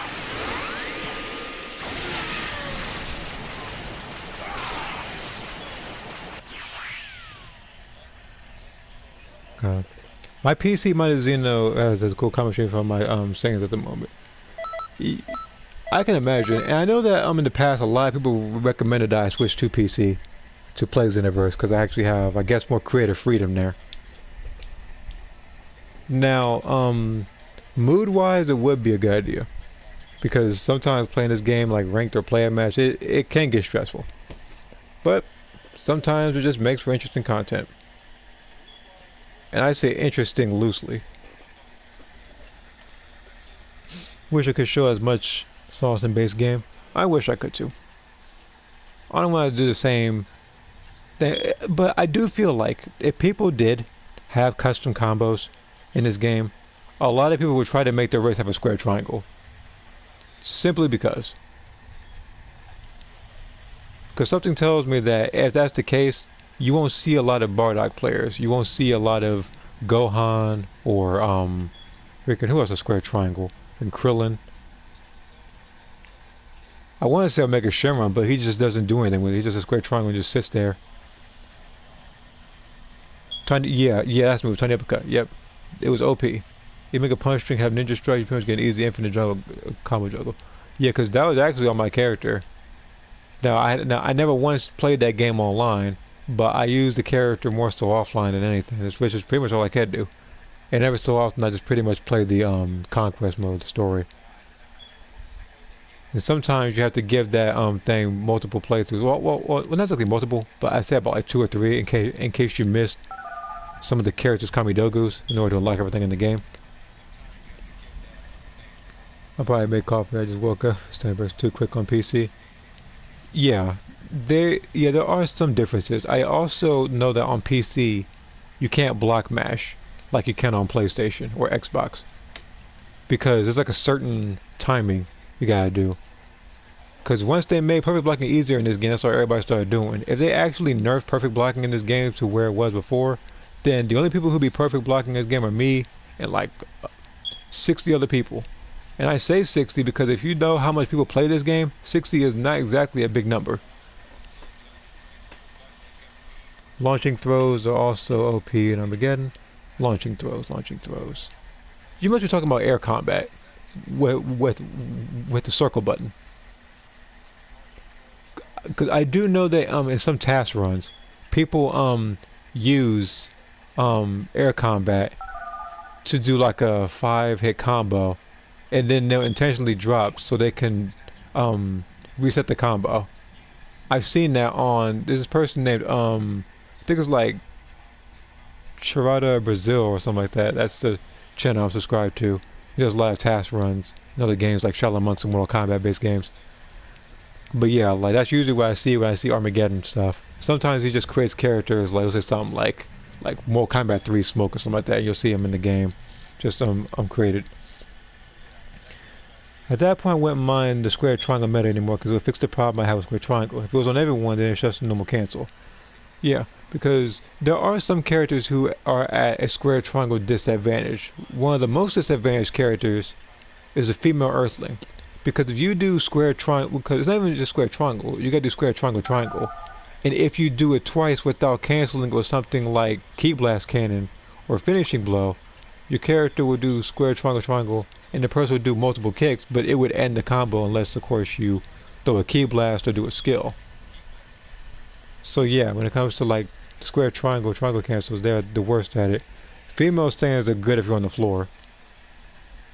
My PC minus Xeno has a cool commentary from my settings at the moment. I can imagine, and I know that in the past a lot of people recommended that I switch to PC to play Xenoverse because I actually have, I guess, more creative freedom there. Now, mood-wise, it would be a good idea because sometimes playing this game like ranked or player match, it can get stressful, but sometimes it just makes for interesting content. And I say interesting loosely. Wish I could show as much sauce in base game. I wish I could too. I don't want to do the same thing, but I do feel like if people did have custom combos in this game, a lot of people would try to make their race have a square triangle. Simply because something tells me that if that's the case, you won't see a lot of Bardock players. You won't see a lot of Gohan or freaking who has a square triangle? And Krillin. I want to say Omega Shenron, but he just doesn't do anything with it. He's just a square triangle and just sits there. Tiny, yeah, that's the move. Tiny uppercut. Yep, it was OP. You make a punch string, have ninja strike, you pretty much get an easy infinite juggle, combo juggle. Yeah, because that was actually on my character. Now I never once played that game online, but I used the character more so offline than anything, which is pretty much all I could do. And every so often I just pretty much play the conquest mode, the story. And sometimes you have to give that thing multiple playthroughs. Well, not exactly multiple, but I say about like 2 or 3 in case you missed some of the characters' Kamidogus in order to unlock everything in the game. I'll probably make coffee. I just woke up. It's too quick on PC. Yeah, there are some differences. I also know that on PC you can't block mash like you can on PlayStation or Xbox because there's like a certain timing you gotta do. Because once they made perfect blocking easier in this game, that's what everybody started doing. If they actually nerfed perfect blocking in this game to where it was before, then the only people who be perfect blocking in this game are me and like 60 other people. And I say 60 because if you know how much people play this game, 60 is not exactly a big number. Launching throws are also OP in Armageddon. Launching throws. You must be talking about air combat with the circle button. Because I do know that in some task runs, people use air combat to do like a 5-hit combo, and then they'll intentionally drop so they can reset the combo. I've seen that on there's this person named I think it's like Charada Brazil or something like that. That's the channel I'm subscribed to. He does a lot of task runs in other games like Shaolin Monks and Mortal Kombat based games. But yeah, like that's usually what I see when I see Armageddon stuff. Sometimes he just creates characters like, let's say something like Mortal Kombat 3 Smoke or something like that, and you'll see him in the game, just created. At that point I wouldn't mind the square triangle meta anymore because it would fix the problem I have with square triangle. If it was on everyone, then it's just a normal cancel. Yeah, because there are some characters who are at a square triangle disadvantage. One of the most disadvantaged characters is a female Earthling. Because if you do square triangle, because it's not even just square triangle, you gotta do square triangle. And if you do it twice without canceling with something like Key Blast Cannon or Finishing Blow, your character would do square triangle, and the person would do multiple kicks, but it would end the combo unless, of course, you throw a Key Blast or do a skill. So yeah, when it comes to like square triangle cancels, they're the worst at it. Female stands are good if you're on the floor.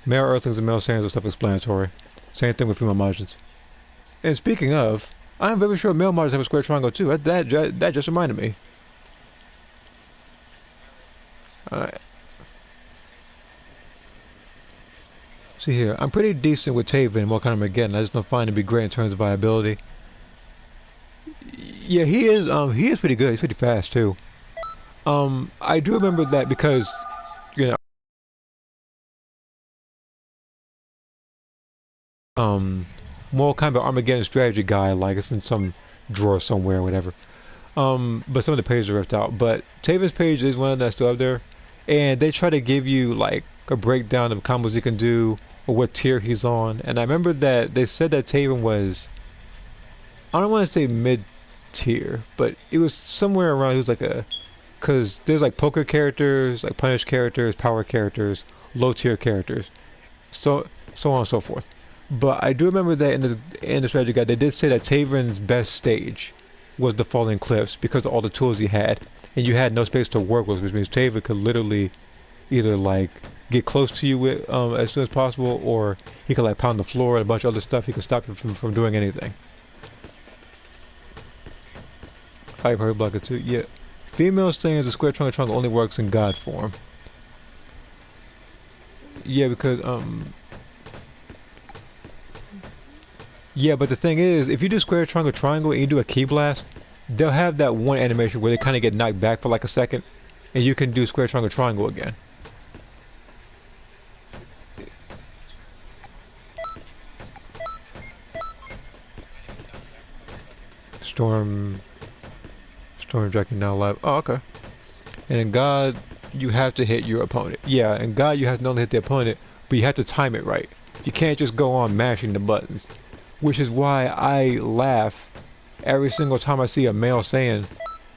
Male Earthlings and male stands are self-explanatory. Same thing with female margins. And speaking of, I'm very sure male margins have a square triangle too. That just reminded me. Alright. See here, I'm pretty decent with Taven and what kind of Armageddon. I just don't find him to be great in terms of viability. Yeah, he is pretty good. He's pretty fast too. I do remember that because, you know, more kind of an Armageddon strategy guy, like it's in some drawer somewhere or whatever. But some of the pages are ripped out. But Taven's page is one that's still up there, and they try to give you like a breakdown of combos he can do or what tier he's on. And I remember that they said that Taven was, I don't want to say mid tier, but it was somewhere around. He was like a because there's like poker characters, like punish characters, power characters, low tier characters, so on and so forth. But I do remember that in the strategy guide they did say that Tavron's best stage was the Falling Cliffs because of all the tools he had, and you had no space to work with, which means Tavron could literally either like get close to you with as soon as possible, or he could like pound the floor and a bunch of other stuff. He could stop you from doing anything. I've heard block it too. Yeah, female saying the square triangle only works in God form. Yeah, because yeah, but the thing is, if you do square triangle and you do a key blast, they'll have that one animation where they kind of get knocked back for like a second, and you can do square triangle again. Storm Dragon now live. Oh, okay. And in God, you have to hit your opponent. Yeah, in God, you have to not only hit the opponent, but you have to time it right. You can't just go on mashing the buttons. Which is why I laugh every single time I see a male Saiyan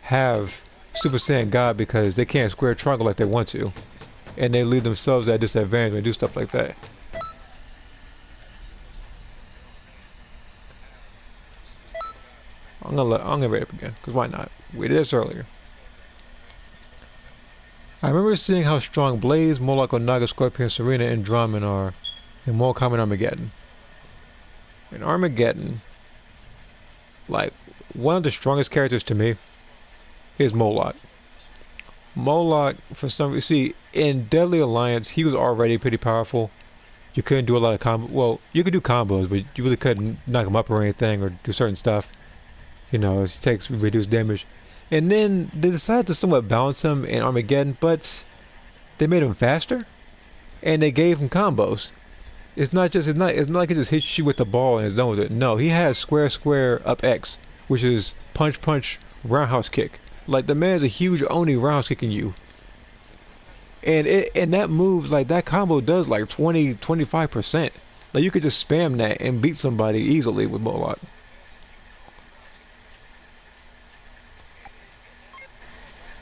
have Super Saiyan God, because they can't square triangle like they want to. And they leave themselves at a disadvantage when they do stuff like that. I'm gonna rate up again, because why not? We did this earlier. I remember seeing how strong Blaze, Moloch, Onaga, Scorpion, Serena, and Drummond are in Mortal Kombat Armageddon. In Armageddon, like, one of the strongest characters to me is Moloch. Moloch, for some reason, see, in Deadly Alliance, he was already pretty powerful. You couldn't do a lot of combos. Well, you could do combos, but you really couldn't knock him up or anything, or do certain stuff. You know, he takes reduced damage. And then they decided to somewhat balance him in Armageddon, but they made him faster, and they gave him combos. It's not like he just hits you with the ball and is done with it. No, he has square up X, which is punch roundhouse kick. Like, the man's a huge Oni roundhouse kicking you. And that move, like, that combo does like 25%. Like, you could just spam that and beat somebody easily with Moloch.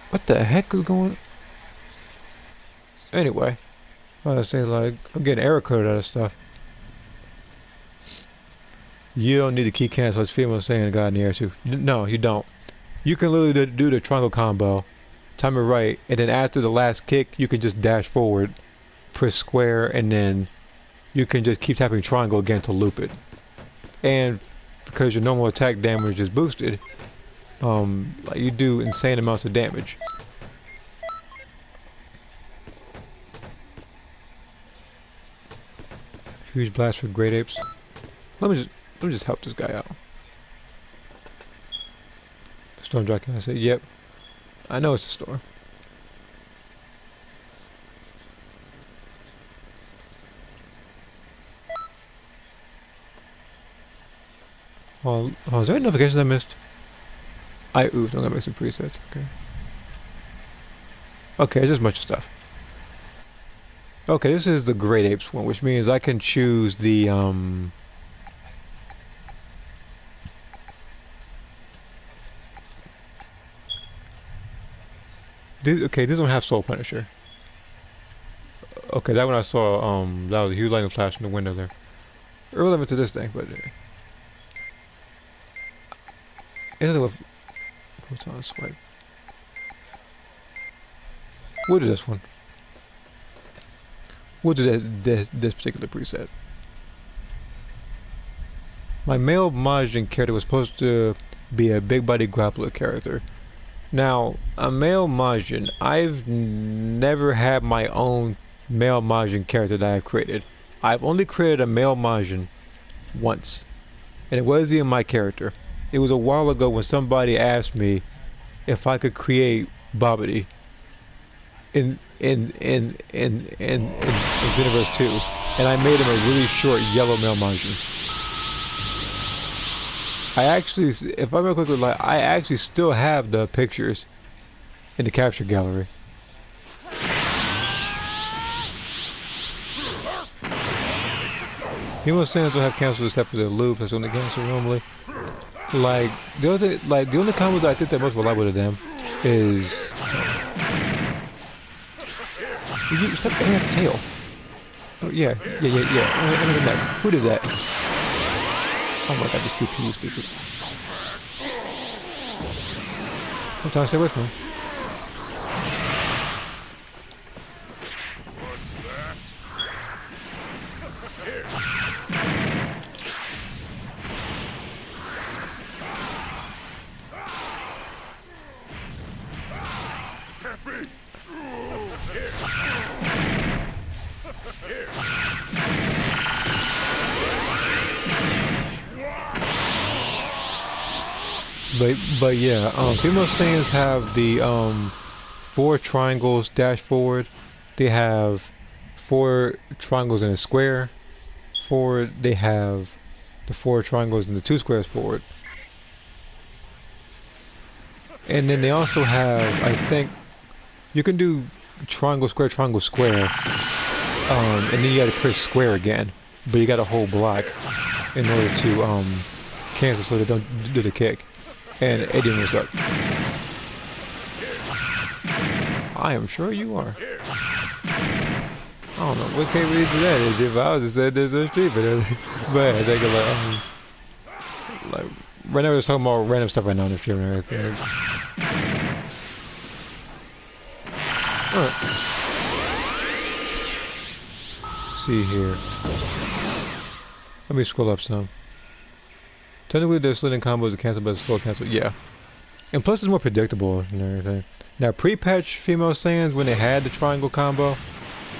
What the heck is going on? Anyway, I was say, like, I'm getting error code out of stuff. You don't need to key cancel. It's female saying God in the air too. No, you don't. You can literally do the triangle combo, time it right, and then after the last kick, you can just dash forward, press square, and then you can just keep tapping triangle again to loop it. And because your normal attack damage is boosted, like, you do insane amounts of damage. Huge blast for great apes. Let me just help this guy out. Storm Dragon, I say, yep. I know it's a storm. Oh, is there any notifications I missed? Oof, I'm gonna make some presets, okay. Okay, just a bunch of stuff. Okay, this is the Great Apes one, which means I can choose the, okay, this don't have Soul Punisher. Okay, that one I saw, that was a huge lightning flash in the window there. Irrelevant to this thing, but anything with photon swipe. We'll do this one. We'll do this particular preset. My male Majin character was supposed to be a big body grappler character. Now, a male Majin, I've never had my own male Majin character that I've created. I've only created a male Majin once, and it wasn't even my character. It was a while ago when somebody asked me if I could create Babidi in Xenoverse 2, and I made him a really short yellow male Majin. I actually, if I real quickly, like, I actually still have the pictures in the capture gallery. People saying will have cancelled except for the loops. That's when they cancel normally. Like the only combo that I think that most reliable to them is You stop aiming at the tail. Oh, yeah. Aim at the neck. Who did that? Oh my god, the CPU is stupid. I'm trying to stay with me. What's that? Here. Can't be. Here. Here. But yeah, female Saiyans have the 4 triangles dash forward. They have 4 triangles in a square forward. They have the 4 triangles and the 2 squares forward. And then they also have, I think, you can do triangle, square, and then you gotta press square again. But you gotta hold block in order to cancel so they don't do the kick. And Eddie was up. I am sure you are. I don't know what can't really do that. If I was to say this is cheap, but I think like right now we're just talking about random stuff right now on the stream and everything. See here. Let me scroll up some. Technically, there's sliding combos to cancel, but it's slow cancel. Yeah, and plus it's more predictable and everything. Now, pre-patch female Saiyans when they had the triangle combo,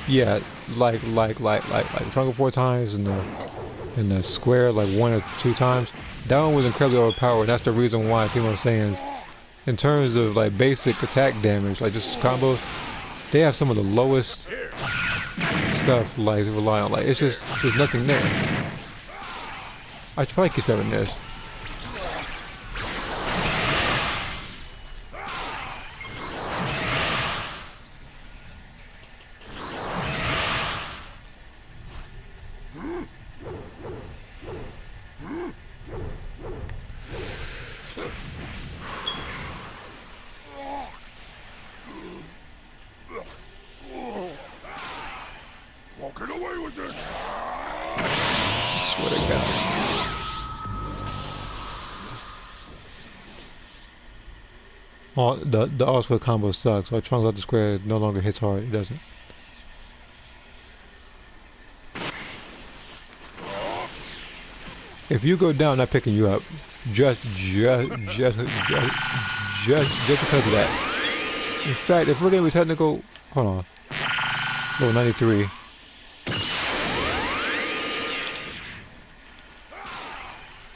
yeah, like triangle 4 times and the square like 1 or 2 times. That one was incredibly overpowered. That's the reason why female Saiyans, in terms of like basic attack damage, like just combos, they have some of the lowest stuff like to rely on. Like it's just there's nothing there. I should probably keep having this. Walking away with this. I swear to God. Oh, the Oswald combo sucks. So triangle out the square no longer hits hard. It doesn't. If you go down, I'm not picking you up. Just because of that. In fact, if we're gonna be technical, hold on. Oh, 93.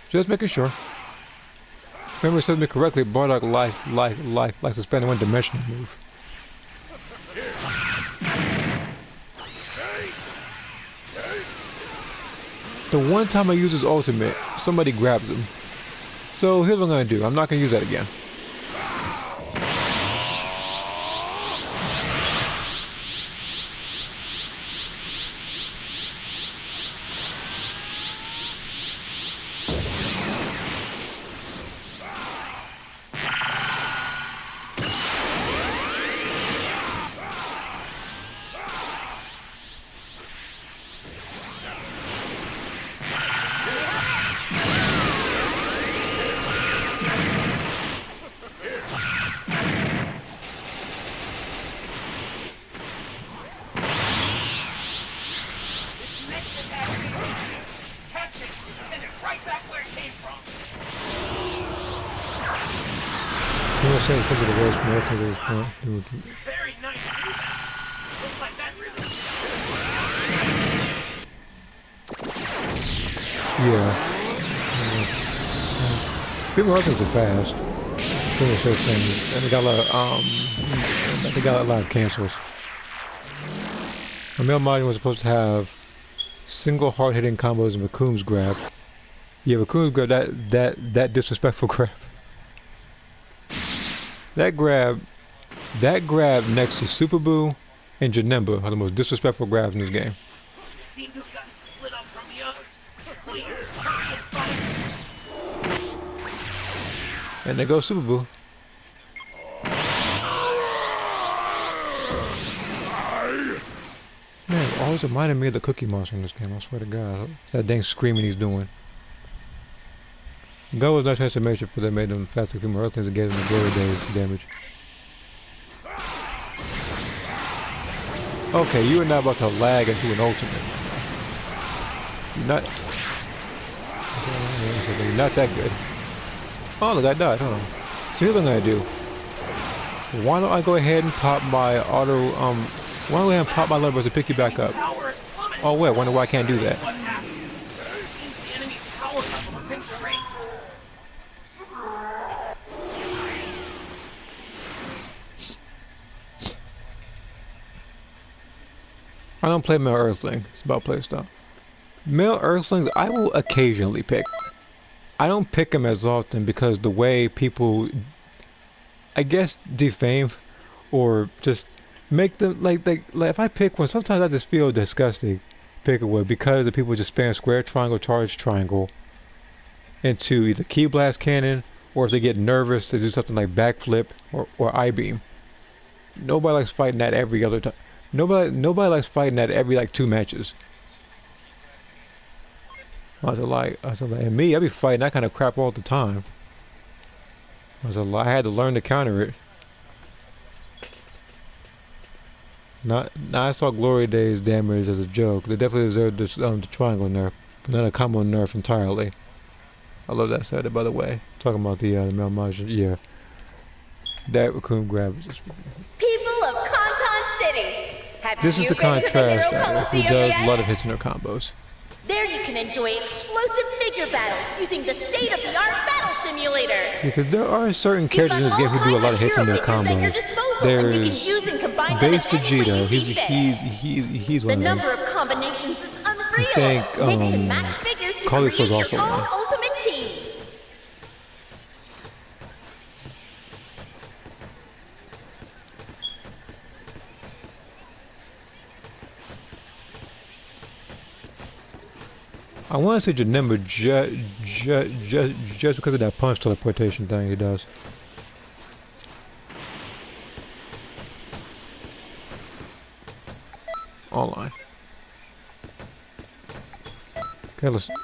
Just making sure. Remember, said me correctly. Bardock likes to spend a one-dimensional move. The one time I use his ultimate, somebody grabs him. So here's what I'm gonna do. I'm not gonna use that again. I'm gonna say something of the worst more to this point. Very nice. Looks like that really. Yeah. People weapons are fast. Pretty much things, and they got a lot of cancels. A male Mario was supposed to have single hard hitting combos in Bakum's grab. Yeah, Bakum's grab, that disrespectful grab. That grab next to Super Boo and Janemba are the most disrespectful grabs in this game. You seem to have gotten split up from the others. Please, hurry and find me. And there goes Super Boo. I Man, it always reminded me of the Cookie Monster in this game, I swear to God. That dang screaming he's doing. That was no transformation for that made them faster a few more things to get in the glory days damage. Okay, you are not about to lag into an ultimate. You're not... You're not that good. Oh, the guy died, huh? So here's what I'm gonna do. Why don't I go ahead and pop my auto, why don't I go ahead and pop my levers to pick you back up? Oh wait, I wonder why I can't do that. I don't play male Earthling, it's about playstyle. Male Earthlings I will occasionally pick. I don't pick them as often because the way people, I guess, defame or just make them like if I pick one, sometimes I just feel disgusting picking one because the people just spam square, triangle, charge, triangle into either key blast cannon or if they get nervous they do something like backflip or I-beam. Nobody likes fighting that every other time. Nobody likes fighting that every like 2 matches. I was like, and me, I be fighting that kind of crap all the time. I had to learn to counter it. Now I saw Glory Days damage as a joke. They definitely deserve this, the triangle nerf, but not a combo nerf entirely. I love that set, by the way. Talking about the male margin, yeah. That raccoon grab is just... People of Conton City, have this you is the been kind to of trash Hero guy who Coliseum does yet? a lot of hits in her combos. There you can enjoy explosive figure battles using the state-of-the-art battle simulator. Because there are certain characters in this game who do a lot of hits in their combos. There's Base Vegeta, he's one the of them. number of combinations is unreal. I think Mix and match figures to Cauliflower's create also your own one. ultimate team. I want to say Janemba just because of that punch teleportation thing he does. Online. Okay, listen.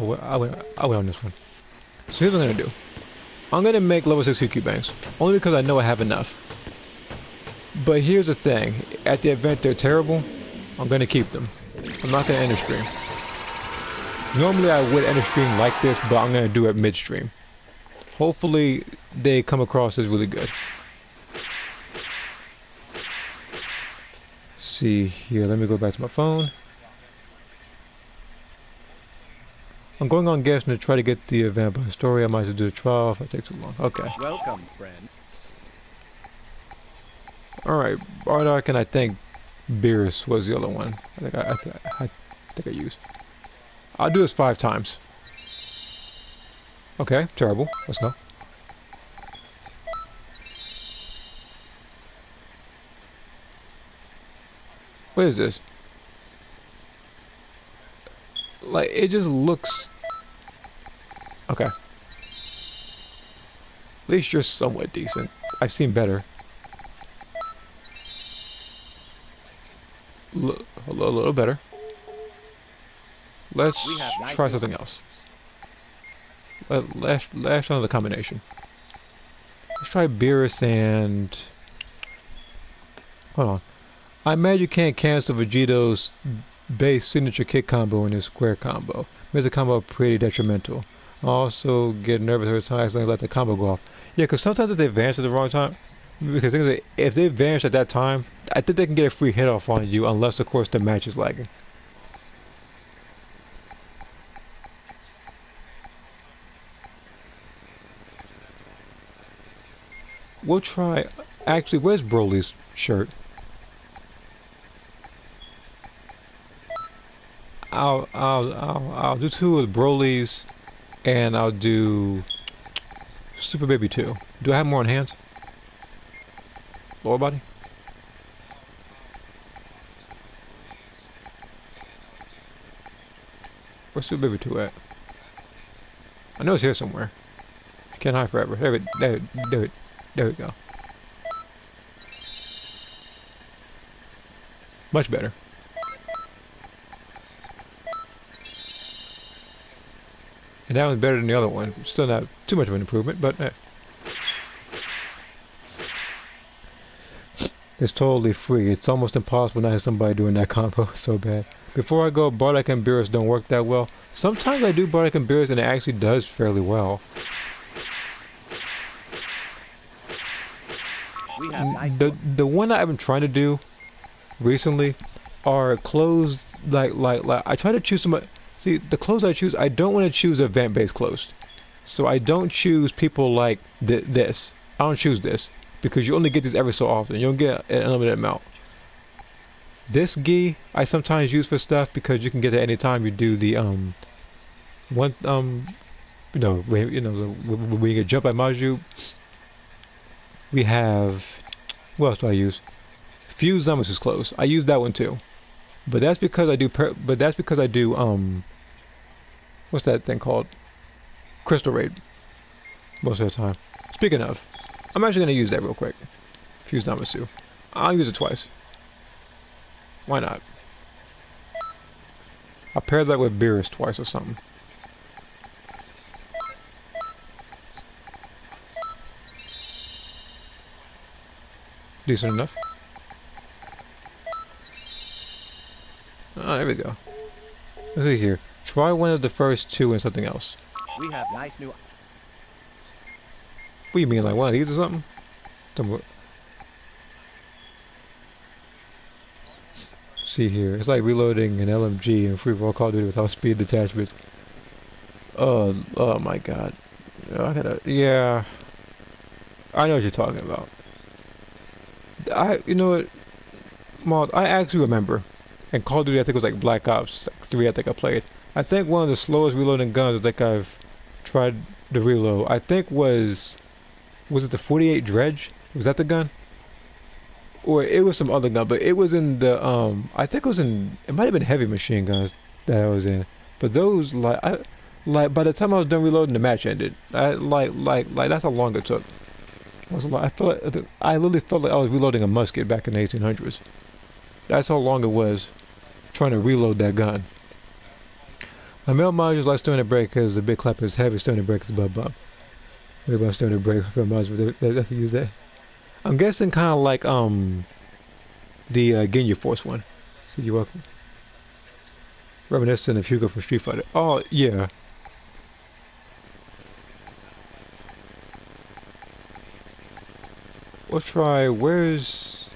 I'll wait on this one. So here's what I'm gonna do. I'm gonna make level 6 QQ banks only because I know I have enough. But here's the thing: at the event they're terrible. I'm gonna keep them. I'm not gonna end a stream. Normally I would end a stream like this, but I'm gonna do it midstream. Hopefully they come across as really good. See here, let me go back to my phone. I'm going on guessing to try to get the event by story. I might have to do a trial if it takes too long. Okay. Welcome, friend. Alright, Bardock and I think Beerus was the other one. I think I used. I'll do this 5 times. Okay, terrible. Let's go. What is this? Like, it just looks... Okay. At least you're somewhat decent. I've seen better. A little better. Let's try something else. Let's try another combination. Let's try Beerus and... Hold on. I imagine you can't cancel Vegeto's base signature kick combo in his square combo. Makes the combo pretty detrimental. Also get nervous every time I accidentally let the combo go off. Yeah, because sometimes if they vanish at the wrong time, because if they vanish at that time, I think they can get a free hit off on you unless of course the match is lagging. We'll try... Actually, where's Broly's shirt? I'll do 2 with Broly's, and I'll do Super Baby 2. Do I have more on hands? Lower body? Where's Super Baby 2 at? I know it's here somewhere. Can't hide forever. There we go. Much better. And that one's better than the other one. Still not too much of an improvement, but it's totally free. It's almost impossible not to have somebody doing that combo so bad. Before I go, Bardock and Beerus don't work that well. Sometimes I do Bardock and Beerus and it actually does fairly well. We have nice the one I've been trying to do recently are clothes like I try to choose some. See, the clothes I choose, I don't want to choose event-based clothes. So I don't choose people like this. I don't choose this because you only get these every so often. You don't get an unlimited amount. This gi I sometimes use for stuff because you can get it any time you do the when you get jumped by Maju. We have, what else do I use? Fuse Zombies clothes. I use that one too, but that's because I do what's that thing called? Crystal Raid most of the time. Speaking of, I'm actually gonna use that real quick. Fuse Zombies. I'll use it twice. Why not? I'll pair that with Beerus twice or something. Decent enough. Ah, there we go. Let's see here. Try one of the first two and something else. We have nice new. What do you mean, like one of these or something? See here, it's like reloading an LMG in free for Call of Duty without speed detachments. Oh my god. Yeah. I know what you're talking about. You know what, Maud, I actually remember. In Call of Duty, I think it was like Black Ops 3, I think I played. I think one of the slowest reloading guns I think I've tried to reload, I think was it the 48 Dredge? Was that the gun? Or it was some other gun, but it was in the, I think it might have been heavy machine guns that I was in. But those, by the time I was done reloading, the match ended. That's how long it took. I literally felt like I was reloading a musket back in the 1800s. That's how long it was trying to reload that gun. My male modules like Stone and Break because the big clap is heavy, Stone and Break is bub bub. Maybe I'm Stone and Break for modules, they definitely use that. I'm guessing kind of like the Ginyu Force one. So you're welcome. Reminiscent of Hugo from Street Fighter. Oh yeah. Let's try. Where's?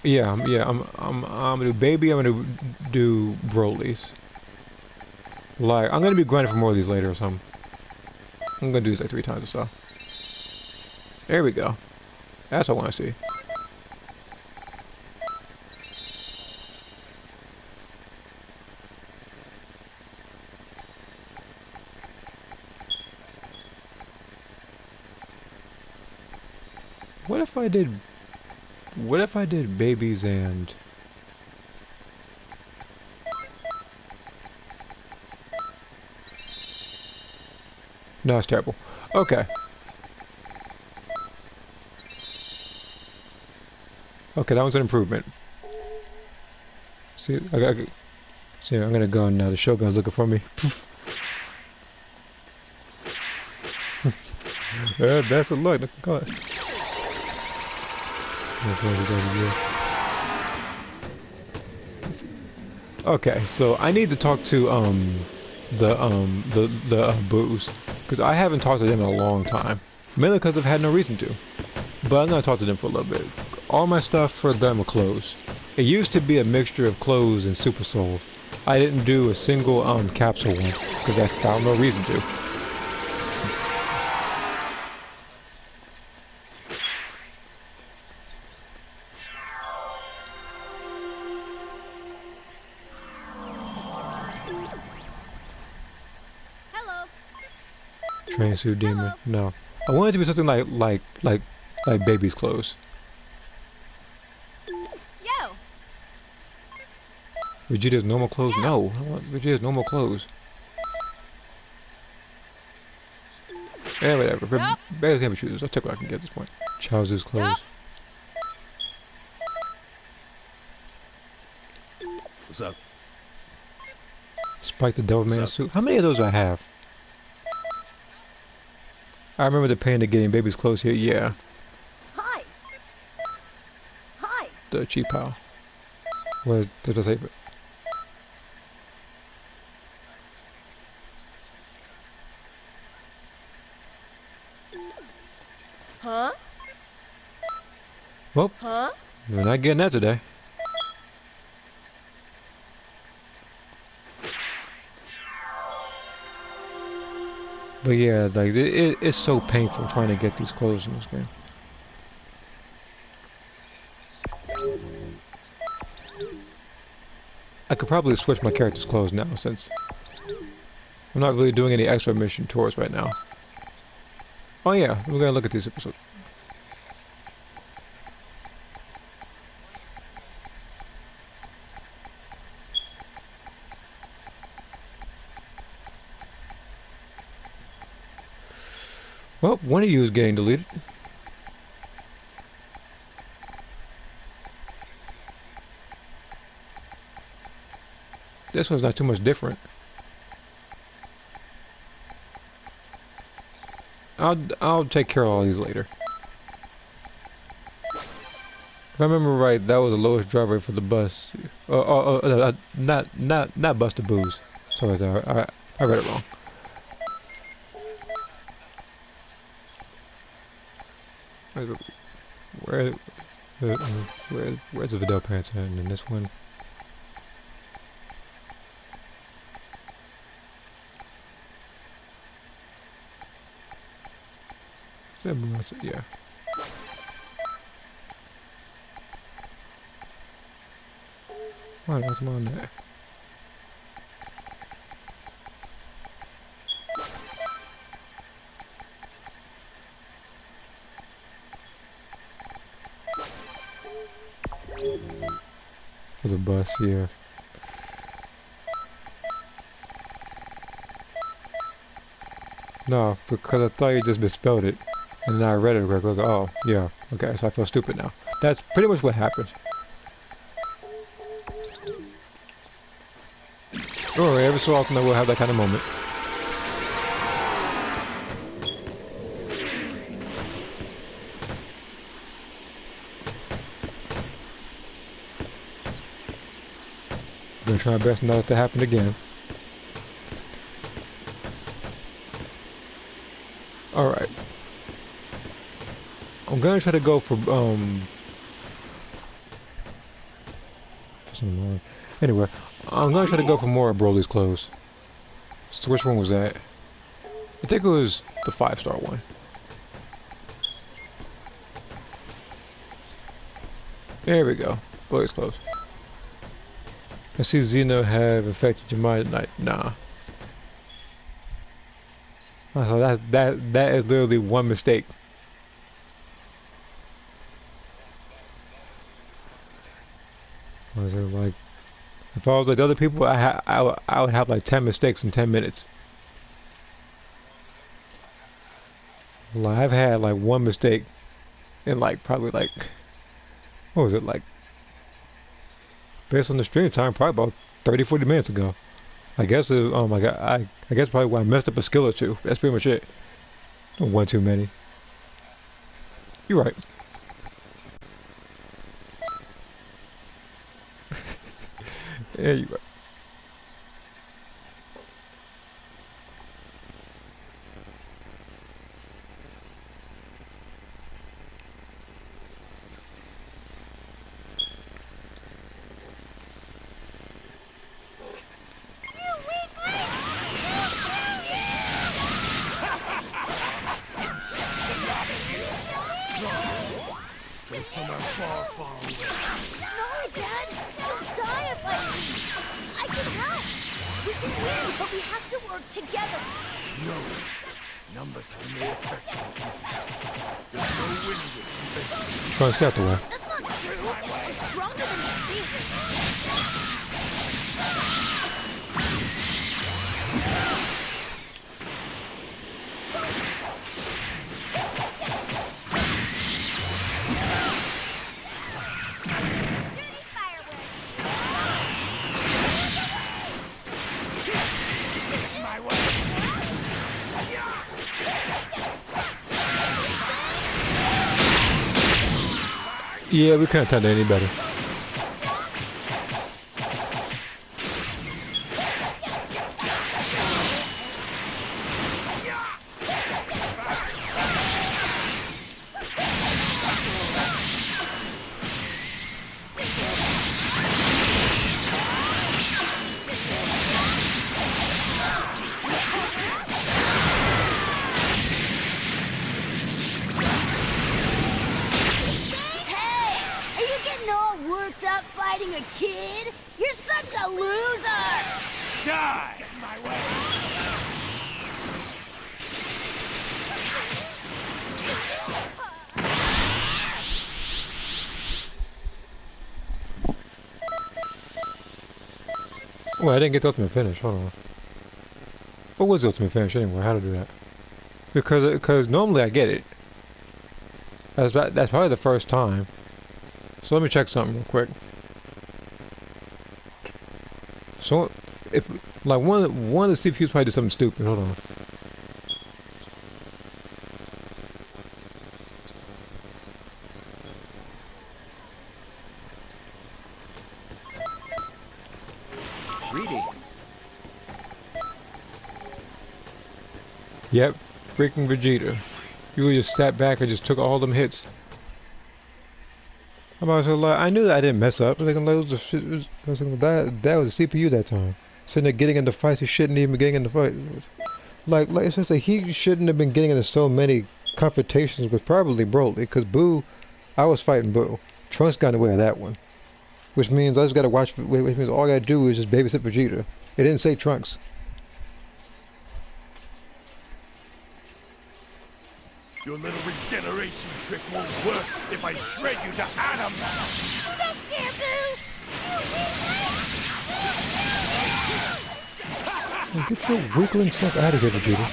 Yeah. I'm gonna do Baby. I'm gonna do Broly's. Like I'm gonna be grinding for more of these later or something. I'm gonna do this like 3 times or so. There we go. That's what I want to see. What if I did babies and no, it's terrible. Okay. Okay, that one's an improvement. See, I'm gonna go now. The Shogun's looking for me. Best of luck. God. Okay, so I need to talk to the Boos because I haven't talked to them in a long time. Mainly because I've had no reason to. But I'm gonna talk to them for a little bit. All my stuff for them are clothes. It used to be a mixture of clothes and Super Soul. I didn't do a single capsule one because I found no reason to. Hello. Train suit demon. No. I want it to be something like baby's clothes. Yo. Vegeta's normal clothes? No. I want Vegeta's normal clothes. Yeah, whatever. Barely can be shooters. I'll take what I can get at this point. Trousers, clothes. What's up? Spike the Devilman suit. How many of those do I have? I remember the pain of getting baby's clothes here. Yeah. Hi. Hi. The cheap pal. What did I say? Huh? Well, Huh? we're not getting that today. But yeah, like it's so painful trying to get these clothes in this game. I could probably switch my character's clothes now since I'm not really doing any extra mission tours right now. Oh yeah, we're gonna look at these episodes. Well, one of you is getting deleted. This one's not too much different. I'll take care of all these later. If I remember right, that was the lowest drive rate for the bus. Not bus to booze. Sorry, I read it wrong. Where's the Vidal pants at in this one? Yeah. Why not on there? For the bus here. No, because I thought you just misspelled it. And then I read it correctly. I was like, oh, yeah, okay, so I feel stupid now. That's pretty much what happened. Alright, every so often I will have that kind of moment. I'm gonna try my best not to happen again. Alright. I'm gonna try to go for anyway, I'm gonna try to go for more of Broly's clothes. So which one was that? I think it was the 5-star one. There we go. Broly's clothes. I see Xeno have affected your mind at night. Nah. So that is literally one mistake. Was it like, if I was like other people, I would have like 10 mistakes in 10 minutes. Well, I've had like one mistake in like probably like, what was it, like, based on the stream time, probably about 30-40 minutes ago. I guess it, oh my god, I guess probably when I messed up a skill or two. That's pretty much it. One too many. You're right. Yeah, you're right. Somewhere far, far away. No, Dad! You'll die if I leave! I can help! We can win, but we have to work together! No. Numbers have no effect on the beast. There's no winning with convention. Try to get the way. That's not true! I'm stronger than you think! Yeah, we couldn't have done any better. A kid? You're such a loser! Die! My way! Well, I didn't get the ultimate finish. Hold on. What was the ultimate finish anyway? How to do that? Because normally I get it. That's probably the first time. So let me check something real quick. So, if like one of the CPUs probably did something stupid. Hold on. Greetings. Yep, freaking Vegeta. You just sat back and just took all them hits. I'm about to say, like, I knew that I didn't mess up. That was the CPU that time. Sitting there getting into fights he shouldn't even be getting into fights. Like it's just like he shouldn't have been getting into so many confrontations with probably Broly, because Boo, I was fighting Boo. Trunks got in the way of that one. Which means I just gotta watch, which means all I gotta do is just babysit Vegeta. It didn't say Trunks. Your little regeneration trick won't work if I shred you to atoms! Don't scare Boo! Well, get your weakling stuff out of here, Vegeta.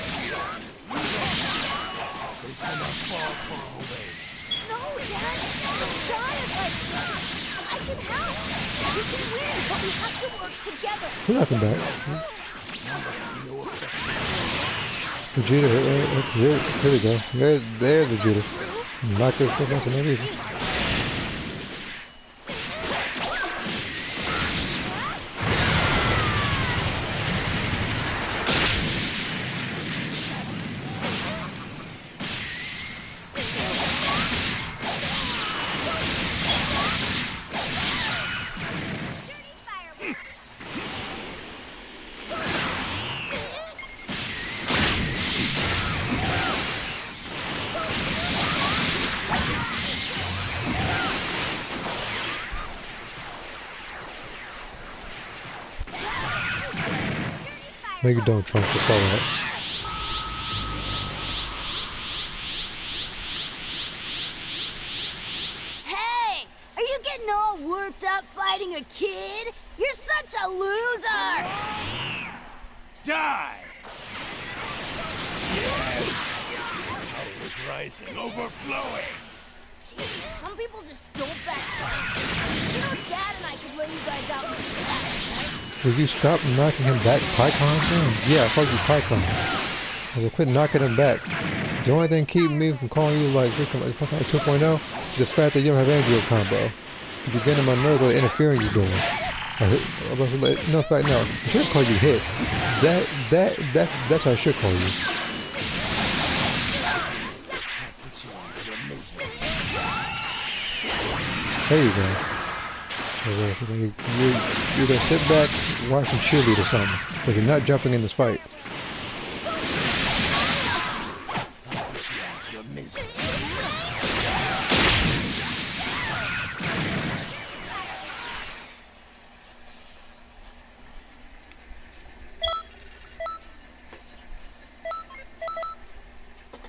No, Dad! Don't die like this! I can help! We can win, but we have to work together! We're not coming back. Vegeta, here we go. There's Vegeta. Knock this stuff out and everything. No, you don't, Trunks. It's alright. Hey! Are you getting all worked up fighting a kid? You're such a loser! Die! Yes! Power is rising, overflowing! Jeez, some people just don't back down. You know, Dad and I could lay you guys out in the grass, right? Will you stop knocking him back, Pycon? Yeah, fuck you, Pycon. I will quit knocking him back. The only thing keeping me from calling you like freaking like 2.0 is the fact that you don't have Android combo. You're getting my nerves with the interfering you're doing. No, in fact, no. I should call you Hit. That's how I should call you. There you go. You're gonna sit back, watch some cheerlead or something, but you're not jumping in this fight.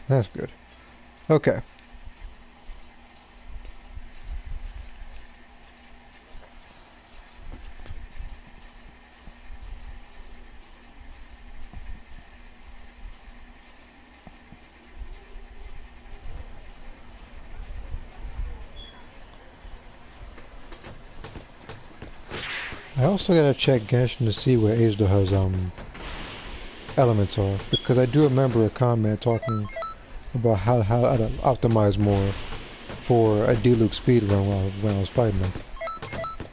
That's good. Okay. I also gotta check Genshin to see where Azuha's elements are, because I do remember a comment talking about how to optimize more for a D-Luke speed run when I was fighting them.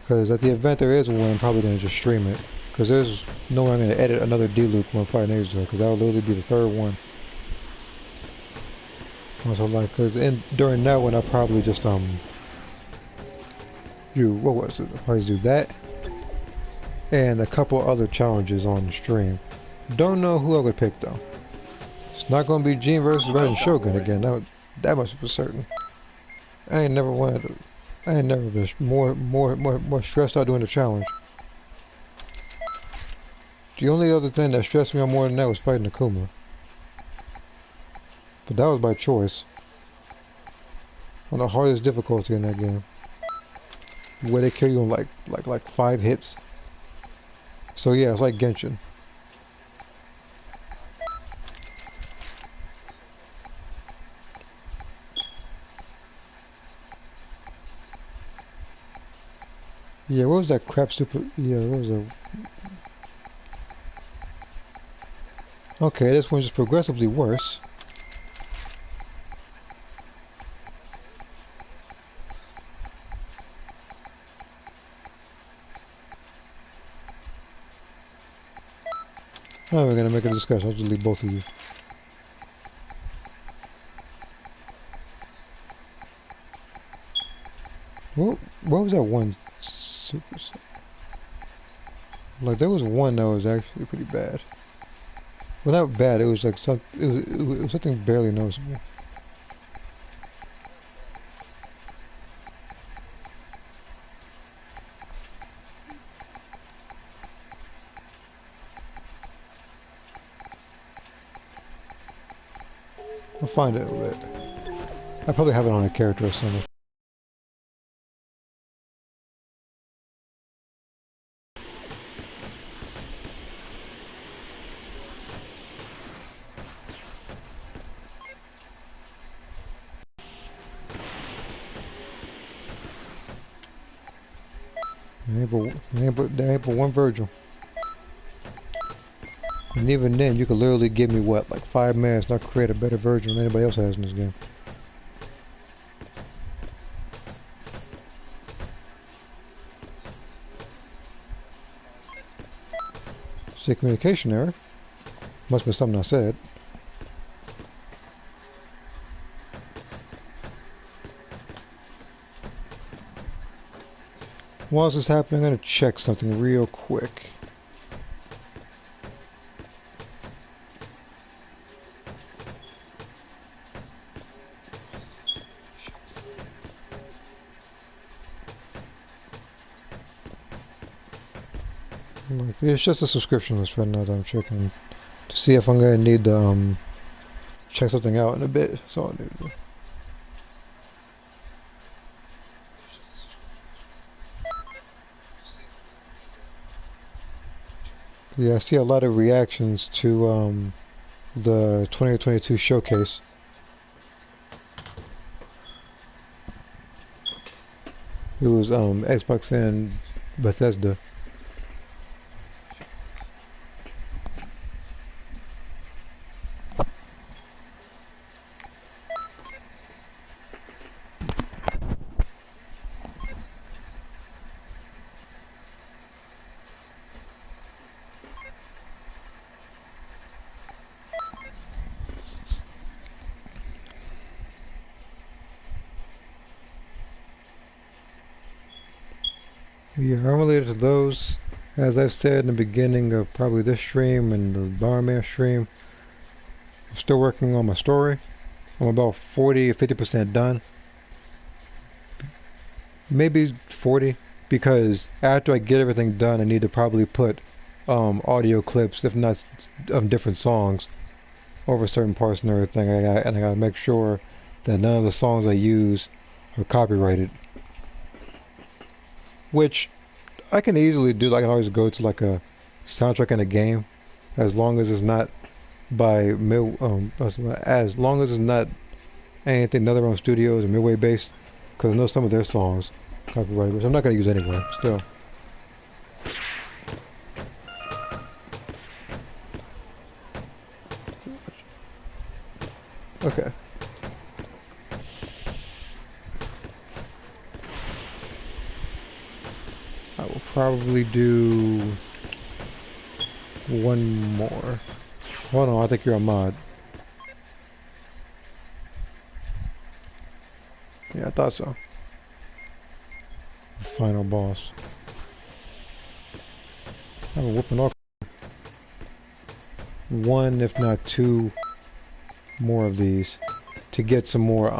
Because at the event there is one, I'm probably going to just stream it. Because there's no way I'm going to edit another D-Luke when fighting Azor, because that will literally be the third one. Also, like, because during that one, I'll probably just, what was it? I'll probably do that. And a couple other challenges on the stream. Don't know who I would pick, though. It's not going to be Gene versus Resident Shogun again, that much for certain. I ain't never been more stressed out doing the challenge. The only other thing that stressed me out more than that was fighting Akuma. But that was by choice. On the hardest difficulty in that game. Where they kill you in like 5 hits. So yeah, it's like Genshin. Yeah, what was that crap stupid... Yeah, what was that... Okay, this one's just progressively worse. Now we're gonna make a discussion. I'll just leave both of you. What was that one super... Like, there was one that was actually pretty bad. Well, not bad, it was like it was something barely noticeable. I'll find it a little bit. I probably have it on a character or something. They ain't but one Virgil. And even then, you could literally give me, what, like 5 minutes and I'll create a better Virgil than anybody else has in this game. See, communication error. Must be something I said. While this is happening, I'm going to check something real quick. It's just a subscription list right now that I'm checking to see if I'm going to need to check something out in a bit. That's all I need to do. Yeah, I see a lot of reactions to the 2022 showcase. It was Xbox and Bethesda. Yeah, I'm related to those. As I've said in the beginning of probably this stream and the Barman stream, I'm still working on my story. I'm about 40 or 50% done. Maybe 40, because after I get everything done, I need to probably put audio clips, if not of different songs, over certain parts and everything. And I gotta make sure that none of the songs I use are copyrighted. Which I can easily do. I can always go to like a soundtrack in a game, as long as it's not by as long as it's not anything NetherRealm Studios or Midway based, because I know some of their songs copyrighted, which I'm not gonna use anyway. Still. Okay. I will probably do one more. Hold on, I think you're a mod. Yeah, I thought so. Final boss. I'm a whooping all. One, if not two, more of these to get some more,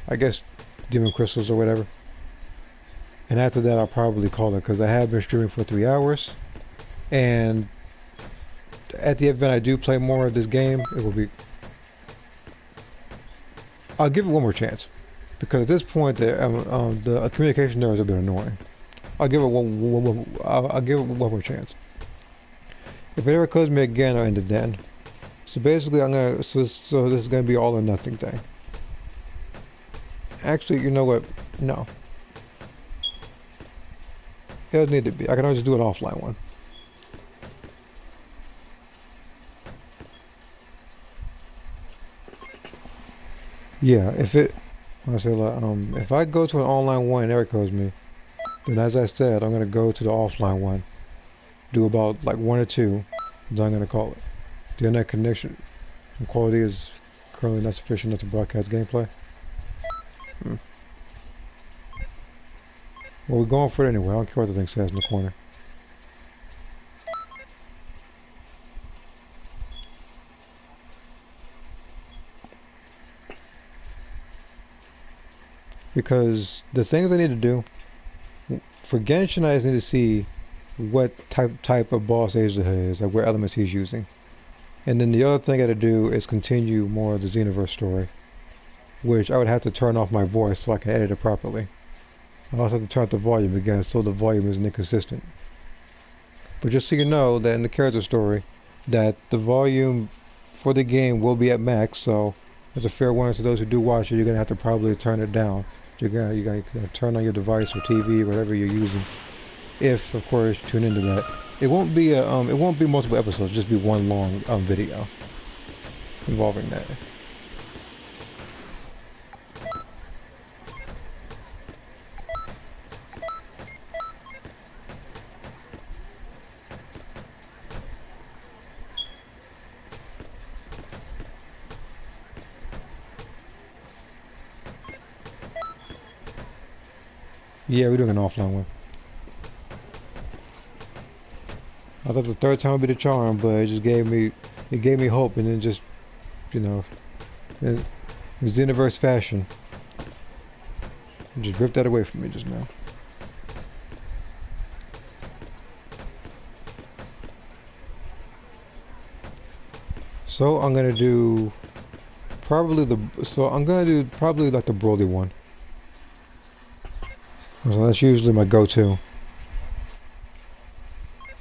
I guess, demon crystals or whatever. And after that, I'll probably call it because I have been streaming for 3 hours. And at the event I do play more of this game, it will be. I'll give it one more chance because at this point, the communication there is a bit annoying. I'll give it I'll give it one more chance. If it ever calls me again, I'll end it then. So basically, I'm gonna. So this is gonna be all or nothing thing. Actually, you know what? No. It doesn't need to be. I can always just do an offline one. Yeah, if I go to an online one and Eric calls me, then as I said, I'm gonna go to the offline one, do about like 1 or 2, then I'm gonna call it. The internet connection and quality is currently not sufficient enough to broadcast gameplay. Well, we're going for it anyway. I don't care what the thing says in the corner. Because the things I need to do for Genshin, I just need to see what type of boss Asia is, like what elements he's using. And then the other thing I got to do is continue more of the Xenoverse story, which I would have to turn off my voice so I can edit it properly. I also have to turn up the volume again so the volume isn't inconsistent. But just so you know that in the character story, that the volume for the game will be at max, so as a fair warning to those who do watch it, you're gonna have to probably turn it down. You're gonna turn on your device or TV, whatever you're using. If, of course, you tune into that. It won't be multiple episodes. Just be one long video involving that. Yeah, we're doing an offline one. I thought the third time would be the charm, but it just gave me hope, and then just, you know, in Xenoverse fashion, it just ripped that away from me just now. So I'm gonna do probably like the Broly one. So that's usually my go-to.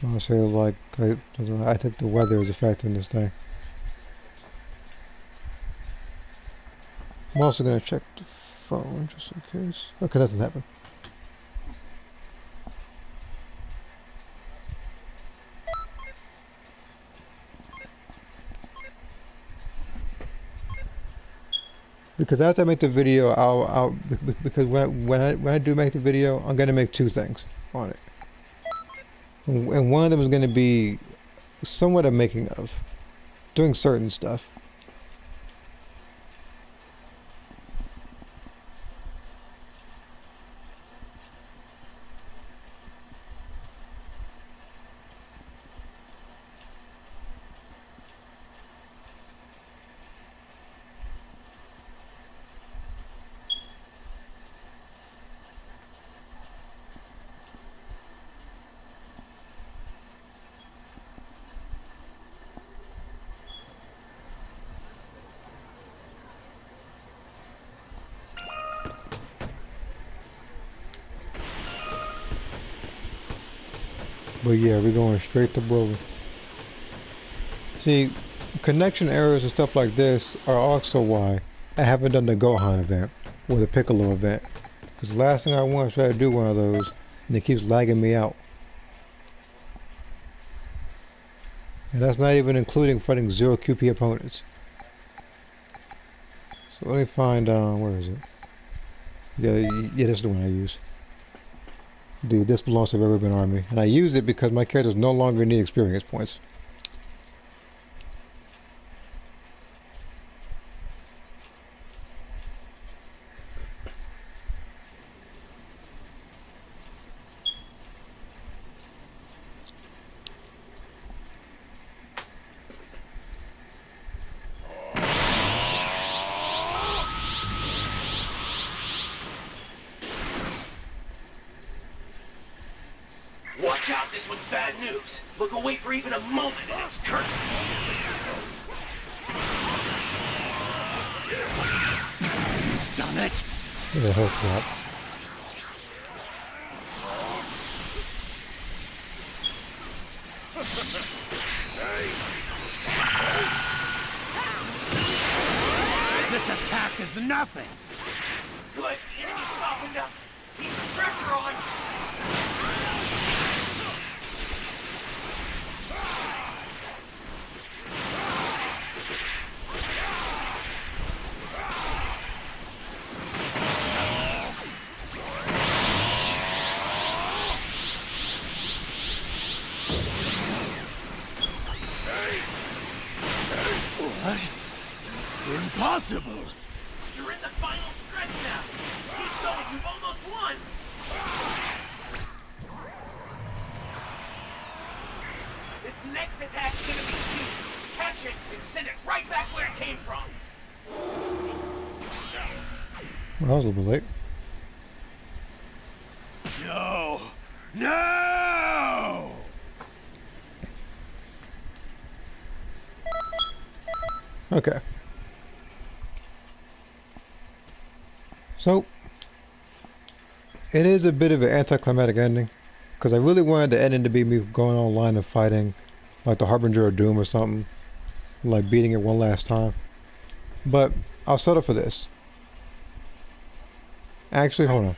I'll say like I think the weather is affecting this thing. I'm also gonna check the phone just in case. Okay, that doesn't happen. Because after I make the video, because when I do make the video, I'm gonna make 2 things on it. And one of them is going to be somewhat a making of, doing certain stuff. But yeah, we're going straight to Broly. See, connection errors and stuff like this are also why I haven't done the Gohan event or the Piccolo event. Because the last thing I want is to try to do one of those and it keeps lagging me out. And that's not even including fighting 0 QP opponents. So let me find, where is it? Yeah, this is the one I use. This belongs to the Ribbon Army, and I use it because my characters no longer need experience points. Watch out, this one's bad news. Look away for even a moment and it's curtains. Done it. Yeah, hope not. This attack is nothing. Good, the enemy's softened up. Keep the pressure on. What? Impossible! You're in the final stretch now. Keep going, you've almost won. This next attack's gonna be huge. Catch it and send it right back where it came from. Well, I was a little bit late. No! No! Okay. So, it is a bit of an anticlimactic ending, because I really wanted the ending to be me going online and fighting, like the Harbinger of Doom or something, like beating it one last time. But I'll settle for this. Actually, hold on.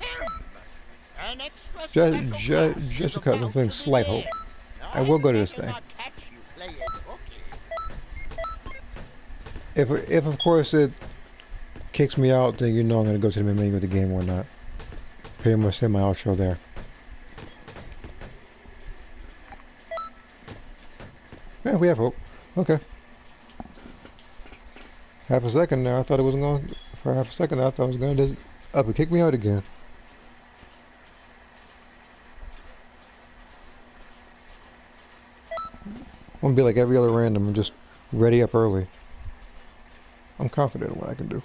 Just because I'm feeling slight hope, I will go to this thing. If of course it kicks me out, then you know I'm gonna go to the main menu of the game or not. Pretty much say my outro there. Yeah, we have hope. Okay. Half a second there, I thought it wasn't going. For half a second, I thought it was going to up and kick me out again. I'm gonna be like every other random. I'm just ready up early. I'm confident in what I can do.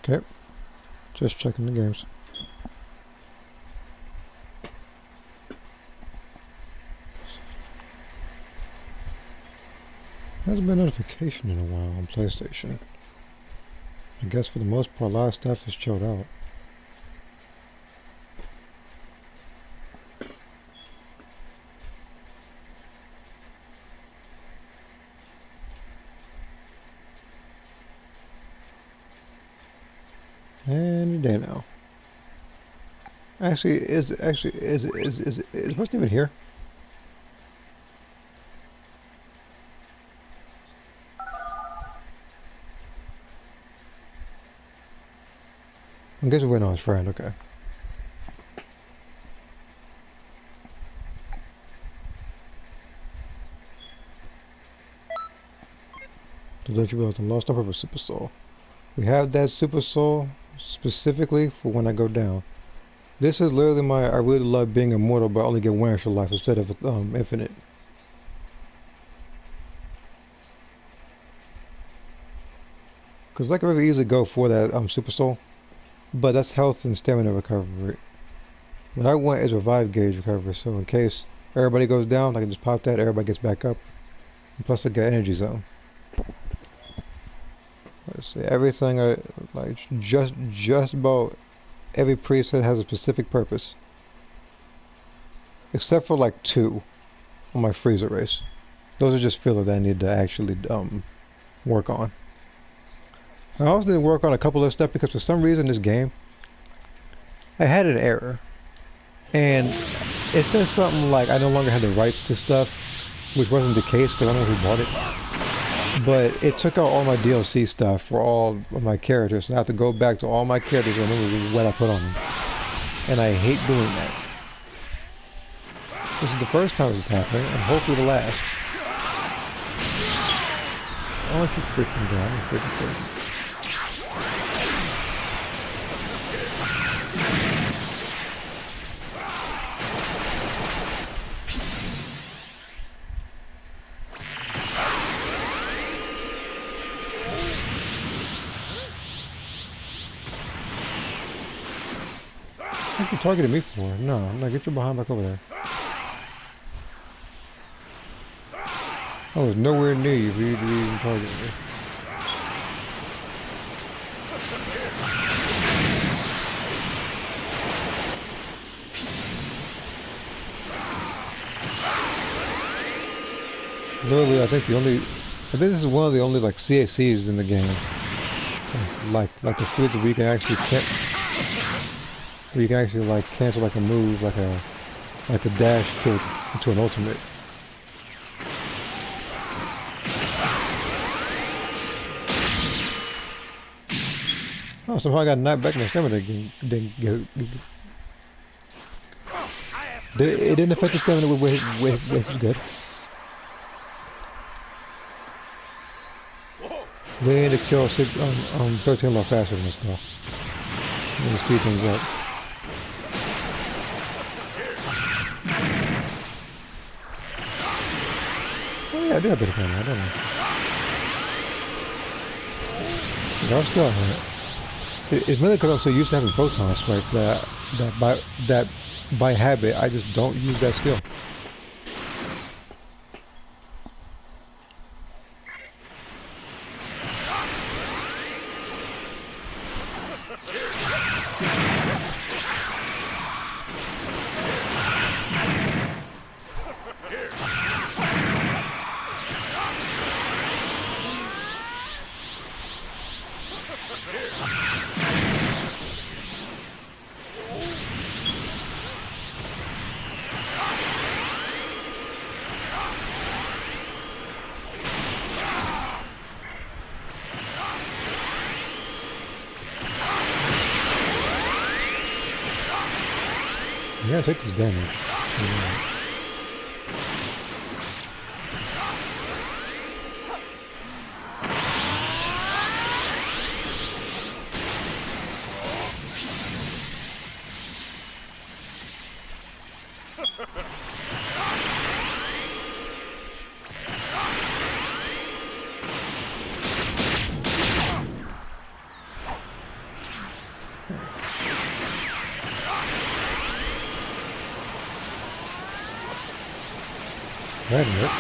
Okay, just checking the games. Hasn't been a notification in a while on PlayStation. I guess for the most part, a lot of stuff is chilled out. Any day now. Actually, is what's even here? I'm guessing we're not his friend. Okay. So don't you realize I'm lost on purpose, Super Soul? We have that Super Soul specifically for when I go down. This is literally my I really love being immortal but only get one extra life instead of infinite. Because I could really easily go for that Super Soul, but that's health and stamina recovery. What I want is revive gauge recovery, so in case everybody goes down, I can just pop that, everybody gets back up. And plus I get energy zone. Let's see, everything I like, just about every preset has a specific purpose. except for like 2 on my freezer race. Those are just filler that I need to actually work on. I also didn't work on a couple of stuff because for some reason this game, I had an error. And it says something like I no longer had the rights to stuff, which wasn't the case because I don't know who bought it. But it took out all my DLC stuff for all of my characters, and I have to go back to all my characters and remember what I put on them. And I hate doing that. This is the first time this is happening, and hopefully the last. Why don't you freaking go? I'm freaking crazy. What are you targeting me for? No, get your behind back over there. I was nowhere near you for you to even target me. Literally, I think this is one of the only like CACs in the game. Like the foods where you can actually like cancel like a move, like the dash kick into an ultimate. Oh, somehow I got knocked back my stamina. It didn't affect the stamina with was good. We need to kill 13 a lot faster than this though. I'm gonna speed things up. Oh yeah, I do have a bit of camera, I don't know. I'm still on it. It's mainly because I'm so used to having photon strike that by habit I just don't use that skill. You gotta take this damage. That hurt.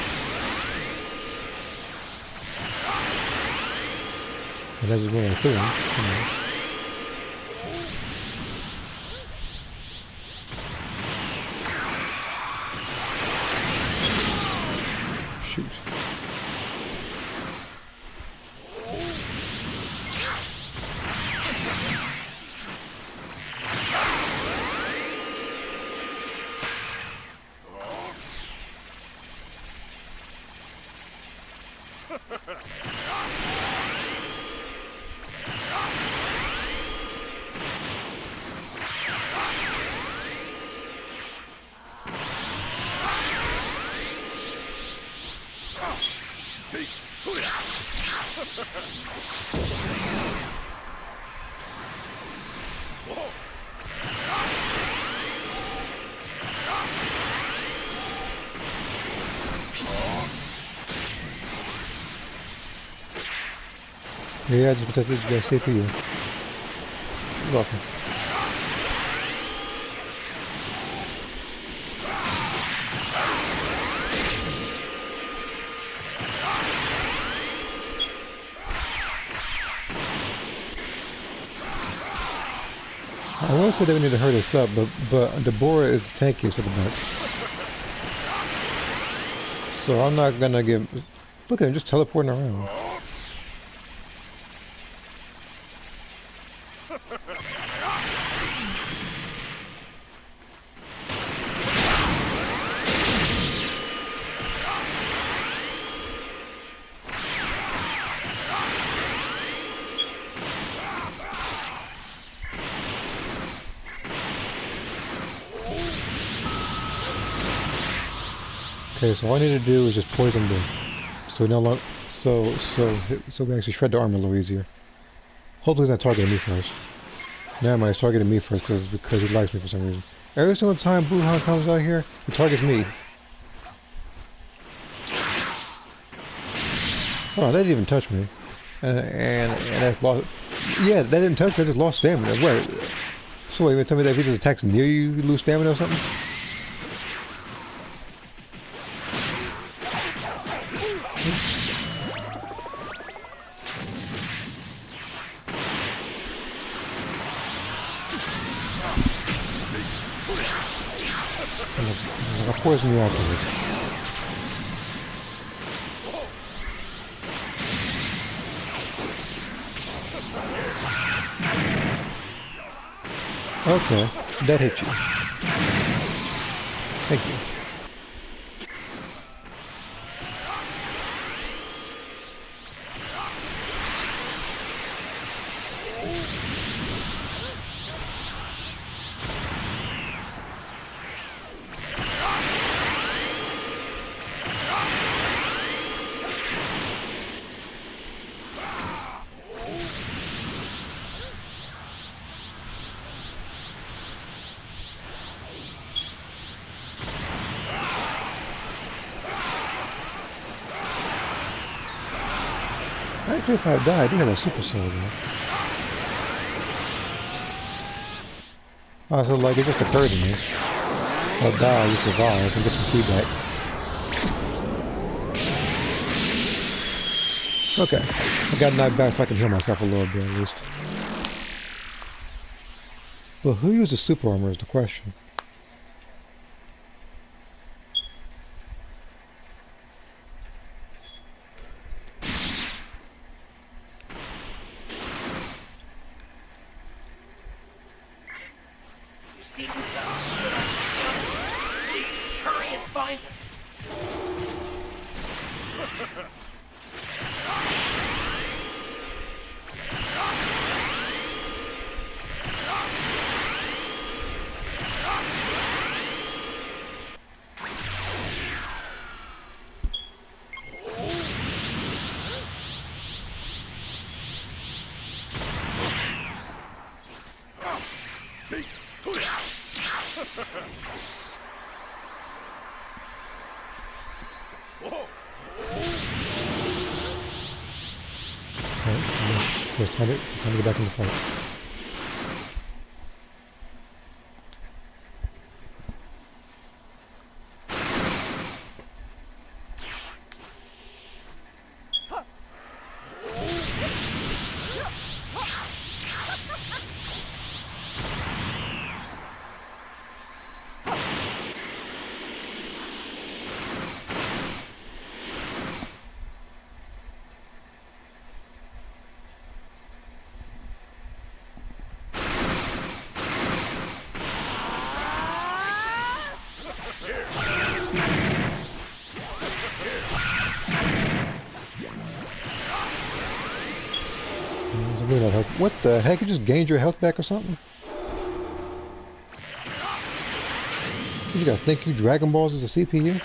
And that's just what I'm doing. Shoot. Yeah, I just protected the CPU. You're welcome. I won't say that we need to hurry this up, but Deborah is the tankiest of the bunch. So I'm not gonna give. Look at him just teleporting around. Okay, so all I need to do is just poison them, so no long, so we actually shred the armor a little easier. Hopefully, he's not targeting me first. Never mind, he's targeting me first because he likes me for some reason. Every single time Buhan comes out here, he targets me. Oh, that didn't even touch me, and that's lost. Yeah, that didn't touch me. I just lost stamina. Wait, so you tell me that if he just attacks near you, you lose stamina or something? I'll poison you afterwards. Okay, that hit you. Thank you. Actually, if I die, I do have a super soul though. Oh, so like it just occurred to me. If I die, you survive and get some feedback. Okay, I got knocked back so I can heal myself a little bit at least. Well, who uses super armor is the question. Hurry and find him. It's time to get back in the fight. What the heck? You just gained your health back or something? You gotta think you Dragon Balls as a CPU?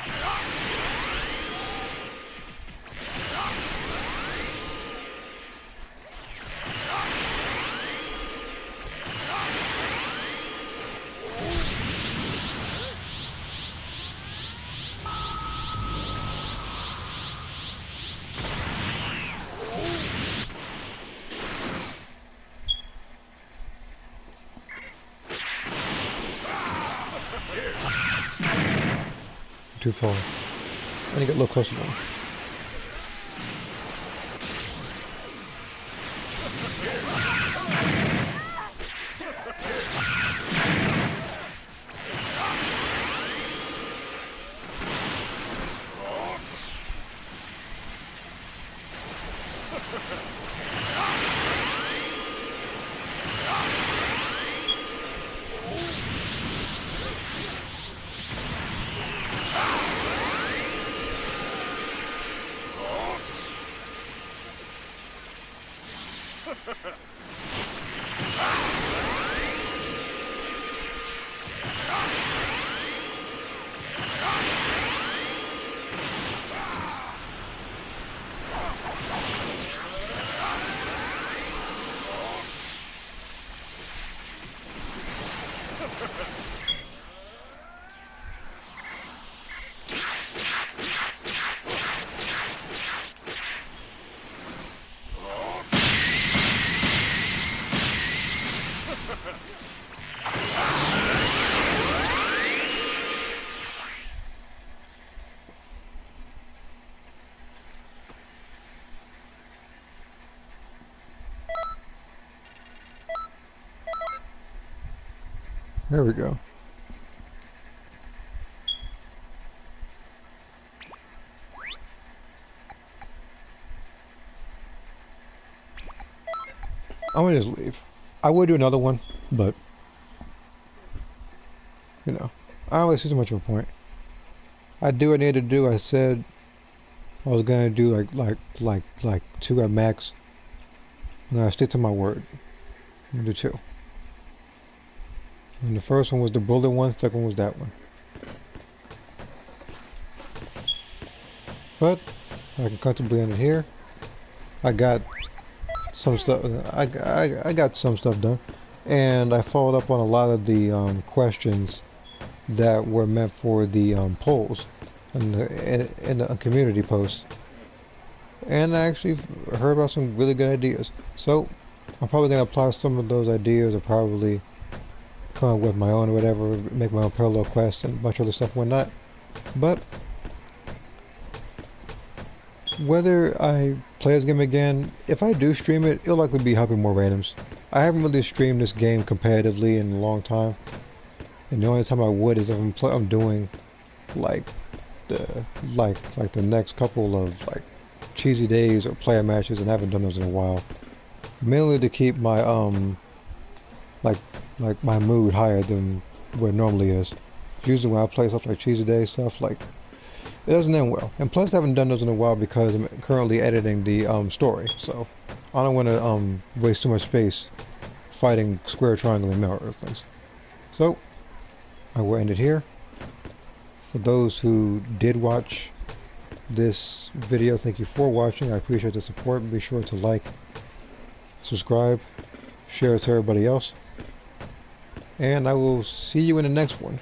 Too far. I need to get a little closer now. There we go. I'm gonna just leave. I would do another one, but you know, I don't really see too much of a point. I do what I need to do. I said I was gonna do like 2 at max. I'm gonna stick to my word. I'm gonna do 2. And the first one was the bullet one, second one was that one. But I can comfortably end it here. I got some stuff. I got some stuff done, and I followed up on a lot of the questions that were meant for the polls in the community post. And I actually heard about some really good ideas. So I'm probably gonna apply some of those ideas, or probably come up with my own or whatever, make my own parallel quests and a bunch of other stuff, whatnot. But whether I play this game again, if I do stream it, it'll likely be helping more randoms. I haven't really streamed this game competitively in a long time, and the only time I would is if I'm doing like the next couple of like cheesy days or player matches, and I haven't done those in a while. Mainly to keep my like my mood higher than what it normally is. Usually when I play stuff like cheesy day stuff, like it doesn't end well. And plus I haven't done those in a while because I'm currently editing the story, so I don't want to waste too much space fighting square, triangle, and mirror things. So I will end it here. For those who did watch this video, thank you for watching. I appreciate the support. Be sure to like, subscribe, share it to everybody else, and I will see you in the next one.